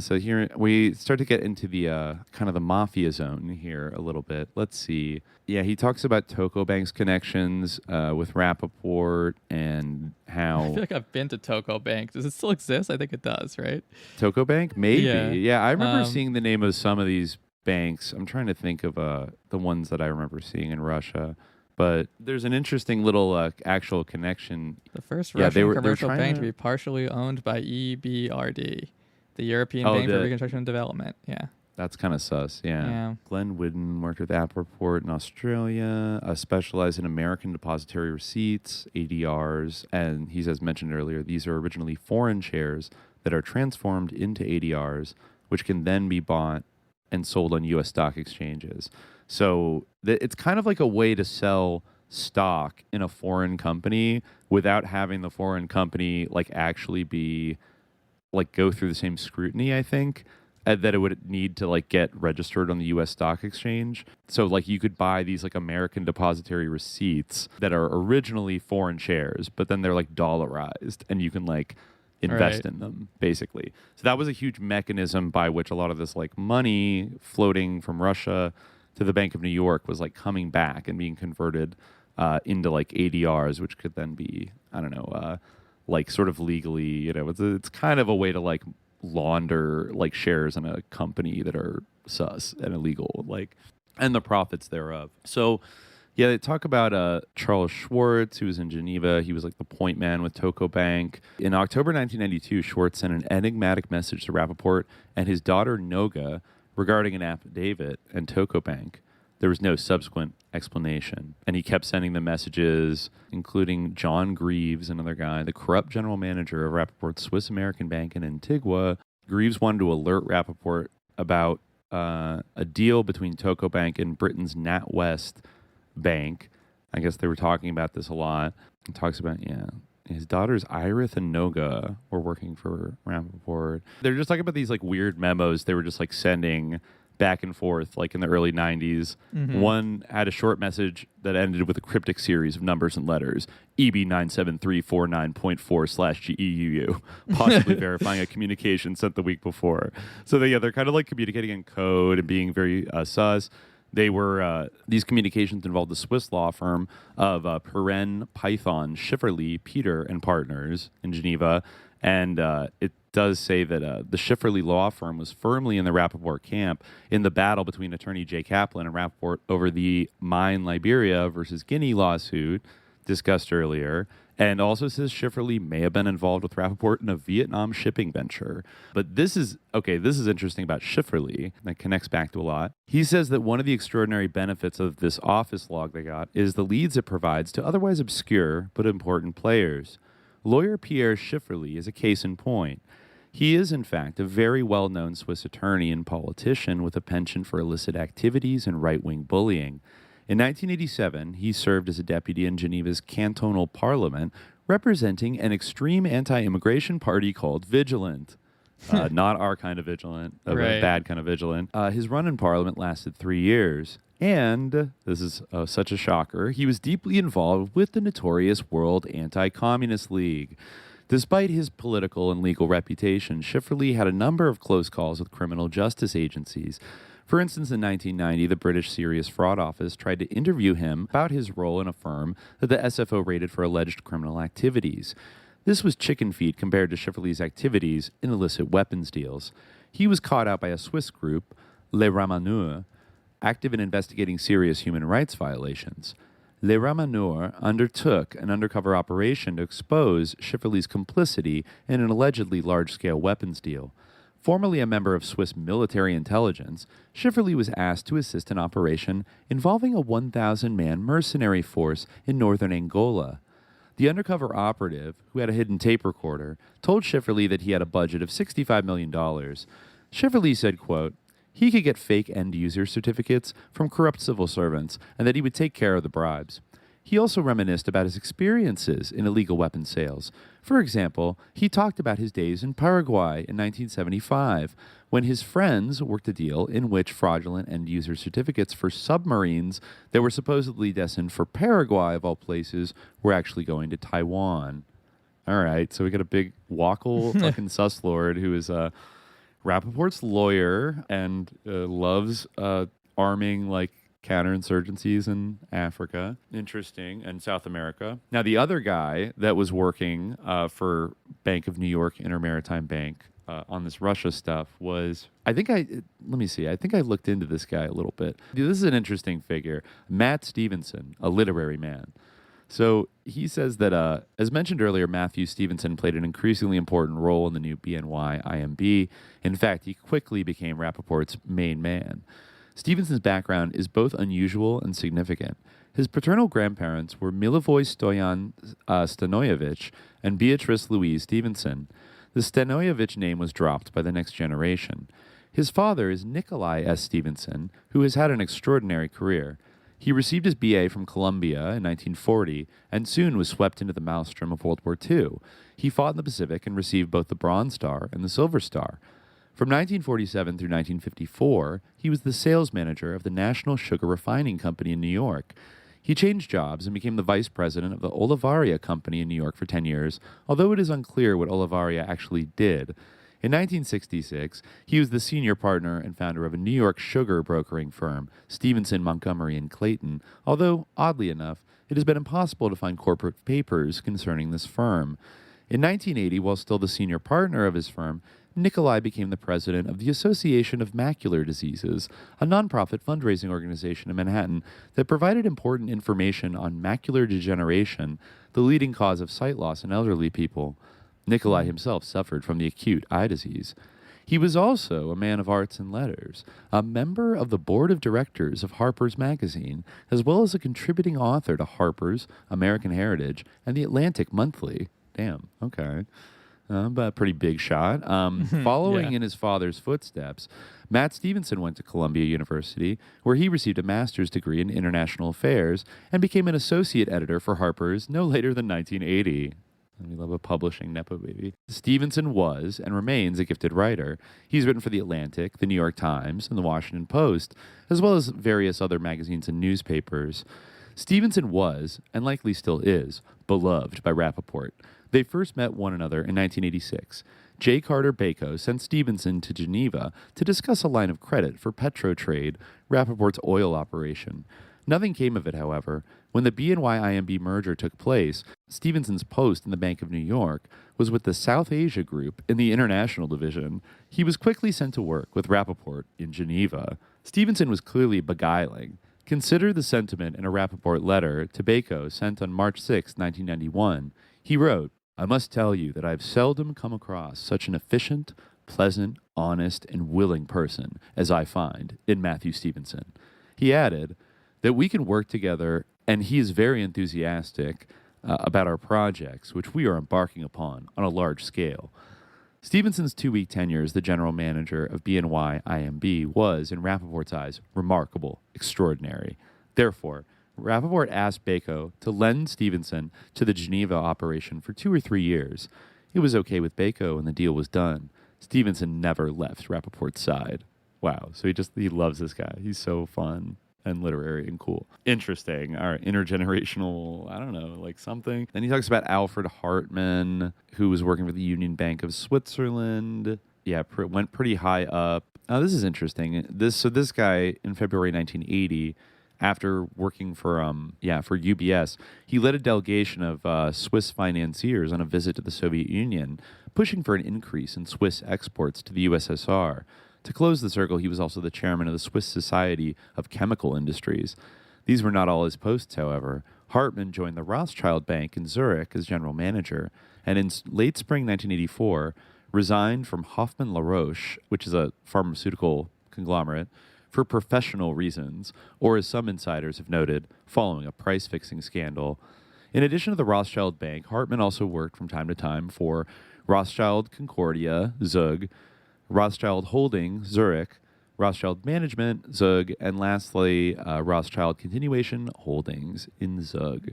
So here we start to get into the kind of the mafia zone here a little bit. Let's see. Yeah, he talks about Toko Bank's connections with Rappaport and how... I feel like I've been to Toko Bank. Does it still exist? I think it does, right? Toko Bank? Maybe. Yeah, I remember seeing the name of some of these banks. I'm trying to think of the ones that I remember seeing in Russia. But there's an interesting little actual connection. The first Russian commercial bank to be partially owned by EBRD. The European Bank for Reconstruction and Development, yeah. That's kind of sus, yeah. Glenn Whidden worked with Rappaport in Australia, specialized in American depository receipts, ADRs, and he's, as mentioned earlier, these are originally foreign shares that are transformed into ADRs, which can then be bought and sold on U.S. stock exchanges. So it's kind of like a way to sell stock in a foreign company without having the foreign company actually be... go through the same scrutiny, I think, that it would need to get registered on the U.S. stock exchange. So you could buy these American depository receipts that are originally foreign shares, but then they're dollarized, and you can invest in them, basically. So that was a huge mechanism by which a lot of this money floating from Russia to the Bank of New York was coming back and being converted into ADRs, which could then be, I don't know, sort of legally, it's kind of a way to launder shares in a company that are sus and illegal, and the profits thereof. So, yeah, they talk about Charles Schwartz, who was in Geneva. He was the point man with Toko Bank. In October 1992, Schwartz sent an enigmatic message to Rappaport and his daughter Noga regarding an affidavit and Toko Bank. There was no subsequent explanation. And he kept sending the messages, including John Greaves, another guy, the corrupt general manager of Rappaport's Swiss American Bank in Antigua. Greaves wanted to alert Rappaport about a deal between Toco Bank and Britain's NatWest Bank. I guess they were talking about this a lot. He talks about, his daughters Irith and Noga were working for Rappaport. They're just talking about these like weird memos they were just like sending back and forth like in the early 90s. Mm-hmm. One had a short message that ended with a cryptic series of numbers and letters. EB97349.4/GEUU, possibly verifying a communication sent the week before. So they're kind of like communicating in code and being very sus. They were these communications involved the Swiss law firm of Perrin, Python, Schifferle, Peter and Partners in Geneva, and it does say that the Schifferle law firm was firmly in the Rappaport camp in the battle between attorney Jay Kaplan and Rappaport over the MINE Liberia versus Guinea lawsuit discussed earlier. And also says Schifferle may have been involved with Rappaport in a Vietnam shipping venture. But this is interesting about Schifferle. That connects back to a lot. He says that one of the extraordinary benefits of this office log they got is the leads it provides to otherwise obscure but important players. Lawyer Pierre Schifferle is a case in point. He is, in fact, a very well-known Swiss attorney and politician with a penchant for illicit activities and right-wing bullying. In 1987, he served as a deputy in Geneva's cantonal parliament, representing an extreme anti-immigration party called Vigilant. Not our kind of vigilant, a bad kind of vigilant. His run in parliament lasted 3 years. And, this is such a shocker, he was deeply involved with the notorious World Anti-Communist League. Despite his political and legal reputation, Schifferle had a number of close calls with criminal justice agencies. For instance, in 1990, the British Serious Fraud Office tried to interview him about his role in a firm that the SFO raided for alleged criminal activities. This was chicken feed compared to Schifferle's activities in illicit weapons deals. He was caught out by a Swiss group, Les Ramoneurs, active in investigating serious human rights violations. Les Ramoneurs undertook an undercover operation to expose Schifferle's complicity in an allegedly large-scale weapons deal. Formerly a member of Swiss military intelligence, Schifferle was asked to assist an operation involving a 1,000-man mercenary force in northern Angola. The undercover operative, who had a hidden tape recorder, told Schifferle that he had a budget of $65 million. Schifferle said, quote, he could get fake end-user certificates from corrupt civil servants and that he would take care of the bribes. He also reminisced about his experiences in illegal weapons sales. For example, he talked about his days in Paraguay in 1975, when his friends worked a deal in which fraudulent end-user certificates for submarines that were supposedly destined for Paraguay, of all places, were actually going to Taiwan. All right, so we got a big wackle fucking sus lord who is Rappaport's lawyer and loves arming like counterinsurgencies in Africa, interesting, and South America. Now, the other guy that was working for Bank of New York, Inter-Maritime Bank, on this Russia stuff was, let me see, I think I looked into this guy a little bit. This is an interesting figure. Matt Stevenson, a literary man. So he says that, as mentioned earlier, Matthew Stevenson played an increasingly important role in the new BNY-IMB. In fact, he quickly became Rappaport's main man. Stevenson's background is both unusual and significant. His paternal grandparents were Milivoj Stoyan Stanoyevich and Beatrice Louise Stevenson. The Stanoyevich name was dropped by the next generation. His father is Nikolai S. Stevenson, who has had an extraordinary career. He received his B.A. from Columbia in 1940 and soon was swept into the maelstrom of World War II. He fought in the Pacific and received both the Bronze Star and the Silver Star. From 1947 through 1954, he was the sales manager of the National Sugar Refining Company in New York. He changed jobs and became the vice president of the Olivaria Company in New York for 10 years, although it is unclear what Olivaria actually did. In 1966, he was the senior partner and founder of a New York sugar brokering firm, Stevenson, Montgomery & Clayton, although, oddly enough, it has been impossible to find corporate papers concerning this firm. In 1980, while still the senior partner of his firm, Nikolai became the president of the Association of Macular Diseases, a nonprofit fundraising organization in Manhattan that provided important information on macular degeneration, the leading cause of sight loss in elderly people. Nikolai himself suffered from the acute eye disease. He was also a man of arts and letters, a member of the board of directors of Harper's Magazine, as well as a contributing author to Harper's, American Heritage, and the Atlantic Monthly. Damn, okay. but a pretty big shot. Following in his father's footsteps, Matt Stevenson went to Columbia University, where he received a master's degree in international affairs and became an associate editor for Harper's no later than 1980. We love a publishing Nepo baby. Stevenson was and remains a gifted writer. He's written for The Atlantic, The New York Times, and The Washington Post, as well as various other magazines and newspapers. Stevenson was, and likely still is, beloved by Rappaport. They first met one another in 1986. J. Carter Bacot sent Stevenson to Geneva to discuss a line of credit for Petrotrade, Rappaport's oil operation. Nothing came of it, however. When the BNY-IMB merger took place, Stevenson's post in the Bank of New York was with the South Asia Group in the International Division. He was quickly sent to work with Rappaport in Geneva. Stevenson was clearly beguiling. Consider the sentiment in a Rappaport letter to Bacot sent on March 6, 1991. He wrote, "I must tell you that I have seldom come across such an efficient, pleasant, honest, and willing person as I find in Matthew Stevenson." He added that we can work together, and he is very enthusiastic about our projects, which we are embarking upon on a large scale. Stevenson's 2-week tenure as the general manager of BNY-IMB was, in Rappaport's eyes, remarkable, extraordinary. Therefore, Rappaport asked Bacot to lend Stevenson to the Geneva operation for 2 or 3 years. It was okay with Bacot, and the deal was done. Stevenson never left Rappaport's side. Wow, so he loves this guy. He's so fun and literary and cool. Interesting. All right, intergenerational, I don't know, like something. Then he talks about Alfred Hartman, who was working for the Union Bank of Switzerland. Yeah, went pretty high up. Now, this is interesting. This guy, in February 1980, after working for UBS, he led a delegation of Swiss financiers on a visit to the Soviet Union, pushing for an increase in Swiss exports to the USSR. To close the circle, he was also the chairman of the Swiss Society of Chemical Industries. These were not all his posts, however. Hartman joined the Rothschild Bank in Zurich as general manager, and in late spring 1984, resigned from Hoffmann-La Roche, which is a pharmaceutical conglomerate, for professional reasons, or as some insiders have noted, following a price-fixing scandal. In addition to the Rothschild Bank, Hartman also worked from time to time for Rothschild Concordia, Zug, Rothschild Holding, Zurich, Rothschild Management, Zug, and lastly, Rothschild Continuation Holdings in Zug.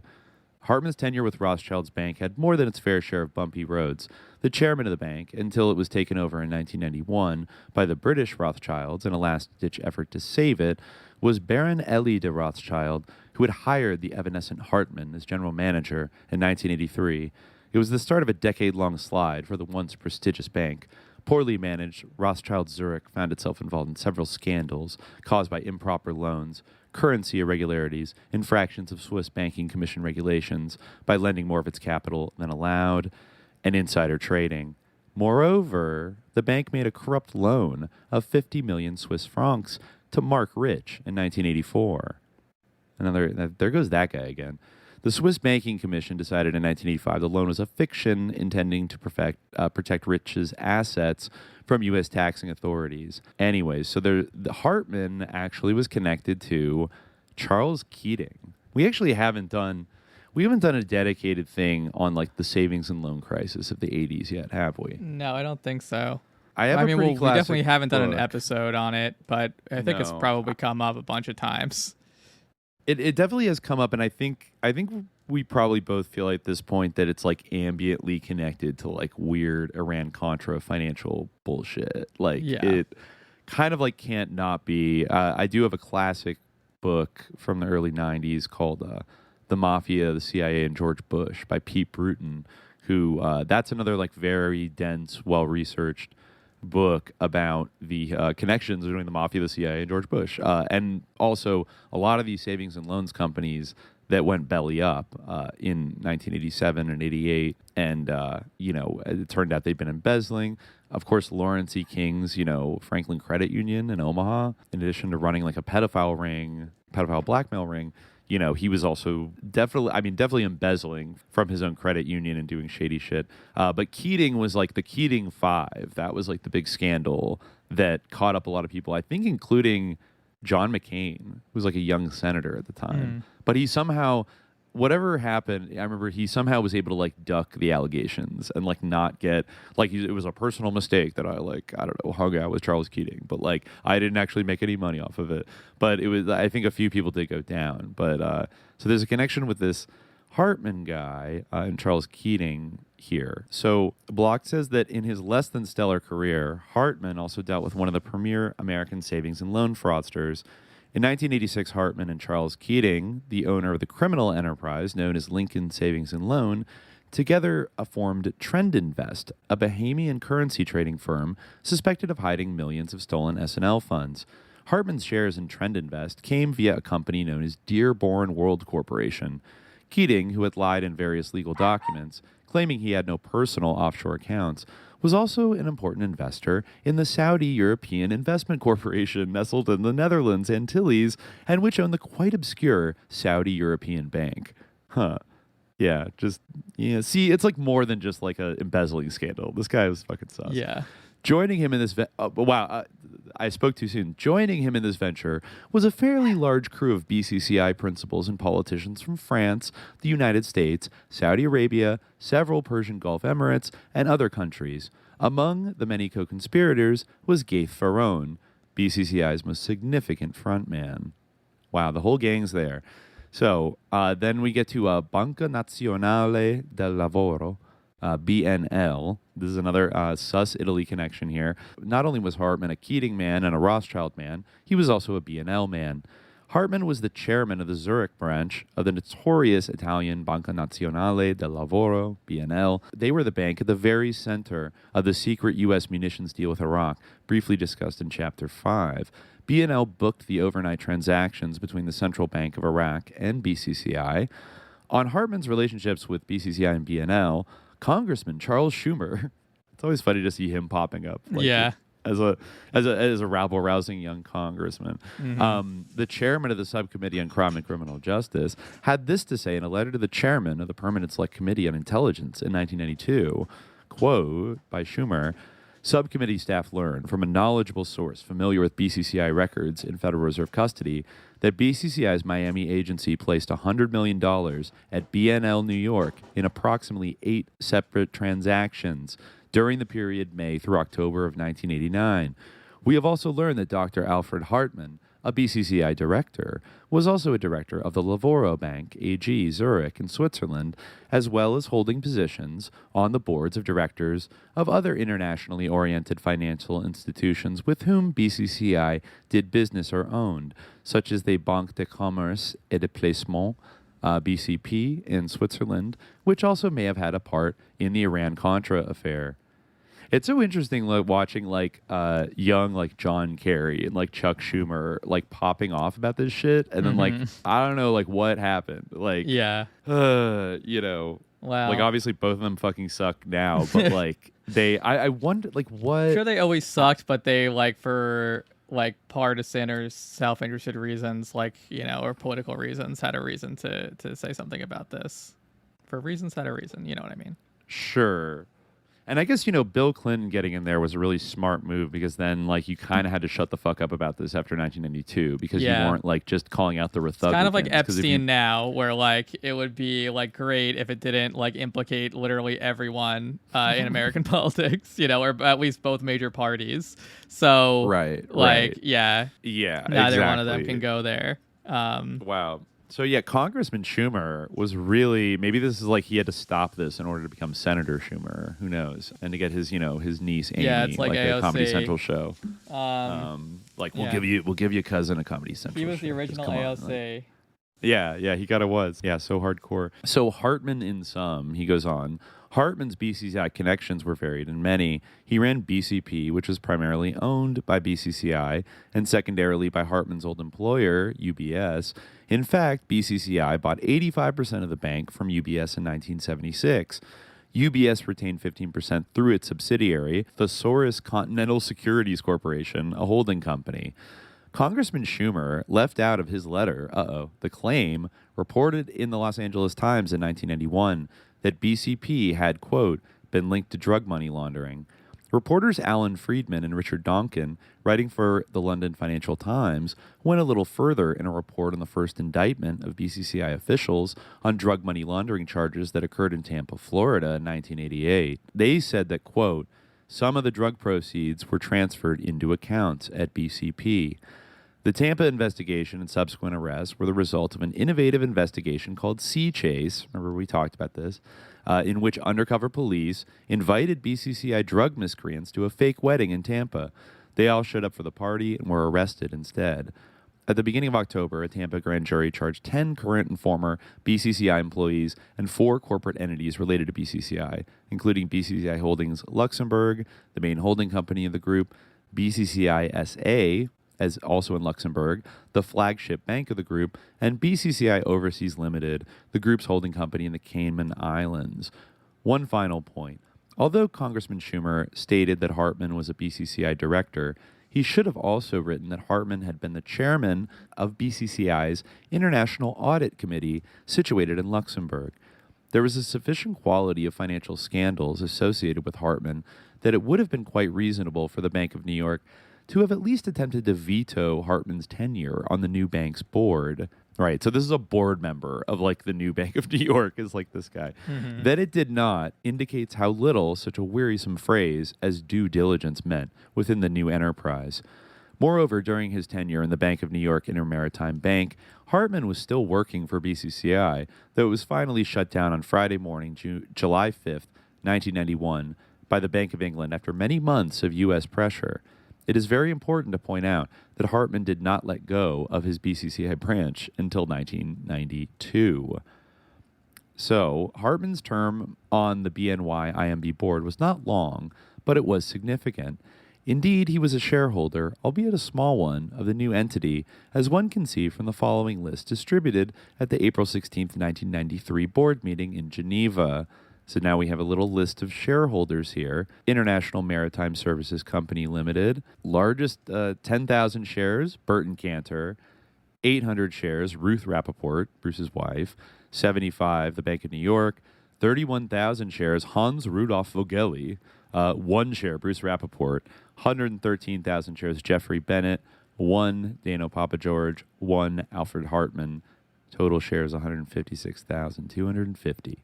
Hartman's tenure with Rothschild's bank had more than its fair share of bumpy roads. The chairman of the bank, until it was taken over in 1991 by the British Rothschilds in a last-ditch effort to save it, was Baron Elie de Rothschild, who had hired the evanescent Hartman as general manager in 1983. It was the start of a decade-long slide for the once prestigious bank. Poorly managed, Rothschild Zurich found itself involved in several scandals caused by improper loans, currency irregularities, infractions of Swiss Banking Commission regulations by lending more of its capital than allowed, and insider trading. Moreover, the bank made a corrupt loan of 50 million Swiss francs to Mark Rich in 1984. There goes that guy again. The Swiss Banking Commission decided in 1985 the loan was a fiction intending to protect Rich's assets from U.S. taxing authorities. Anyways, so the Hartman actually was connected to Charles Keating. We haven't done a dedicated thing on like the savings and loan crisis of the 80s yet, have we? No, I don't think so. We definitely haven't done an episode on it, but I think it's probably come up a bunch of times. It definitely has come up, and I think we probably both feel at this point that it's like ambiently connected to like weird Iran-Contra financial bullshit. It kind of like can't not be. I do have a classic book from the early 90s called The Mafia, the CIA, and George Bush by Pete Bruton, who that's another like very dense, well-researched book about the connections between the Mafia, the CIA, and George Bush. And also a lot of these savings and loans companies that went belly up in 1987 and 88. And, it turned out they'd been embezzling. Of course, Lawrence E. King's, Franklin Credit Union in Omaha, in addition to running like a pedophile blackmail ring, he was also definitely embezzling from his own credit union and doing shady shit. But Keating was like the Keating Five. That was like the big scandal that caught up a lot of people, I think, including John McCain, who was like a young senator at the time. But he somehow, whatever happened, I remember he somehow was able to like duck the allegations and like not get like it was a personal mistake that I don't know, hung out with Charles Keating, but like I didn't actually make any money off of it. But it was, I think a few people did go down. But so there's a connection with this Hartman guy and Charles Keating here. So Block says that in his less than stellar career, Hartman also dealt with one of the premier American savings and loan fraudsters. In 1986, Hartman and Charles Keating, the owner of the criminal enterprise known as Lincoln Savings and Loan, together formed Trend Invest, a Bahamian currency trading firm suspected of hiding millions of stolen S&L funds. Hartman's shares in Trend Invest came via a company known as Dearborn World Corporation. Keating, who had lied in various legal documents, claiming he had no personal offshore accounts, was also an important investor in the Saudi European Investment Corporation nestled in the Netherlands Antilles and which owned the quite obscure Saudi European Bank. Huh. Yeah, see, it's like more than just like a embezzling scandal. This guy was fucking sus. Yeah. Joining him in this I spoke too soon. Joining him in this venture was a fairly large crew of BCCI principals and politicians from France, the United States, Saudi Arabia, several Persian Gulf Emirates, and other countries. Among the many co-conspirators was Gaith Farone, BCCI's most significant frontman. Wow, the whole gang's there. So then we get to Banca Nazionale del Lavoro, BNL. This is another sus Italy connection here. Not only was Hartman a Keating man and a Rothschild man, he was also a BNL man. Hartman was the chairman of the Zurich branch of the notorious Italian Banca Nazionale del Lavoro, BNL. They were the bank at the very center of the secret U.S. munitions deal with Iraq, briefly discussed in Chapter 5. BNL booked the overnight transactions between the Central Bank of Iraq and BCCI. On Hartman's relationships with BCCI and BNL, Congressman Charles Schumer, it's always funny to see him popping up. As a rabble-rousing young congressman. Mm-hmm. The chairman of the Subcommittee on Crime and Criminal Justice had this to say in a letter to the chairman of the Permanent Select Committee on Intelligence in 1992, quote, by Schumer, subcommittee staff learned from a knowledgeable source familiar with BCCI records in Federal Reserve custody that BCCI's Miami agency placed $100 million at BNL New York in approximately 8 separate transactions during the period May through October of 1989. We have also learned that Dr. Alfred Hartman, a BCCI director, was also a director of the Lavoro Bank AG Zurich in Switzerland, as well as holding positions on the boards of directors of other internationally oriented financial institutions with whom BCCI did business or owned, such as the Banque de Commerce et de Placement, BCP, in Switzerland, which also may have had a part in the Iran-Contra affair. It's so interesting watching young John Kerry and Chuck Schumer popping off about this shit, and then I don't know what happened. Wow. Obviously both of them fucking suck now, but I wonder what. I'm sure they always sucked, but they for partisan or self-interested reasons, or political reasons, had a reason to say something about this. For reasons had a reason, you know what I mean? Sure. And I guess, Bill Clinton getting in there was a really smart move because then, you kind of had to shut the fuck up about this after 1992 because you weren't, just calling out the Republicans. It's kind of like Epstein now where, it would be, great if it didn't, implicate literally everyone in American politics, or at least both major parties. So, right. Yeah, neither one of them can go there. Wow. So, Congressman Schumer was really, maybe this is he had to stop this in order to become Senator Schumer. Who knows? And to get his, his niece Amy, it's a Comedy Central show. We'll give you cousin a Comedy Central show. He was the original AOC. Yeah, he kind of was. Yeah, so hardcore. So Hartman in sum, he goes on, Hartman's BCCI connections were varied and many. He ran BCP, which was primarily owned by BCCI, and secondarily by Hartman's old employer, UBS. In fact, BCCI bought 85% of the bank from UBS in 1976. UBS retained 15% through its subsidiary, Thesaurus Continental Securities Corporation, a holding company. Congressman Schumer left out of his letter, the claim reported in the Los Angeles Times in 1991 that BCP had, quote, been linked to drug money laundering. Reporters Alan Friedman and Richard Donkin, writing for the London Financial Times, went a little further in a report on the first indictment of BCCI officials on drug money laundering charges that occurred in Tampa, Florida in 1988. They said that, quote, some of the drug proceeds were transferred into accounts at BCP. The Tampa investigation and subsequent arrests were the result of an innovative investigation called Sea Chase. Remember, we talked about this. In which undercover police invited BCCI drug miscreants to a fake wedding in Tampa. They all showed up for the party and were arrested instead. At the beginning of October, a Tampa grand jury charged 10 current and former BCCI employees and 4 corporate entities related to BCCI, including BCCI Holdings Luxembourg, the main holding company of the group, BCCI SA, as also in Luxembourg, the flagship bank of the group, and BCCI Overseas Limited, the group's holding company in the Cayman Islands. One final point. Although Congressman Schumer stated that Hartman was a BCCI director, he should have also written that Hartman had been the chairman of BCCI's International Audit Committee situated in Luxembourg. There was a sufficient quality of financial scandals associated with Hartman that it would have been quite reasonable for the Bank of New York to have at least attempted to veto Hartman's tenure on the new bank's board. Right, so this is a board member of, like, the new Bank of New York is, like, this guy. Mm-hmm. That it did not indicates how little such a wearisome phrase as due diligence meant within the new enterprise. Moreover, during his tenure in the Bank of New York Inter-Maritime Bank, Hartman was still working for BCCI, though it was finally shut down on Friday morning, July 5th, 1991, by the Bank of England after many months of U.S. pressure. It is very important to point out that Hartman did not let go of his BCCI branch until 1992. So, Hartman's term on the BNY-IMB board was not long, but it was significant. Indeed, he was a shareholder, albeit a small one, of the new entity, as one can see from the following list distributed at the April 16, 1993 board meeting in Geneva. So now we have a little list of shareholders here. International Maritime Services Company Limited, largest 10,000 shares, Burt Kanter, 800 shares, Ruth Rappaport, Bruce's wife, 75, the Bank of New York, 31,000 shares, Hans Rudolf Vogeli, 1 share, Bruce Rappaport, 113,000 shares, Jeffrey Bennett, 1, Dano Papa George, 1, Alfred Hartman, total shares 156,250.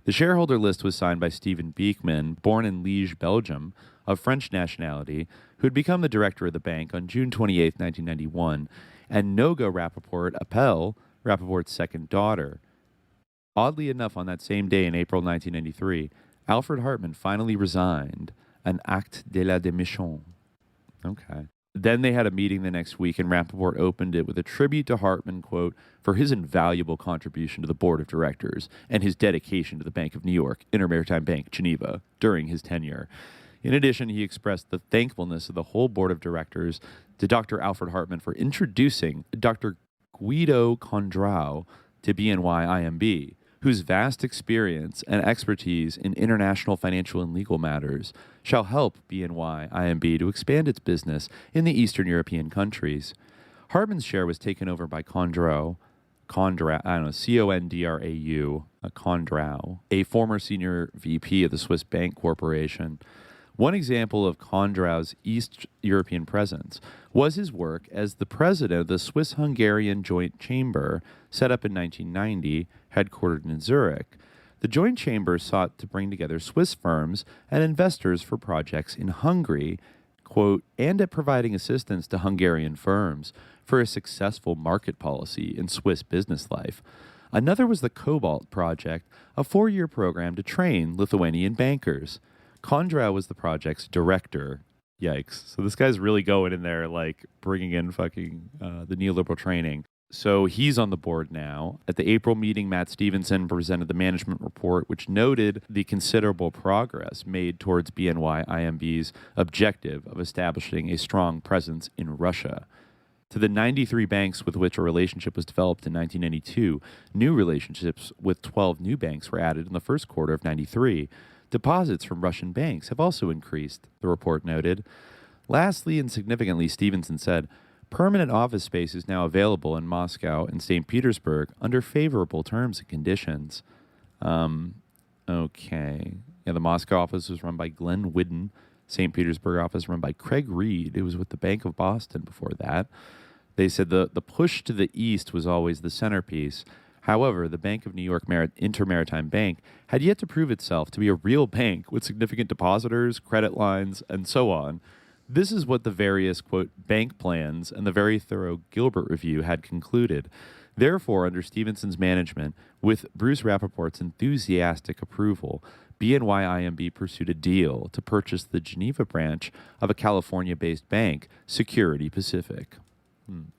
The shareholder list was signed by Stephen Beekman, born in Liège, Belgium, of French nationality, who had become the director of the bank on June 28, 1991, and Noga Rappaport Appel, Rappaport's second daughter. Oddly enough, on that same day in April 1993, Alfred Hartman finally resigned, an acte de la démission. Okay. Then they had a meeting the next week, and Rappaport opened it with a tribute to Hartman, quote, for his invaluable contribution to the board of directors and his dedication to the Bank of New York, Inter-Maritime Bank, Geneva, during his tenure. In addition, he expressed the thankfulness of the whole board of directors to Dr. Alfred Hartman for introducing Dr. Guido Condrao to BNY-IMB, whose vast experience and expertise in international financial and legal matters shall help BNY-IMB to expand its business in the Eastern European countries. Hartman's share was taken over by Condrao, C-O-N-D-R-A-U, Condrao, a former senior VP of the Swiss Bank Corporation. One example of Condrao's East European presence was his work as the president of the Swiss-Hungarian Joint Chamber, set up in 1990, headquartered in Zurich. The Joint Chamber sought to bring together Swiss firms and investors for projects in Hungary, quote, and at providing assistance to Hungarian firms for a successful market policy in Swiss business life. Another was the Cobalt Project, a 4-year program to train Lithuanian bankers. Condrao was the project's director. Yikes. So this guy's really going in there, like, bringing in fucking the neoliberal training. So he's on the board now. At the April meeting, Matt Stevenson presented the management report, which noted the considerable progress made towards BNY-IMB's objective of establishing a strong presence in Russia. To the 93 banks with which a relationship was developed in 1992, new relationships with 12 new banks were added in the first quarter of 93. Deposits from Russian banks have also increased, the report noted. Lastly and significantly, Stevenson said, permanent office space is now available in Moscow and St. Petersburg under favorable terms and conditions. Okay. Yeah, the Moscow office was run by Glenn Whidden, St. Petersburg office run by Craig Reed, who was with the Bank of Boston before that. They said the push to the east was always the centerpiece. However, the Bank of New York Inter-Maritime Bank had yet to prove itself to be a real bank with significant depositors, credit lines, and so on. This is what the various, quote, bank plans and the very thorough Gilbert Review had concluded. Therefore, under Stevenson's management, with Bruce Rappaport's enthusiastic approval, BNY-IMB pursued a deal to purchase the Geneva branch of a California-based bank, Security Pacific.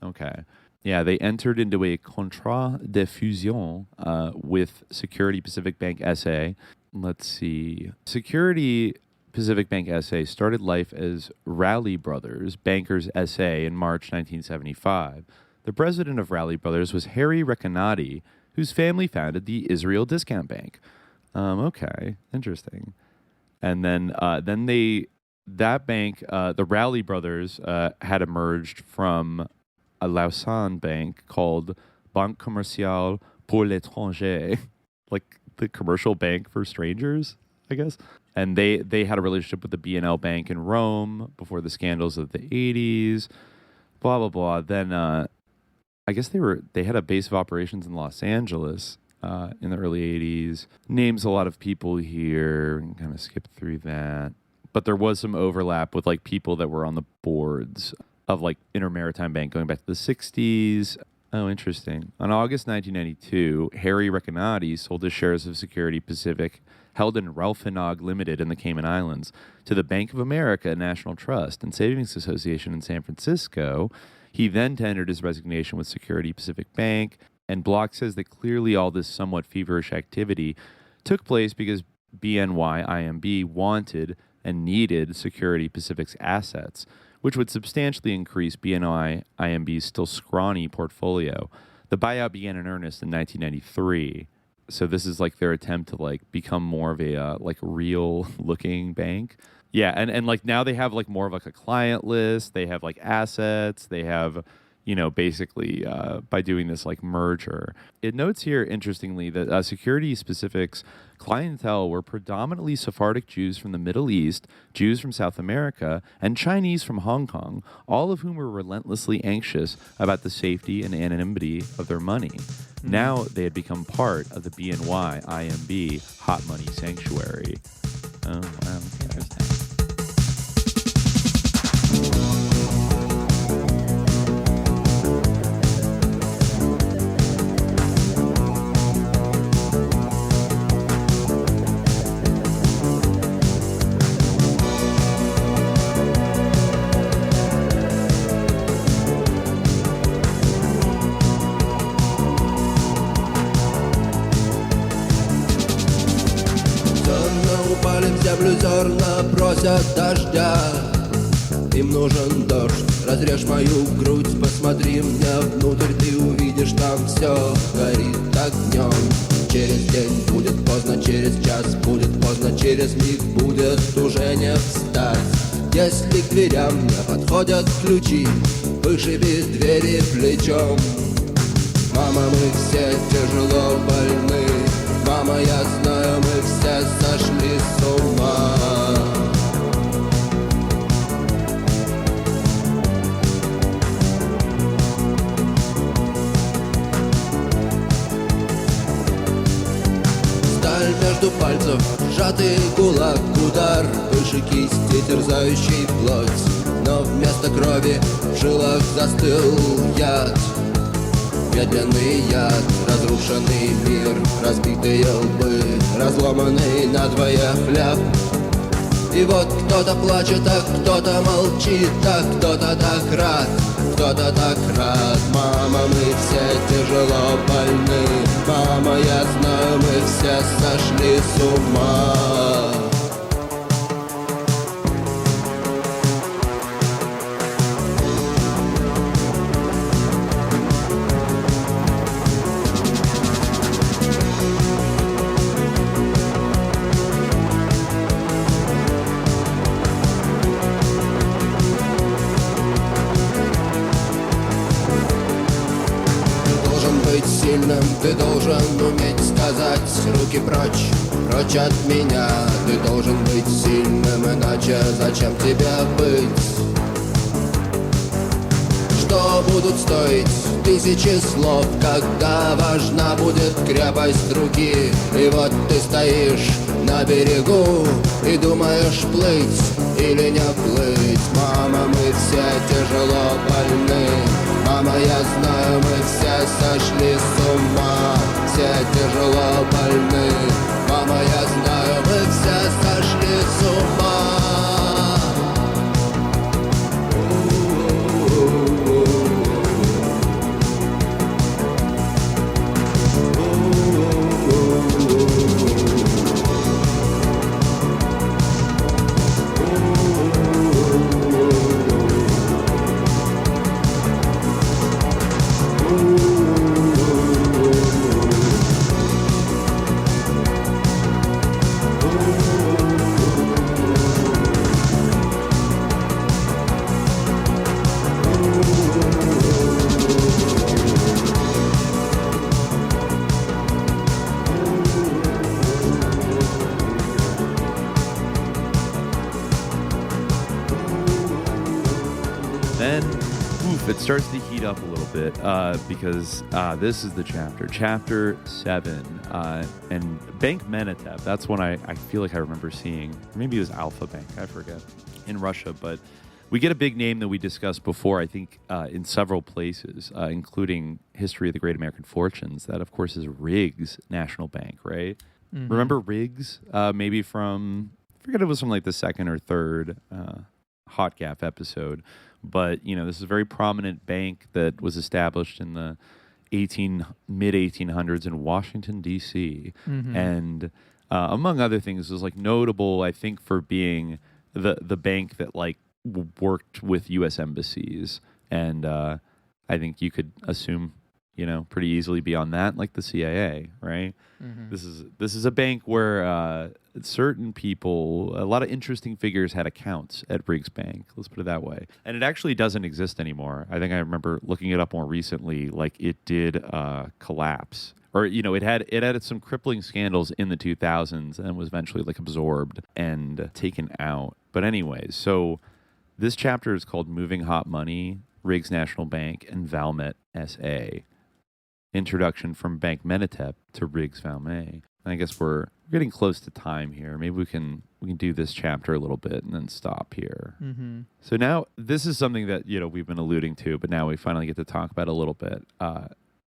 Okay. Yeah, they entered into a contrat de fusion with Security Pacific Bank SA. Let's see. Security Pacific Bank SA started life as Raleigh Brothers Bankers SA in March 1975. The president of Raleigh Brothers was Harry Recanati, whose family founded the Israel Discount Bank. Okay, interesting. And then that bank, the Raleigh Brothers, had emerged from a Lausanne bank called Banque Commerciale pour l'Étranger, like the commercial bank for strangers, I guess. And they had a relationship with the B&L Bank in Rome before the scandals of the 80s, blah, blah, blah. Then I guess they had a base of operations in Los Angeles in the early 80s. Names a lot of people here, and kind of skip through that. But there was some overlap with like people that were on the boards of like Inter-Maritime Bank going back to the 60s. Oh, interesting. On August 1992, Harry Recanati sold his shares of Security Pacific, held in Ralph-Henog Limited in the Cayman Islands, to the Bank of America National Trust and Savings Association in San Francisco. He then tendered his resignation with Security Pacific Bank, and Block says that clearly all this somewhat feverish activity took place because BNY-IMB wanted and needed Security Pacific's assets, which would substantially increase BNY-IMB's still scrawny portfolio. The buyout began in earnest in 1993. So this is like their attempt to like become more of a like real looking bank. Yeah, and like now they have like more of like a client list. They have like assets. They have, you know, basically by doing this like merger. It notes here, interestingly, that Security Pacific's clientele were predominantly Sephardic Jews from the Middle East, Jews from South America, and Chinese from Hong Kong, all of whom were relentlessly anxious about the safety and anonymity of their money. Now they had become part of the BNY-IMB hot money sanctuary. Oh, wow. Зерна просят дождя, им нужен дождь. Разрежь мою грудь, посмотри мне внутрь, ты увидишь, там все горит огнем. Через день будет поздно, через час будет поздно, через миг будет уже не встать. Если к дверям не подходят ключи, вышиби двери плечом. Мама, мы все тяжело больны. Мама, я знаю, мы все сошли с ума. Сталь между пальцев, сжатый кулак, удар выше кисти, терзающий плоть. Но вместо крови в жилах застыл яд. Медленный яд, разрушенный мир, разбитые лбы, разломанный надвое хлеб. И вот кто-то плачет, а кто-то молчит, а кто-то так рад, кто-то так рад. Мама, мы все тяжело больны. Мама, я знаю, мы все сошли с ума. Ты должен уметь сказать руки прочь, прочь от меня. Ты должен быть сильным иначе зачем тебе быть? Что будут стоить тысячи слов, когда важна будет крепость руки? И вот ты стоишь на берегу и думаешь, плыть или не плыть. Мама, мы все тяжело больны. Мама, я знаю, мы все сошли с ума. Все тяжело больны. Мама, я знаю, мы все сошли с ума. It starts to heat up a little bit because this is the chapter 7, and Bank Menatep. That's one I feel like I remember seeing. Maybe it was Alpha Bank, I forget, in Russia. But we get a big name that we discussed before, I think, in several places, including History of the Great American Fortunes. That, of course, is Riggs National Bank, right? Mm-hmm. Remember Riggs? Maybe from, I forget, it was from like the second or third Hot Gap episode. But, you know, this is a very prominent bank that was established in the mid-1800s in Washington, D.C. Mm-hmm. And among other things, was like notable, I think, for being the bank that like worked with U.S. embassies. And I think you could assume, you know, pretty easily beyond that, like the CIA, right? Mm-hmm. This is a bank where certain people, a lot of interesting figures had accounts at Riggs Bank. Let's put it that way. And it actually doesn't exist anymore. I think I remember looking it up more recently. Like it did collapse, or you know, it had some crippling scandals in the 2000s and was eventually like absorbed and taken out. But anyways, so this chapter is called "Moving Hot Money: Riggs National Bank and Valmet S.A." Introduction from Bank Menatep to Riggs Valmet. I guess we're getting close to time here. Maybe we can do this chapter a little bit and then stop here. Mm-hmm. So now this is something that, you know, we've been alluding to, but now we finally get to talk about a little bit,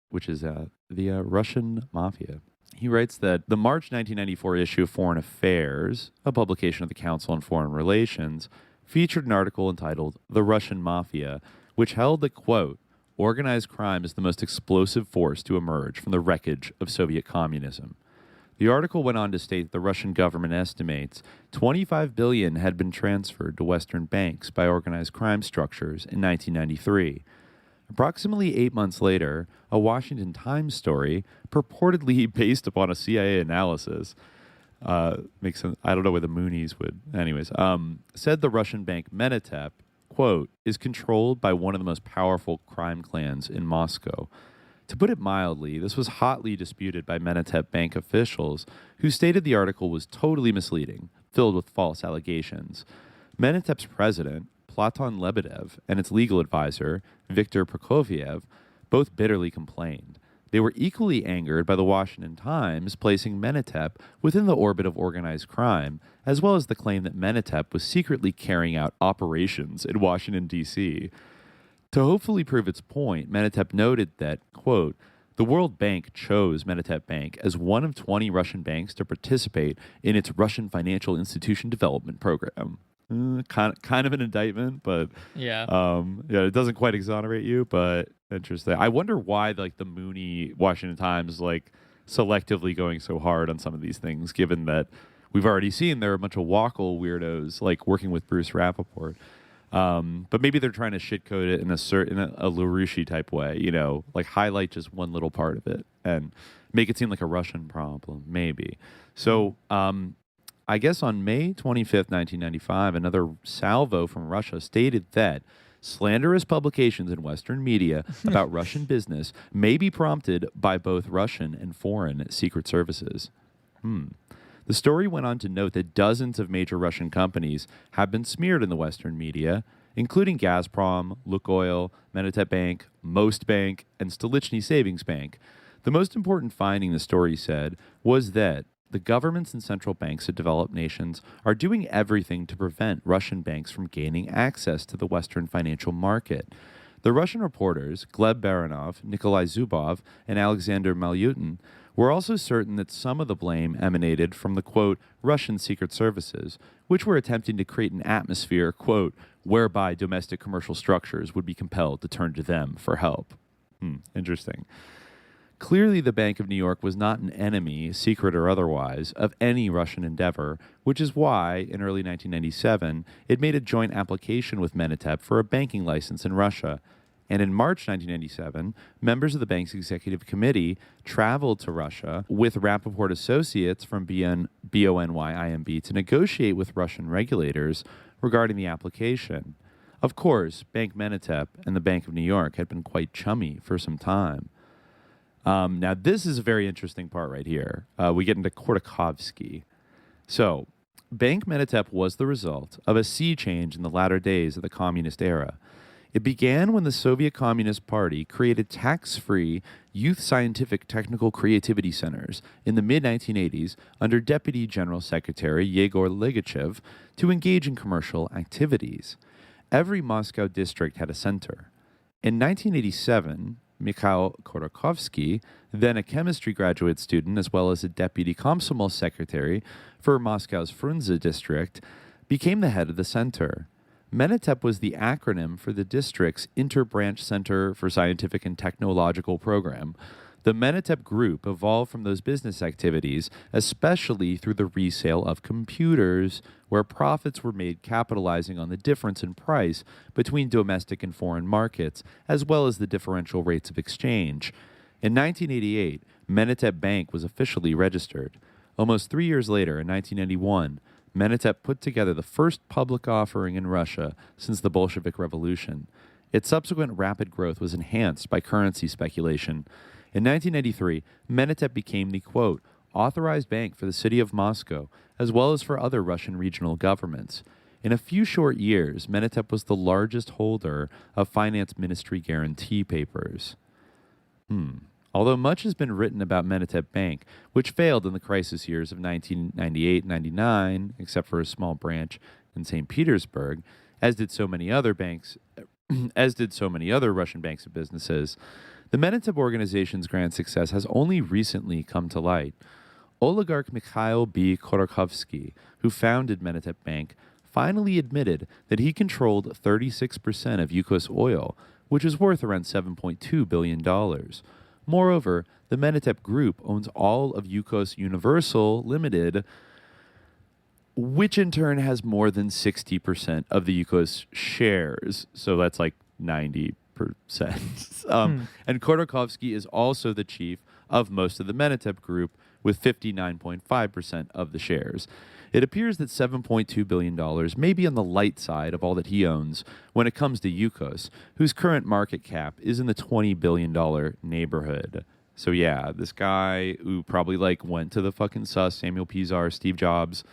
which is the Russian Mafia. He writes that the March 1994 issue of Foreign Affairs, a publication of the Council on Foreign Relations, featured an article entitled "The Russian Mafia," which held that, quote, "Organized crime is the most explosive force to emerge from the wreckage of Soviet communism." The article went on to state that the Russian government estimates $25 billion had been transferred to Western banks by organized crime structures in 1993. Approximately 8 months later, a Washington Times story, purportedly based upon a CIA analysis, makes sense. I don't know where the Moonies would. Anyways, said the Russian bank Menatep, quote, is controlled by one of the most powerful crime clans in Moscow. To put it mildly, this was hotly disputed by Menatep bank officials, who stated the article was totally misleading, filled with false allegations. Menatep's president, Platon Lebedev, and its legal advisor, Viktor Prokofiev, both bitterly complained. They were equally angered by the Washington Times placing Menatep within the orbit of organized crime, as well as the claim that Menatep was secretly carrying out operations in Washington, D.C. To hopefully prove its point, Menatep noted that, quote, the World Bank chose Menatep Bank as one of 20 Russian banks to participate in its Russian Financial Institution Development Program. Kind of an indictment, but yeah, it doesn't quite exonerate you, but interesting. I wonder why like the Mooney Washington Times like selectively going so hard on some of these things, given that we've already seen there are a bunch of Wackle weirdos like working with Bruce Rappaport. But maybe they're trying to shitcode it in a LaRouche type way, you know, like highlight just one little part of it and make it seem like a Russian problem, maybe. So, I guess on May 25th, 1995, another salvo from Russia stated that slanderous publications in Western media about Russian business may be prompted by both Russian and foreign secret services. The story went on to note that dozens of major Russian companies have been smeared in the Western media, including Gazprom, Lukoil, Menatep Bank, Most Bank, and Stolichny Savings Bank. The most important finding, the story said, was that the governments and central banks of developed nations are doing everything to prevent Russian banks from gaining access to the Western financial market. The Russian reporters, Gleb Baranov, Nikolai Zubov, and Alexander Malyutin, were also certain that some of the blame emanated from the, quote, Russian secret services, which were attempting to create an atmosphere, quote, whereby domestic commercial structures would be compelled to turn to them for help. Interesting. Clearly, the Bank of New York was not an enemy, secret or otherwise, of any Russian endeavor, which is why, in early 1997, it made a joint application with Menatep for a banking license in Russia. And in March 1997, members of the bank's executive committee traveled to Russia with Rappaport associates from BONY-IMB to negotiate with Russian regulators regarding the application. Of course, Bank Menatep and the Bank of New York had been quite chummy for some time. Now, this is a very interesting part right here. We get into Khodorkovsky. So, Bank Menatep was the result of a sea change in the latter days of the communist era. It began when the Soviet Communist Party created tax-free youth scientific technical creativity centers in the mid-1980s under Deputy General Secretary Yegor Ligachev to engage in commercial activities. Every Moscow district had a center. In 1987, Mikhail Khodorkovsky, then a chemistry graduate student as well as a deputy Komsomol secretary for Moscow's Frunze district, became the head of the center. Menatep was the acronym for the district's Interbranch Center for Scientific and Technological Program. The Menatep Group evolved from those business activities, especially through the resale of computers, where profits were made capitalizing on the difference in price between domestic and foreign markets, as well as the differential rates of exchange. In 1988, Menatep Bank was officially registered. Almost 3 years later, in 1991, Menatep put together the first public offering in Russia since the Bolshevik Revolution. Its subsequent rapid growth was enhanced by currency speculation. In 1993, Menatep became the, quote, authorized bank for the city of Moscow, as well as for other Russian regional governments. In a few short years, Menatep was the largest holder of finance ministry guarantee papers. Although much has been written about Menatep Bank, which failed in the crisis years of 1998-99, except for a small branch in St. Petersburg, as did so many other Russian banks and businesses, the Menatep organization's grand success has only recently come to light. Oligarch Mikhail B. Khodorkovsky, who founded Menatep Bank, finally admitted that he controlled 36% of Yukos Oil, which is worth around $7.2 billion. Moreover, the Menatep Group owns all of Yukos Universal Limited, which in turn has more than 60% of the Yukos shares. So that's like 90%. And Khodorkovsky is also the chief of most of the Menatep Group with 59.5% of the shares. It appears that $7.2 billion may be on the light side of all that he owns when it comes to Yukos, whose current market cap is in the $20 billion neighborhood. So yeah, this guy who probably went to the fucking sus Samuel Pizar, Steve Jobs,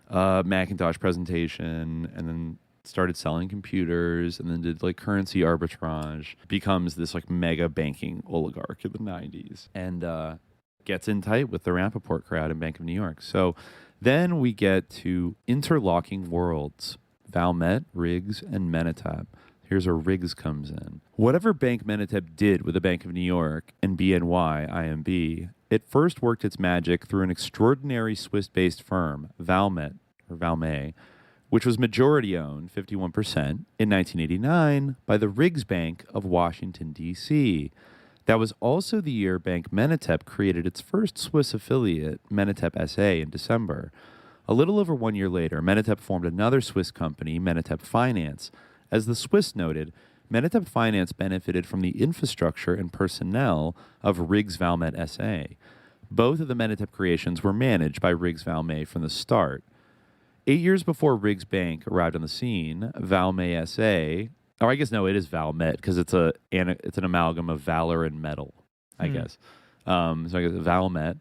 Macintosh presentation, and then started selling computers, and then did currency arbitrage, becomes this mega banking oligarch in the 90s, and gets in tight with the Rappaport crowd in Bank of New York. So then we get to interlocking worlds, Valmet, Riggs, and Menatep. Here's where Riggs comes in. Whatever Bank Menatep did with the Bank of New York and BNY-IMB, it first worked its magic through an extraordinary Swiss-based firm, Valmet, or Valmet, which was majority-owned, 51%, in 1989 by the Riggs Bank of Washington, D.C. That was also the year Bank Menatep created its first Swiss affiliate, Menatep S.A., in December. A little over 1 year later, Menatep formed another Swiss company, Menatep Finance. As the Swiss noted, Menatep Finance benefited from the infrastructure and personnel of Riggs Valmet S.A. Both of the Menatep creations were managed by Riggs Valmet from the start. 8 years before Riggs Bank arrived on the scene, Valmet S.A., or I guess no, it is Valmet because it's an amalgam of valor and metal, I guess. So I guess Valmet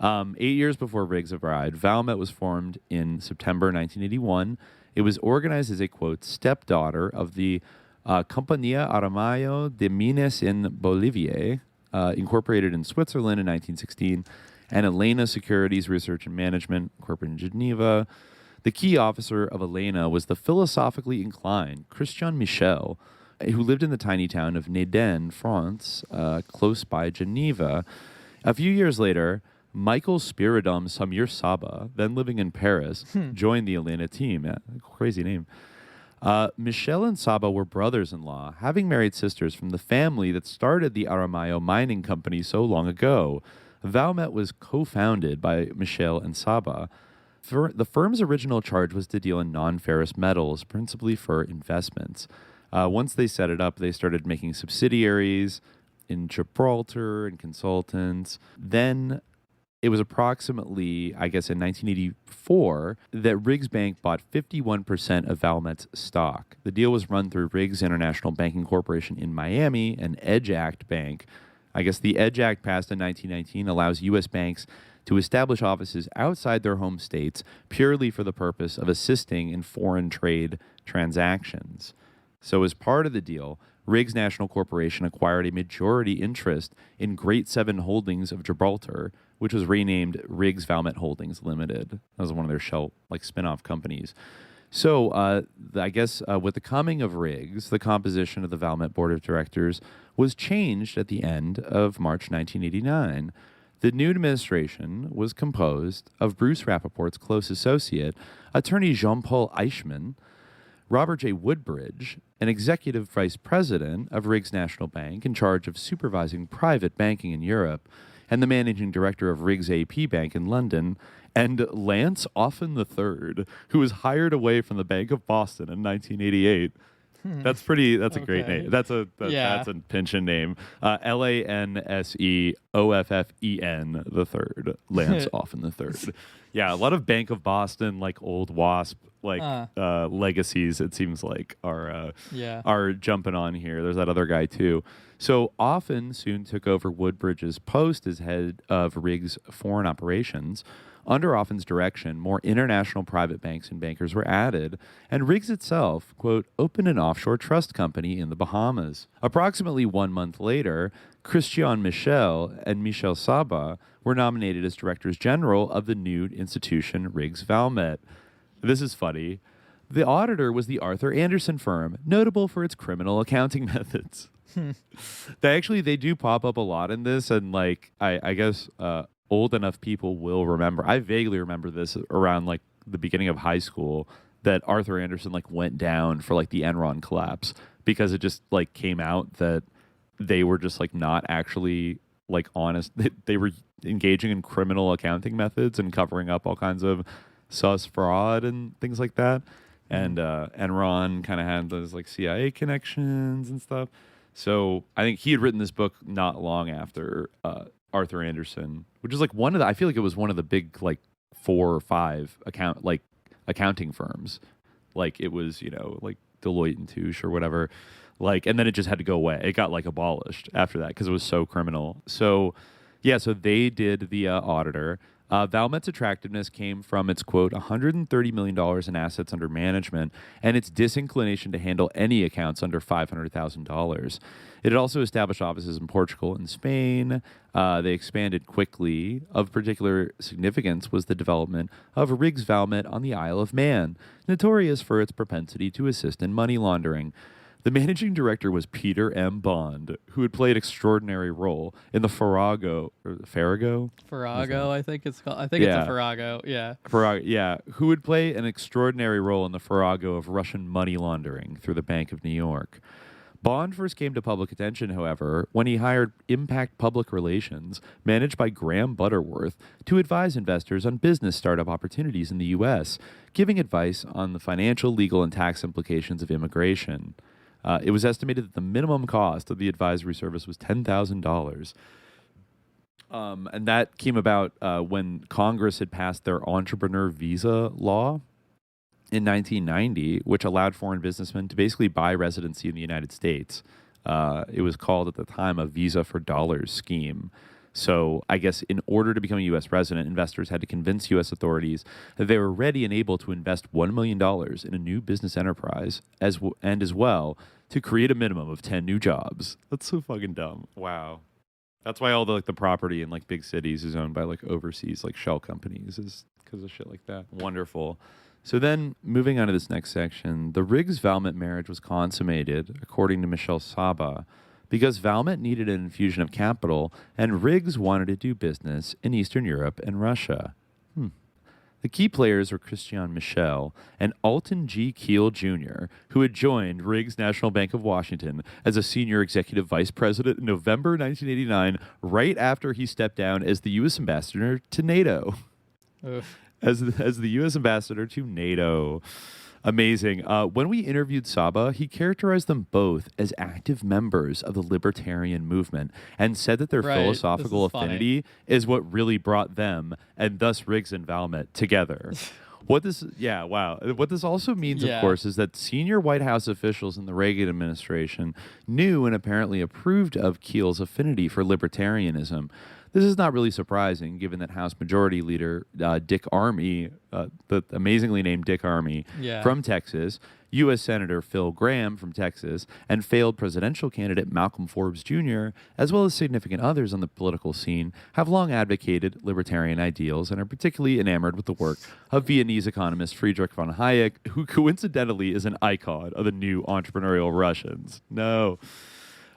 8 years before Riggs arrived, Valmet was formed in September 1981. It was organized as a, quote, stepdaughter of the Compañía Armado de Mines en Bolivia, incorporated in Switzerland in 1916, and Elena Securities Research and Management, incorporated in Geneva. The key officer of Elena was the philosophically inclined Christian Michel, who lived in the tiny town of Néden, France, close by Geneva. A few years later, Michael Spiridon Samir Saba, then living in Paris, joined the Elena team. Yeah, crazy name. Michel and Saba were brothers-in-law, having married sisters from the family that started the Aramayo mining company so long ago. Valmet was co-founded by Michel and Saba. The firm's original charge was to deal in non-ferrous metals, principally for investments. Once they set it up, they started making subsidiaries in Gibraltar and consultants. Then it was approximately, I guess, in 1984 that Riggs Bank bought 51% of Valmet's stock. The deal was run through Riggs International Banking Corporation in Miami and EDGE Act Bank. I guess the EDGE Act passed in 1919 allows U.S. banks to establish offices outside their home states purely for the purpose of assisting in foreign trade transactions. So as part of the deal, Riggs National Corporation acquired a majority interest in Great Seven Holdings of Gibraltar, which was renamed Riggs Valmet Holdings Limited. That was one of their spin-off companies. So I guess with the coming of Riggs, the composition of the Valmet Board of Directors was changed at the end of March 1989. The new administration was composed of Bruce Rappaport's close associate, attorney Jean-Paul Eichmann, Robert J. Woodbridge, an executive vice president of Riggs National Bank in charge of supervising private banking in Europe, and the managing director of Riggs AP Bank in London, and Lance Offen III, who was hired away from the Bank of Boston in 1988. That's a great name. That's a pension name. LANSEOFFEN III, Lance Offen III. Yeah, a lot of Bank of Boston, like old WASP, legacies, it seems like, are jumping on here. There's that other guy too. So Offen soon took over Woodbridge's post as head of Riggs Foreign Operations. Under Offen's direction, more international private banks and bankers were added, and Riggs itself, quote, opened an offshore trust company in the Bahamas. Approximately 1 month later, Christian Michel and Michel Saba were nominated as directors general of the new institution, Riggs Valmet. This is funny. The auditor was the Arthur Andersen firm, notable for its criminal accounting methods. They do pop up a lot in this, and I guess old enough people will remember. I vaguely remember this around the beginning of high school, that Arthur Andersen went down for the Enron collapse because it just came out that they were just not actually honest. They were engaging in criminal accounting methods and covering up all kinds of sus fraud and things like that. And Enron kind of had those CIA connections and stuff. So I think he had written this book not long after Arthur Andersen, which is I feel like it was one of the big 4 or 5 accounting firms. It was, Deloitte and Touche or whatever. And then it just had to go away. It got abolished after that because it was so criminal. So yeah, so they did the auditor. Valmet's attractiveness came from its, quote, $130 million in assets under management and its disinclination to handle any accounts under $500,000. It had also established offices in Portugal and Spain. They expanded quickly. Of particular significance was the development of Riggs Valmet on the Isle of Man, notorious for its propensity to assist in money laundering. The managing director was Peter M. Bond, who had played an extraordinary role in the Farrago, I think it's called. I think it's a Farrago, yeah. Farrago, yeah. Who would play an extraordinary role in the Farrago of Russian money laundering through the Bank of New York. Bond first came to public attention, however, when he hired Impact Public Relations, managed by Graham Butterworth, to advise investors on business startup opportunities in the U.S., giving advice on the financial, legal, and tax implications of immigration. It was estimated that the minimum cost of the advisory service was $10,000. And that came about when Congress had passed their entrepreneur visa law in 1990, which allowed foreign businessmen to basically buy residency in the United States. It was called at the time a Visa for Dollars scheme. So I guess in order to become a U.S. resident, investors had to convince U.S. authorities that they were ready and able to invest $1 million in a new business enterprise as well to create a minimum of 10 new jobs. That's so fucking dumb. Wow. That's why all the property in big cities is owned by overseas shell companies, is because of shit like that. Wonderful. So then, moving on to this next section, the Riggs-Valmet marriage was consummated, according to Michelle Saba, because Valmet needed an infusion of capital and Riggs wanted to do business in Eastern Europe and Russia. The key players were Christian Michel and Alton G. Keel Jr., who had joined Riggs National Bank of Washington as a senior executive vice president in November 1989, right after he stepped down as the U.S. ambassador to NATO. As the U.S. ambassador to NATO. Amazing. When we interviewed Saba, he characterized them both as active members of the libertarian movement and said that their philosophical affinity is what really brought them, and thus Riggs and Valmet, together. What this also means, of course, is that senior White House officials in the Reagan administration knew and apparently approved of Keel's affinity for libertarianism. This is not really surprising, given that House Majority Leader Dick Armey, the amazingly named Dick Armey from Texas, U.S. Senator Phil Gramm from Texas, and failed presidential candidate Malcolm Forbes Jr., as well as significant others on the political scene, have long advocated libertarian ideals and are particularly enamored with the work of Viennese economist Friedrich von Hayek, who coincidentally is an icon of the new entrepreneurial Russians. No.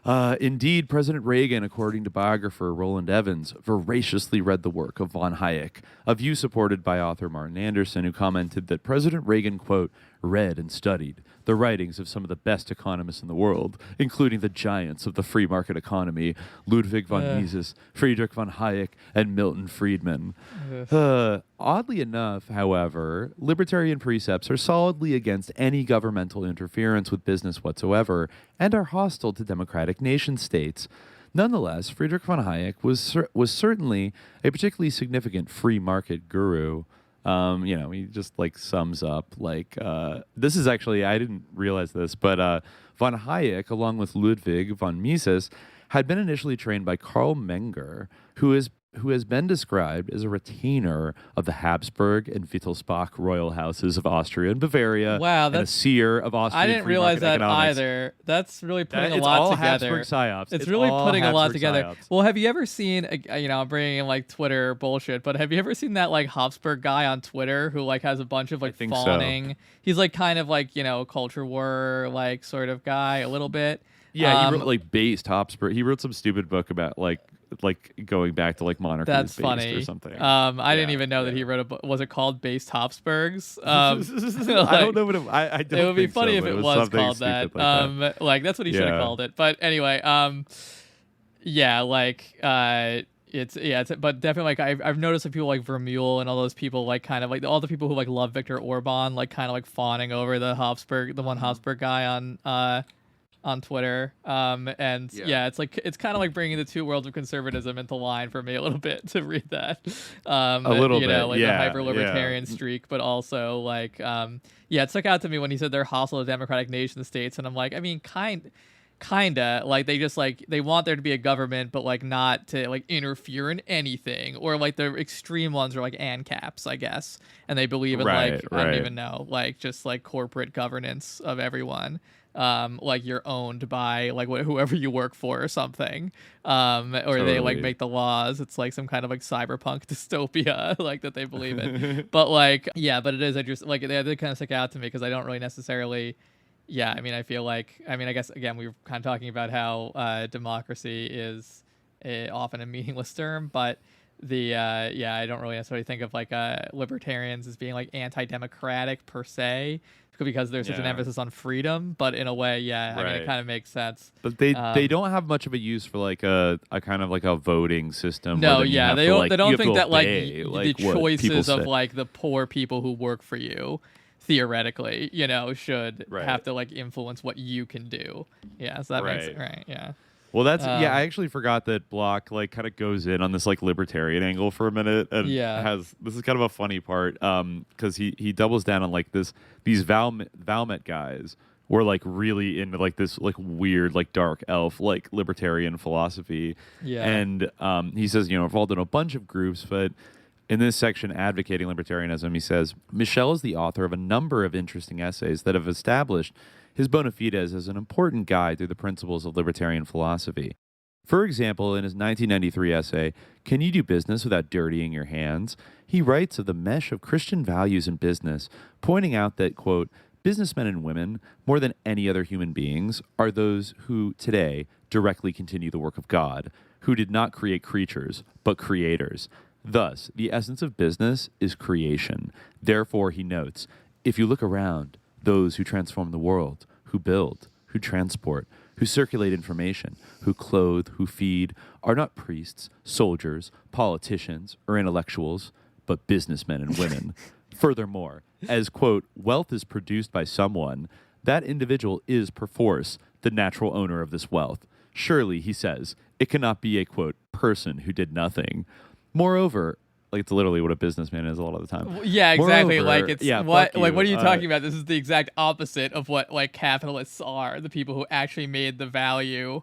Indeed, President Reagan, according to biographer Roland Evans, voraciously read the work of von Hayek, a view supported by author Martin Anderson, who commented that President Reagan, quote, read and studied the writings of some of the best economists in the world, including the giants of the free market economy, Ludwig von Mises, Friedrich von Hayek, and Milton Friedman. Oddly enough, however, libertarian precepts are solidly against any governmental interference with business whatsoever and are hostile to democratic nation-states. Nonetheless, Friedrich von Hayek was certainly a particularly significant free market guru. He just sums up this is actually, I didn't realize this, but von Hayek, along with Ludwig von Mises, had been initially trained by Karl Menger, who has been described as a retainer of the Habsburg and Wittelsbach royal houses of Austria and Bavaria. Wow, and a seer of Austrian I didn't realize that economics. Either. That's really putting a lot together. Habsburg psyops. It's really putting a lot together. Psyops. Well, have you ever seen, I'm bringing in Twitter bullshit, but have you ever seen that Habsburg guy on Twitter who has a bunch of fawning? So. He's kind of culture war sort of guy a little bit. Yeah, he wrote based Habsburg. He wrote some stupid book about going back to monarchy. That's funny or something. I didn't even know that he wrote a book. Was it called Based Habsburgs? I don't know what I don't. It would be funny so, if it was called that. That's what he should have called it. But anyway, but definitely I've noticed that people like Vermeulen and all those people all the people who love Viktor Orban fawning over the one Habsburg guy on Twitter, it's kind of bringing the two worlds of conservatism into line for me a little bit to read that. A little bit, the hyper libertarian streak, but also it stuck out to me when he said they're hostile to democratic nation states, and I'm kinda they just they want there to be a government, but not to interfere in anything, or the extreme ones are ANCAPs, I guess, and they believe in I don't even know, just corporate governance of everyone. You're owned by whoever you work for or something, or totally. They make the laws. It's some kind of cyberpunk dystopia that they believe in. But but it is interesting. They kind of stick out to me because I don't really necessarily. Yeah, I feel I guess again we were kind of talking about how democracy is often a meaningless term, but I don't really necessarily think of libertarians as being anti-democratic per se, because there's such an emphasis on freedom. But in a way, it kind of makes sense. But they don't have much of a use for a kind of a voting system. No, they don't think that the choices of the poor people who work for you theoretically, should have to influence what you can do. Yeah, so that makes it right. Yeah. Well, that's I actually forgot that Block kind of goes in on this libertarian angle for a minute, and this is kind of a funny part because he doubles down on these Valmet guys were like really into like this like weird like dark elf like libertarian philosophy. Yeah. And he says, involved in a bunch of groups, but in this section advocating libertarianism, he says, Michel is the author of a number of interesting essays that have established his bona fides as an important guide through the principles of libertarian philosophy. For example, in his 1993 essay, Can You Do Business Without Dirtying Your Hands?, he writes of the mesh of Christian values in business, pointing out that, quote, businessmen and women, more than any other human beings, are those who today directly continue the work of God, who did not create creatures, but creators. Thus, the essence of business is creation. Therefore, he notes, if you look around, those who transform the world, who build, who transport, who circulate information, who clothe, who feed, are not priests, soldiers, politicians, or intellectuals, but businessmen and women. Furthermore, as, quote, wealth is produced by someone, that individual is, perforce, the natural owner of this wealth. Surely, he says, it cannot be a, quote, person who did nothing. Moreover, like it's literally what a businessman is a lot of the time. Yeah, exactly. Moreover, like it's yeah, what fuck like you. what are you talking about? This is the exact opposite of what like capitalists are, the people who actually made the value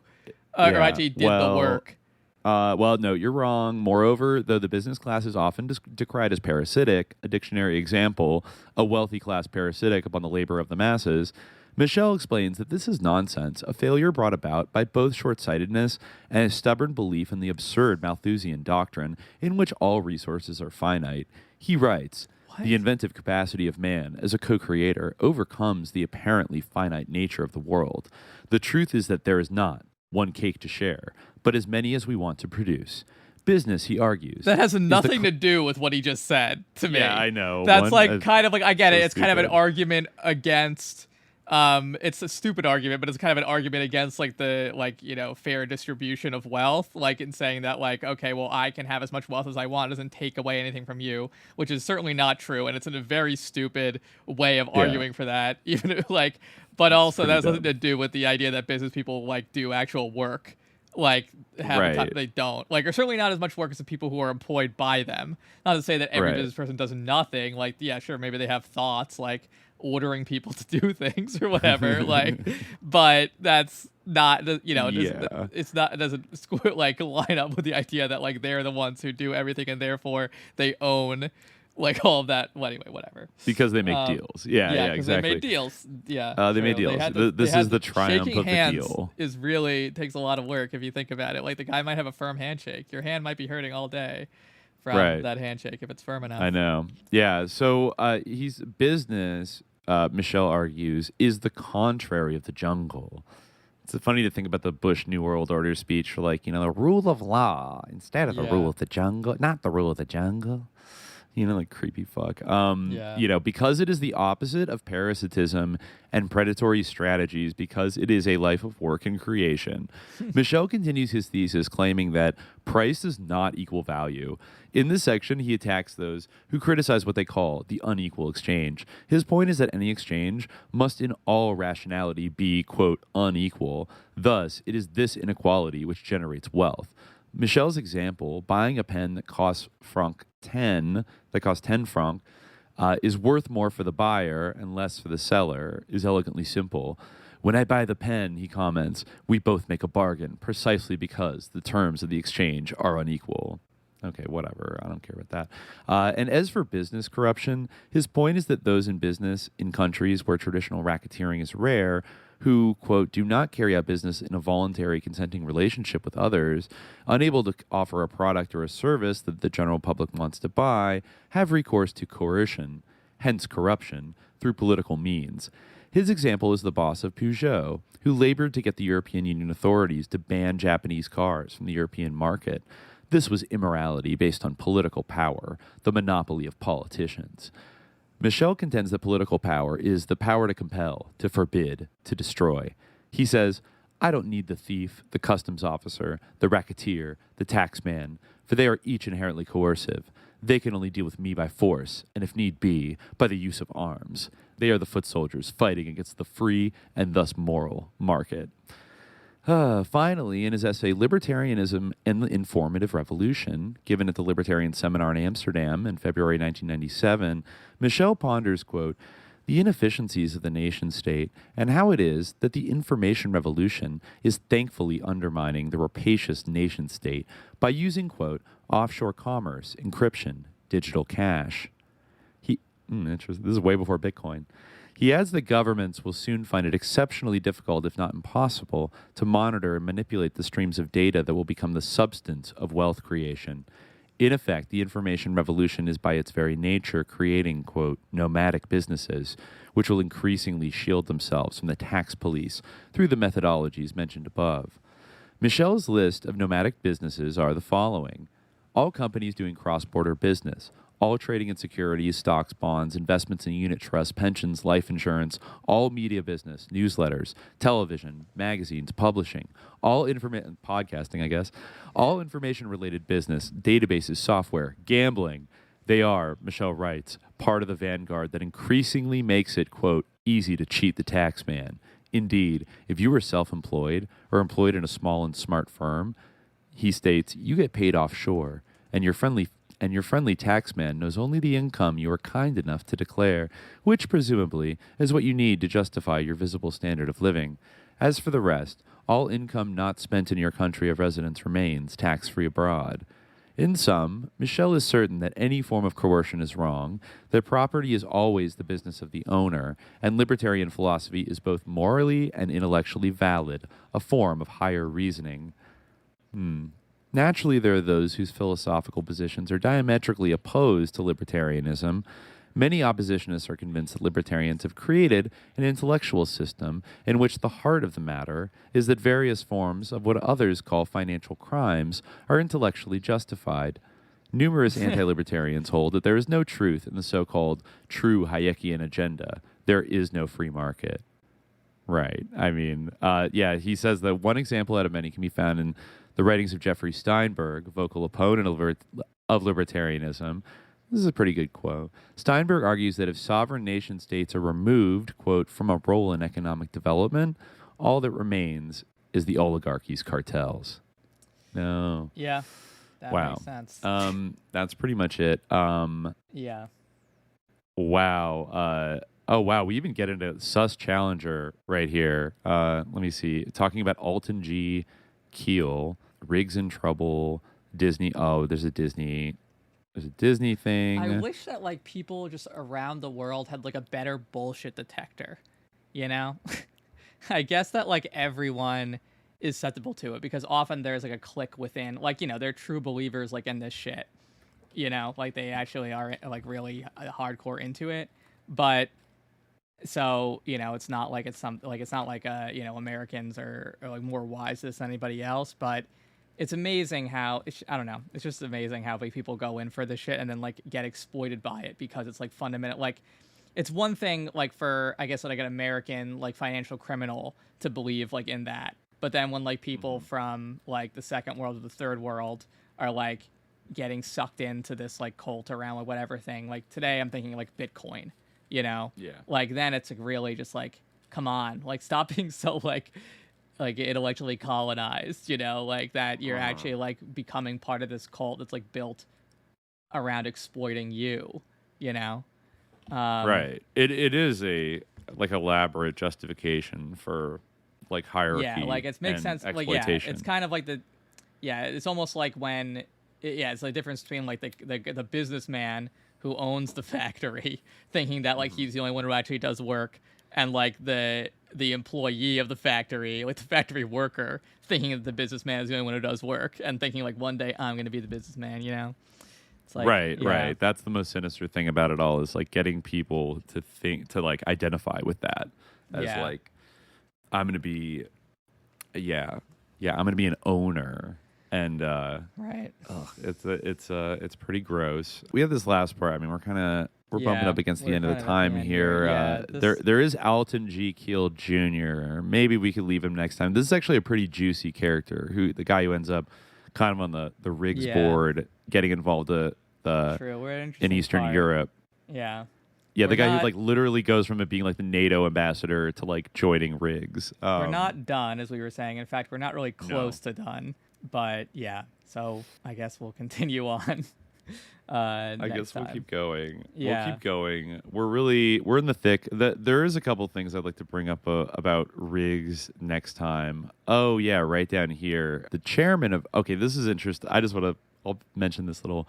or actually did the work. Well, no, you're wrong. Moreover, though the business class is often decried as parasitic, a dictionary example, a wealthy class parasitic upon the labor of the masses, Michel explains that this is nonsense, a failure brought about by both short-sightedness and a stubborn belief in the absurd Malthusian doctrine in which all resources are finite. He writes, the inventive capacity of man as a co-creator overcomes the apparently finite nature of the world. The truth is that there is not one cake to share, but as many as we want to produce. Business, he argues. That has nothing to do with what he just said to me. Yeah, I know. That's kind of like, I get it. It's kind of an argument against... it's a stupid argument, but it's kind of an argument against like the fair distribution of wealth, like in saying that like, okay, well, I can have as much wealth as I want, it doesn't take away anything from you, which is certainly not true, and it's in a very stupid way of arguing for that. Even like, but also that has nothing to do with the idea that business people like do actual work, like have time they don't, like, or certainly not as much work as the people who are employed by them. Not to say that every business person does nothing. Like, yeah, sure, maybe they have thoughts like ordering people to do things or whatever, like, but that's not, it's not, it doesn't like line up with the idea that like they're the ones who do everything and therefore they own like all of that. Well, anyway, whatever. Because they make deals. Yeah, exactly. They made deals. Yeah. They made deals. This is the triumph of the deal. Is really takes a lot of work if you think about it. Like the guy might have a firm handshake. Your hand might be hurting all day from that handshake if it's firm enough. I know. Yeah. So he's business. Michel argues, is the contrary of the jungle. It's funny to think about the Bush New World Order speech for like, the rule of law instead of the rule of the jungle, not the rule of the jungle. Like creepy fuck. Because it is the opposite of parasitism and predatory strategies, because it is a life of work and creation. Michel continues his thesis claiming that price does not equal value. In this section, he attacks those who criticize what they call the unequal exchange. His point is that any exchange must in all rationality be, quote, unequal. Thus, it is this inequality which generates wealth. Michel's example, buying a pen that costs 10 francs, is worth more for the buyer and less for the seller, is elegantly simple. When I buy the pen, he comments, we both make a bargain precisely because the terms of the exchange are unequal. Okay, whatever. I don't care about that. And as for business corruption, his point is that those in business in countries where traditional racketeering is rare, who, quote, do not carry out business in a voluntary consenting relationship with others, unable to offer a product or a service that the general public wants to buy, have recourse to coercion, hence corruption, through political means. His example is the boss of Peugeot, who labored to get the European Union authorities to ban Japanese cars from the European market. This was immorality based on political power, the monopoly of politicians. Michel contends that political power is the power to compel, to forbid, to destroy. He says, I don't need the thief, the customs officer, the racketeer, the taxman, for they are each inherently coercive. They can only deal with me by force, and if need be, by the use of arms. They are the foot soldiers fighting against the free and thus moral market. Finally, in his essay, Libertarianism and the Informative Revolution, given at the Libertarian Seminar in Amsterdam in February 1997, Michel ponders, quote, the inefficiencies of the nation-state, and how it is that the information revolution is thankfully undermining the rapacious nation-state by using, quote, offshore commerce, encryption, digital cash. This is way before Bitcoin. He adds that governments will soon find it exceptionally difficult, if not impossible, to monitor and manipulate the streams of data that will become the substance of wealth creation. In effect, the information revolution is by its very nature creating, quote, nomadic businesses, which will increasingly shield themselves from the tax police through the methodologies mentioned above. Michel's list of nomadic businesses are the following: all companies doing cross-border business, all trading in securities, stocks, bonds, investments in unit trusts, pensions, life insurance, all media business, newsletters, television, magazines, publishing, all podcasting, I guess, all information-related business, databases, software, gambling. They are, Michel writes, part of the vanguard that increasingly makes it, quote, easy to cheat the tax man. Indeed, if you were self-employed or employed in a small and smart firm, he states, you get paid offshore, and your friendly taxman knows only the income you are kind enough to declare, which presumably is what you need to justify your visible standard of living. As for the rest, all income not spent in your country of residence remains tax-free abroad. In sum, Michel is certain that any form of coercion is wrong, that property is always the business of the owner, and libertarian philosophy is both morally and intellectually valid, a form of higher reasoning. Naturally, there are those whose philosophical positions are diametrically opposed to libertarianism. Many oppositionists are convinced that libertarians have created an intellectual system in which the heart of the matter is that various forms of what others call financial crimes are intellectually justified. Numerous anti-libertarians hold that there is no truth in the so-called true Hayekian agenda. There is no free market. Right. I mean, he says that one example out of many can be found in the writings of Jeffrey Steinberg, vocal opponent of libertarianism. This is a pretty good quote. Steinberg argues that if sovereign nation states are removed, quote, from a role in economic development, all that remains is the oligarchy's cartels. No. Yeah, that makes sense. That's pretty much it. Yeah. Wow. Wow. We even get into Sus Challenger right here. Let me see. Talking about Alton G. Keel, Riggs in Trouble, Disney. Oh, there's a Disney thing. I wish that like people just around the world had like a better bullshit detector, you know? I guess that like everyone is susceptible to it because often there's like a clique within, like, you know, they're true believers like in this shit, you know, like they actually are like really hardcore into it. But so, you know, it's not like it's not like you know, Americans are like more wise than anybody else, but it's amazing how I don't know. It's just amazing how like people go in for this shit and then like get exploited by it because it's like fundamental. Like, it's one thing like for I guess like an American like financial criminal to believe like in that, but then when like people from like the second world or the third world are like getting sucked into this like cult around like whatever thing. Like today, I'm thinking like Bitcoin. You know, like then it's like really just like, come on, like stop being so like intellectually colonized, you know, like that you're actually like becoming part of this cult that's like built around exploiting you, you know? Right. It is a like elaborate justification for like hierarchy. Yeah, like it makes sense. Like, yeah, it's kind of like it's almost like when, it's the difference between like the businessman who owns the factory thinking that like he's the only one who actually does work, and like the employee of the factory, like the factory worker, thinking that the businessman is the only one who does work and thinking like one day I'm going to be the businessman, you know? It's like, right. That's the most sinister thing about it all is like getting people to like identify with that as like, I'm going to be, I'm going to be an owner. And right, it's pretty gross. We have this last part. I mean, we're bumping up against the end of the time here. There is Alton G. Keel Jr. Maybe we could leave him next time. This is actually a pretty juicy character. The guy who ends up kind of on the Riggs board, getting involved in Eastern Europe. Yeah. Yeah, the guy who like literally goes from it being like the NATO ambassador to like joining Riggs. We're not done, as we were saying. In fact, we're not really close to done. But yeah, so I guess we'll continue on. I guess we'll keep going. Yeah. We'll keep going. We're in the thick. There is a couple things I'd like to bring up about rigs next time. Oh yeah, right down here. The chairman of. Okay, this is interesting. I'll mention this little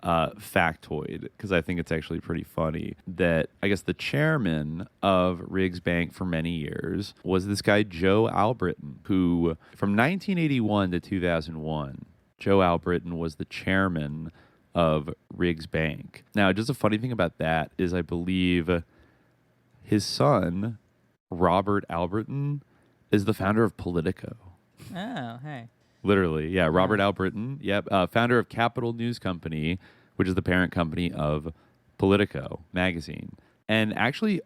factoid because I think it's actually pretty funny. That I guess the chairman of Riggs Bank for many years was this guy Joe Albritton, who from 1981 to 2001, Joe Albritton was the chairman of Riggs Bank. Now, just a funny thing about that is I believe his son, Robert Albritton, is the founder of Politico. Oh, hey. Literally, yeah. Robert Albritton, yep. Founder of Capital News Company, which is the parent company of Politico magazine. And actually,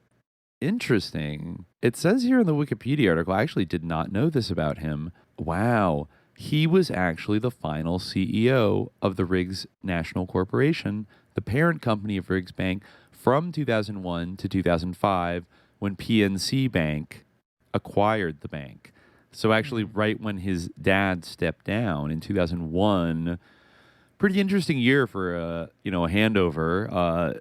interesting, it says here in the Wikipedia article, I actually did not know this about him. Wow. He was actually the final CEO of the Riggs National Corporation, the parent company of Riggs Bank, from 2001 to 2005, when PNC Bank acquired the bank. So actually, right when his dad stepped down in 2001, pretty interesting year for a handover.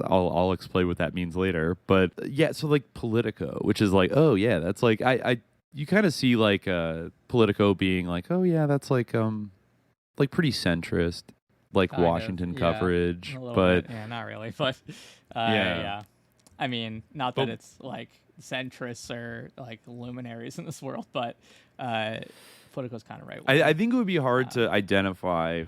I'll explain what that means later. But yeah, so like Politico, which is like, oh yeah, that's like you kind of see like Politico being like, oh yeah, that's like pretty centrist, like kind Washington coverage, but yeah, not really, but yeah. I mean, not that it's like centrists or like luminaries in this world, but Politico's kind of right. I think it would be hard to identify.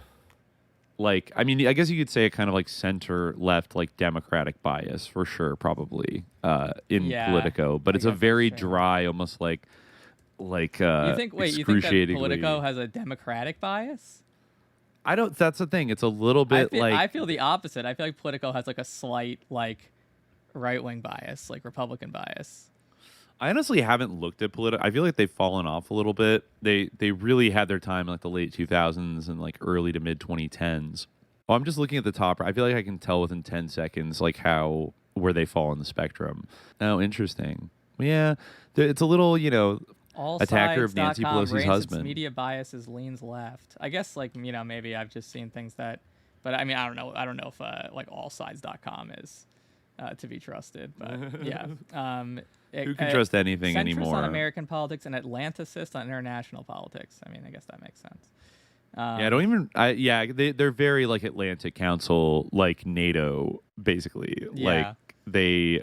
Like, I mean, I guess you could say a kind of like center-left, like Democratic bias for sure, probably in Politico, but it's a very dry, almost like you think that Politico has a Democratic bias? I don't. That's the thing. It's a little bit I feel the opposite. I feel like Politico has like a slight like right-wing bias, like Republican bias. I honestly haven't looked at Politico. I feel like they've fallen off a little bit. They really had their time in like the late 2000s and like early to mid 2010s. Well, I'm just looking at the top. I feel like I can tell within 10 seconds like where they fall on the spectrum. Oh, interesting. Yeah, it's a little, attacker of Nancy Pelosi's husband. Media biases leans left. I guess like, maybe I've just seen things that, but I mean, I don't know. I don't know if like allsides.com is to be trusted, but yeah. Who can trust anything anymore? Centrist on American politics and Atlanticist on international politics. I mean, I guess that makes sense. They're very like Atlantic Council, like NATO, basically. Yeah. Like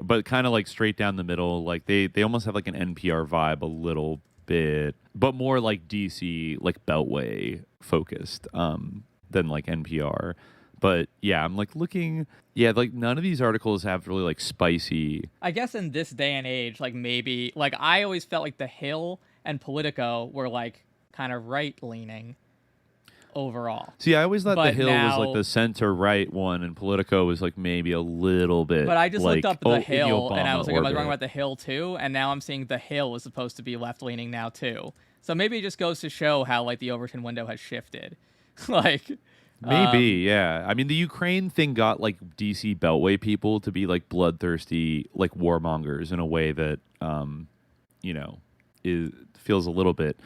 but kind of like straight down the middle. Like they almost have like an NPR vibe a little bit, but more like DC, like Beltway focused than like NPR. But yeah, I'm like looking. Yeah, like none of these articles have really like spicy. I guess in this day and age, like maybe like I always felt like The Hill and Politico were like kind of right leaning overall. See, I always thought The Hill was like the center right one, and Politico was like maybe a little bit. But I just like, looked up The Hill, and I was like, am I wrong about The Hill too? And now I'm seeing The Hill is supposed to be left leaning now too. So maybe it just goes to show how like the Overton window has shifted, like. Maybe, yeah. I mean, the Ukraine thing got like DC Beltway people to be like bloodthirsty, like warmongers in a way that, feels a little bit.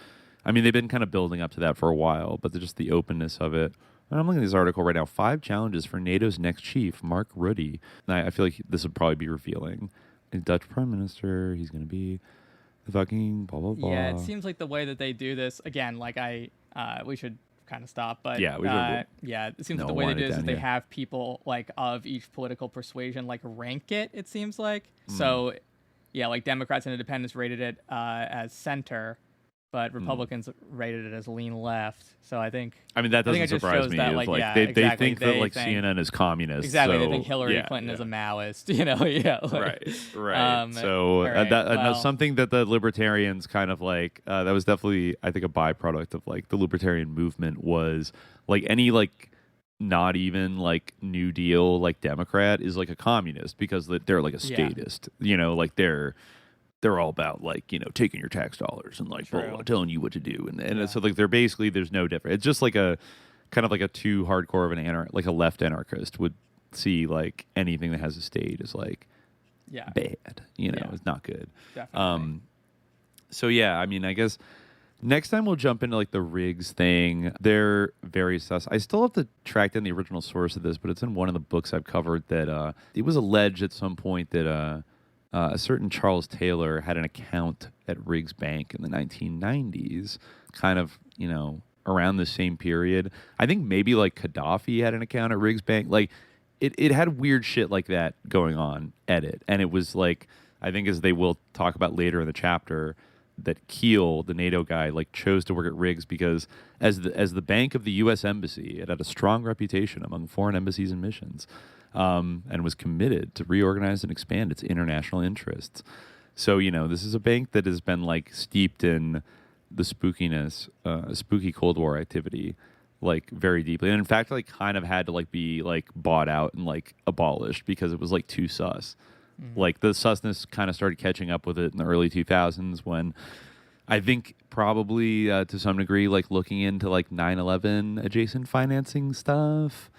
I mean, they've been kind of building up to that for a while, but just the openness of it. And I'm looking at this article right now. 5 challenges for NATO's next chief, Mark Rutte. And I feel like this would probably be revealing. The Dutch Prime Minister, he's going to be the fucking blah, blah, blah. Yeah, it seems like the way that they do this, again, like we should kind of stop, but yeah, it seems like the way they do this is they have people like of each political persuasion like rank it seems like. So yeah, like Democrats and Independents rated it as center, but Republicans rated it as lean left. So I think that doesn't surprise me. That, like, they think that like CNN is communist. Exactly, so, they think Hillary Clinton is a Maoist. Right. So something that the libertarians kind of like that was definitely I think a byproduct of like the libertarian movement was like any like not even like New Deal like Democrat is like a communist because they're like a statist. Like they're all about like taking your tax dollars and like telling you what to do and so like they're basically there's no difference. It's just like a kind of like a too hardcore of an like a left anarchist would see like anything that has a state is like bad. It's not good. Definitely. So yeah, I mean I guess Next time we'll jump into like the rigs thing. They're very sus. I still have to track down the original source of this, but it's in one of the books I've covered that it was alleged at some point that a certain Charles Taylor had an account at Riggs Bank in the 1990s, kind of, around the same period. I think maybe like Gaddafi had an account at Riggs Bank. Like it had weird shit like that going on at it. And it was like, I think as they will talk about later in the chapter, that Keel, the NATO guy, like chose to work at Riggs because as the bank of the U.S. Embassy, it had a strong reputation among foreign embassies and missions, and was committed to reorganize and expand its international interests. So, this is a bank that has been like steeped in the spookiness, spooky Cold War activity, like very deeply. And in fact, like kind of had to like be like bought out and like abolished because it was like too sus. Like the susness kind of started catching up with it in the early 2000s when I think probably to some degree like looking into like 9/11 adjacent financing stuff.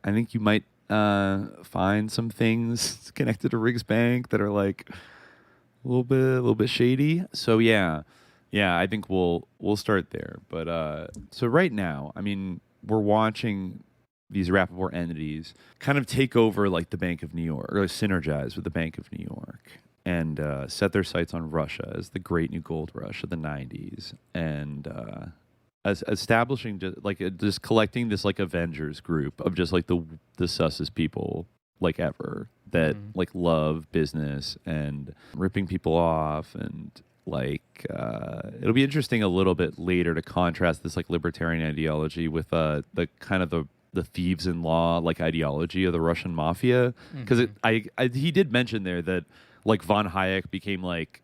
I think you might find some things connected to Riggs Bank that are like a little bit shady. So yeah, I think we'll start there. But so right now, I mean, we're watching these Rappaport entities kind of take over like the Bank of New York, or synergize with the Bank of New York, and set their sights on Russia as the great new gold rush of the 90s, and as establishing just collecting this like Avengers group of just like the sussest people like ever that like love business and ripping people off. And like it'll be interesting a little bit later to contrast this like libertarian ideology with the kind of the thieves in law like ideology of the Russian mafia, because he did mention there that like von Hayek became like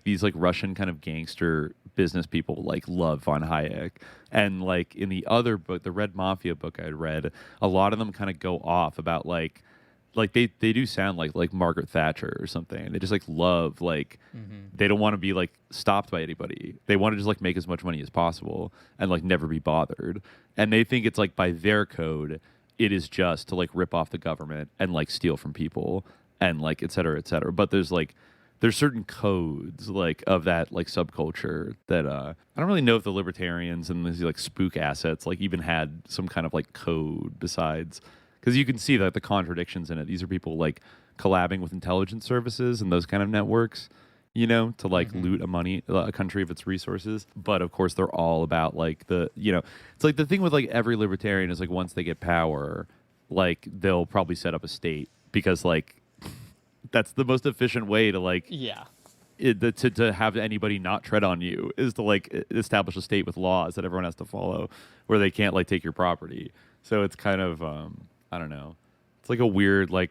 these like Russian kind of gangster business people like love von Hayek, and like in the other book, the Red Mafia book I'd read, a lot of them kind of go off about like they do sound like Margaret Thatcher or something. They just like love like they don't want to be like stopped by anybody. They want to just like make as much money as possible and like never be bothered. And they think it's like by their code, it is just to like rip off the government and like steal from people and like et cetera, et cetera. But there's certain codes like of that like subculture that I don't really know if the libertarians and these like spook assets like even had some kind of like code besides. Because you can see that the contradictions in it. These are people like collabing with intelligence services and those kind of networks, to like loot a country of its resources. But of course, they're all about like it's like the thing with like every libertarian is like once they get power, like they'll probably set up a state because like that's the most efficient way to like to have anybody not tread on you is to like establish a state with laws that everyone has to follow where they can't like take your property. So it's kind of I don't know. It's like a weird, like,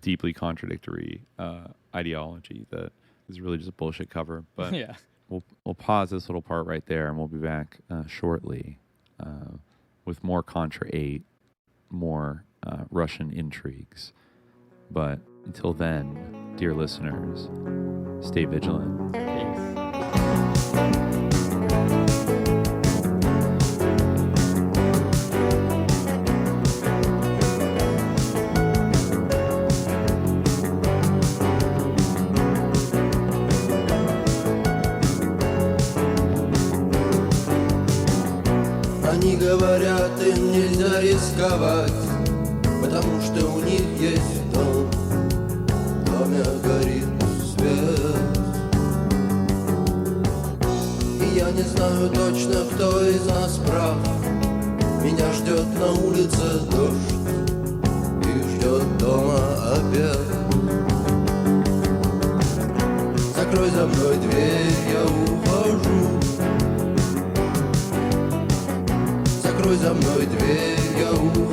deeply contradictory ideology that is really just a bullshit cover. But we'll pause this little part right there, and we'll be back shortly with more Contra 8, more Russian intrigues. But until then, dear listeners, stay vigilant. Они говорят, им нельзя рисковать, потому что у них есть дом, в доме горит свет. И я не знаю точно, кто из нас прав. Меня ждет на улице дождь и ждет дома обед. Закрой за мной дверь, я ухожу. Закрой за мной дверь, я ухожу.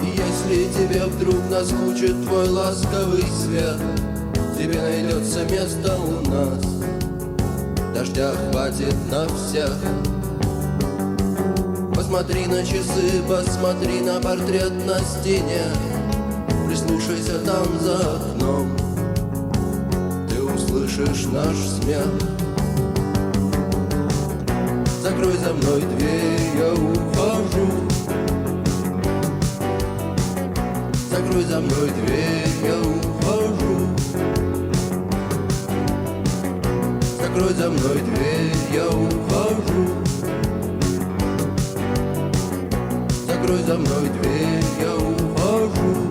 Если тебе вдруг наскучит твой ласковый свет, тебе найдется место у нас, дождя хватит на всех. Посмотри на часы, посмотри на портрет на стене, прислушайся там за окном, ты услышишь наш смех. Закрой за мной дверь, я ухожу. Закрой за мной дверь, я ухожу. Закрой за мной дверь, я ухожу. Закрой за мной дверь, я ухожу.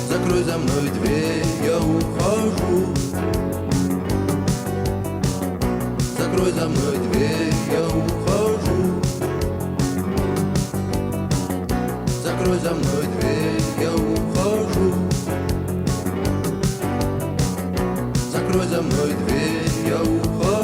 Закрой за мной дверь, я ухожу. Закрой за мной дверь, я ухожу. Закрой за мной дверь, я ухожу. Закрой за мной дверь, я ухожу.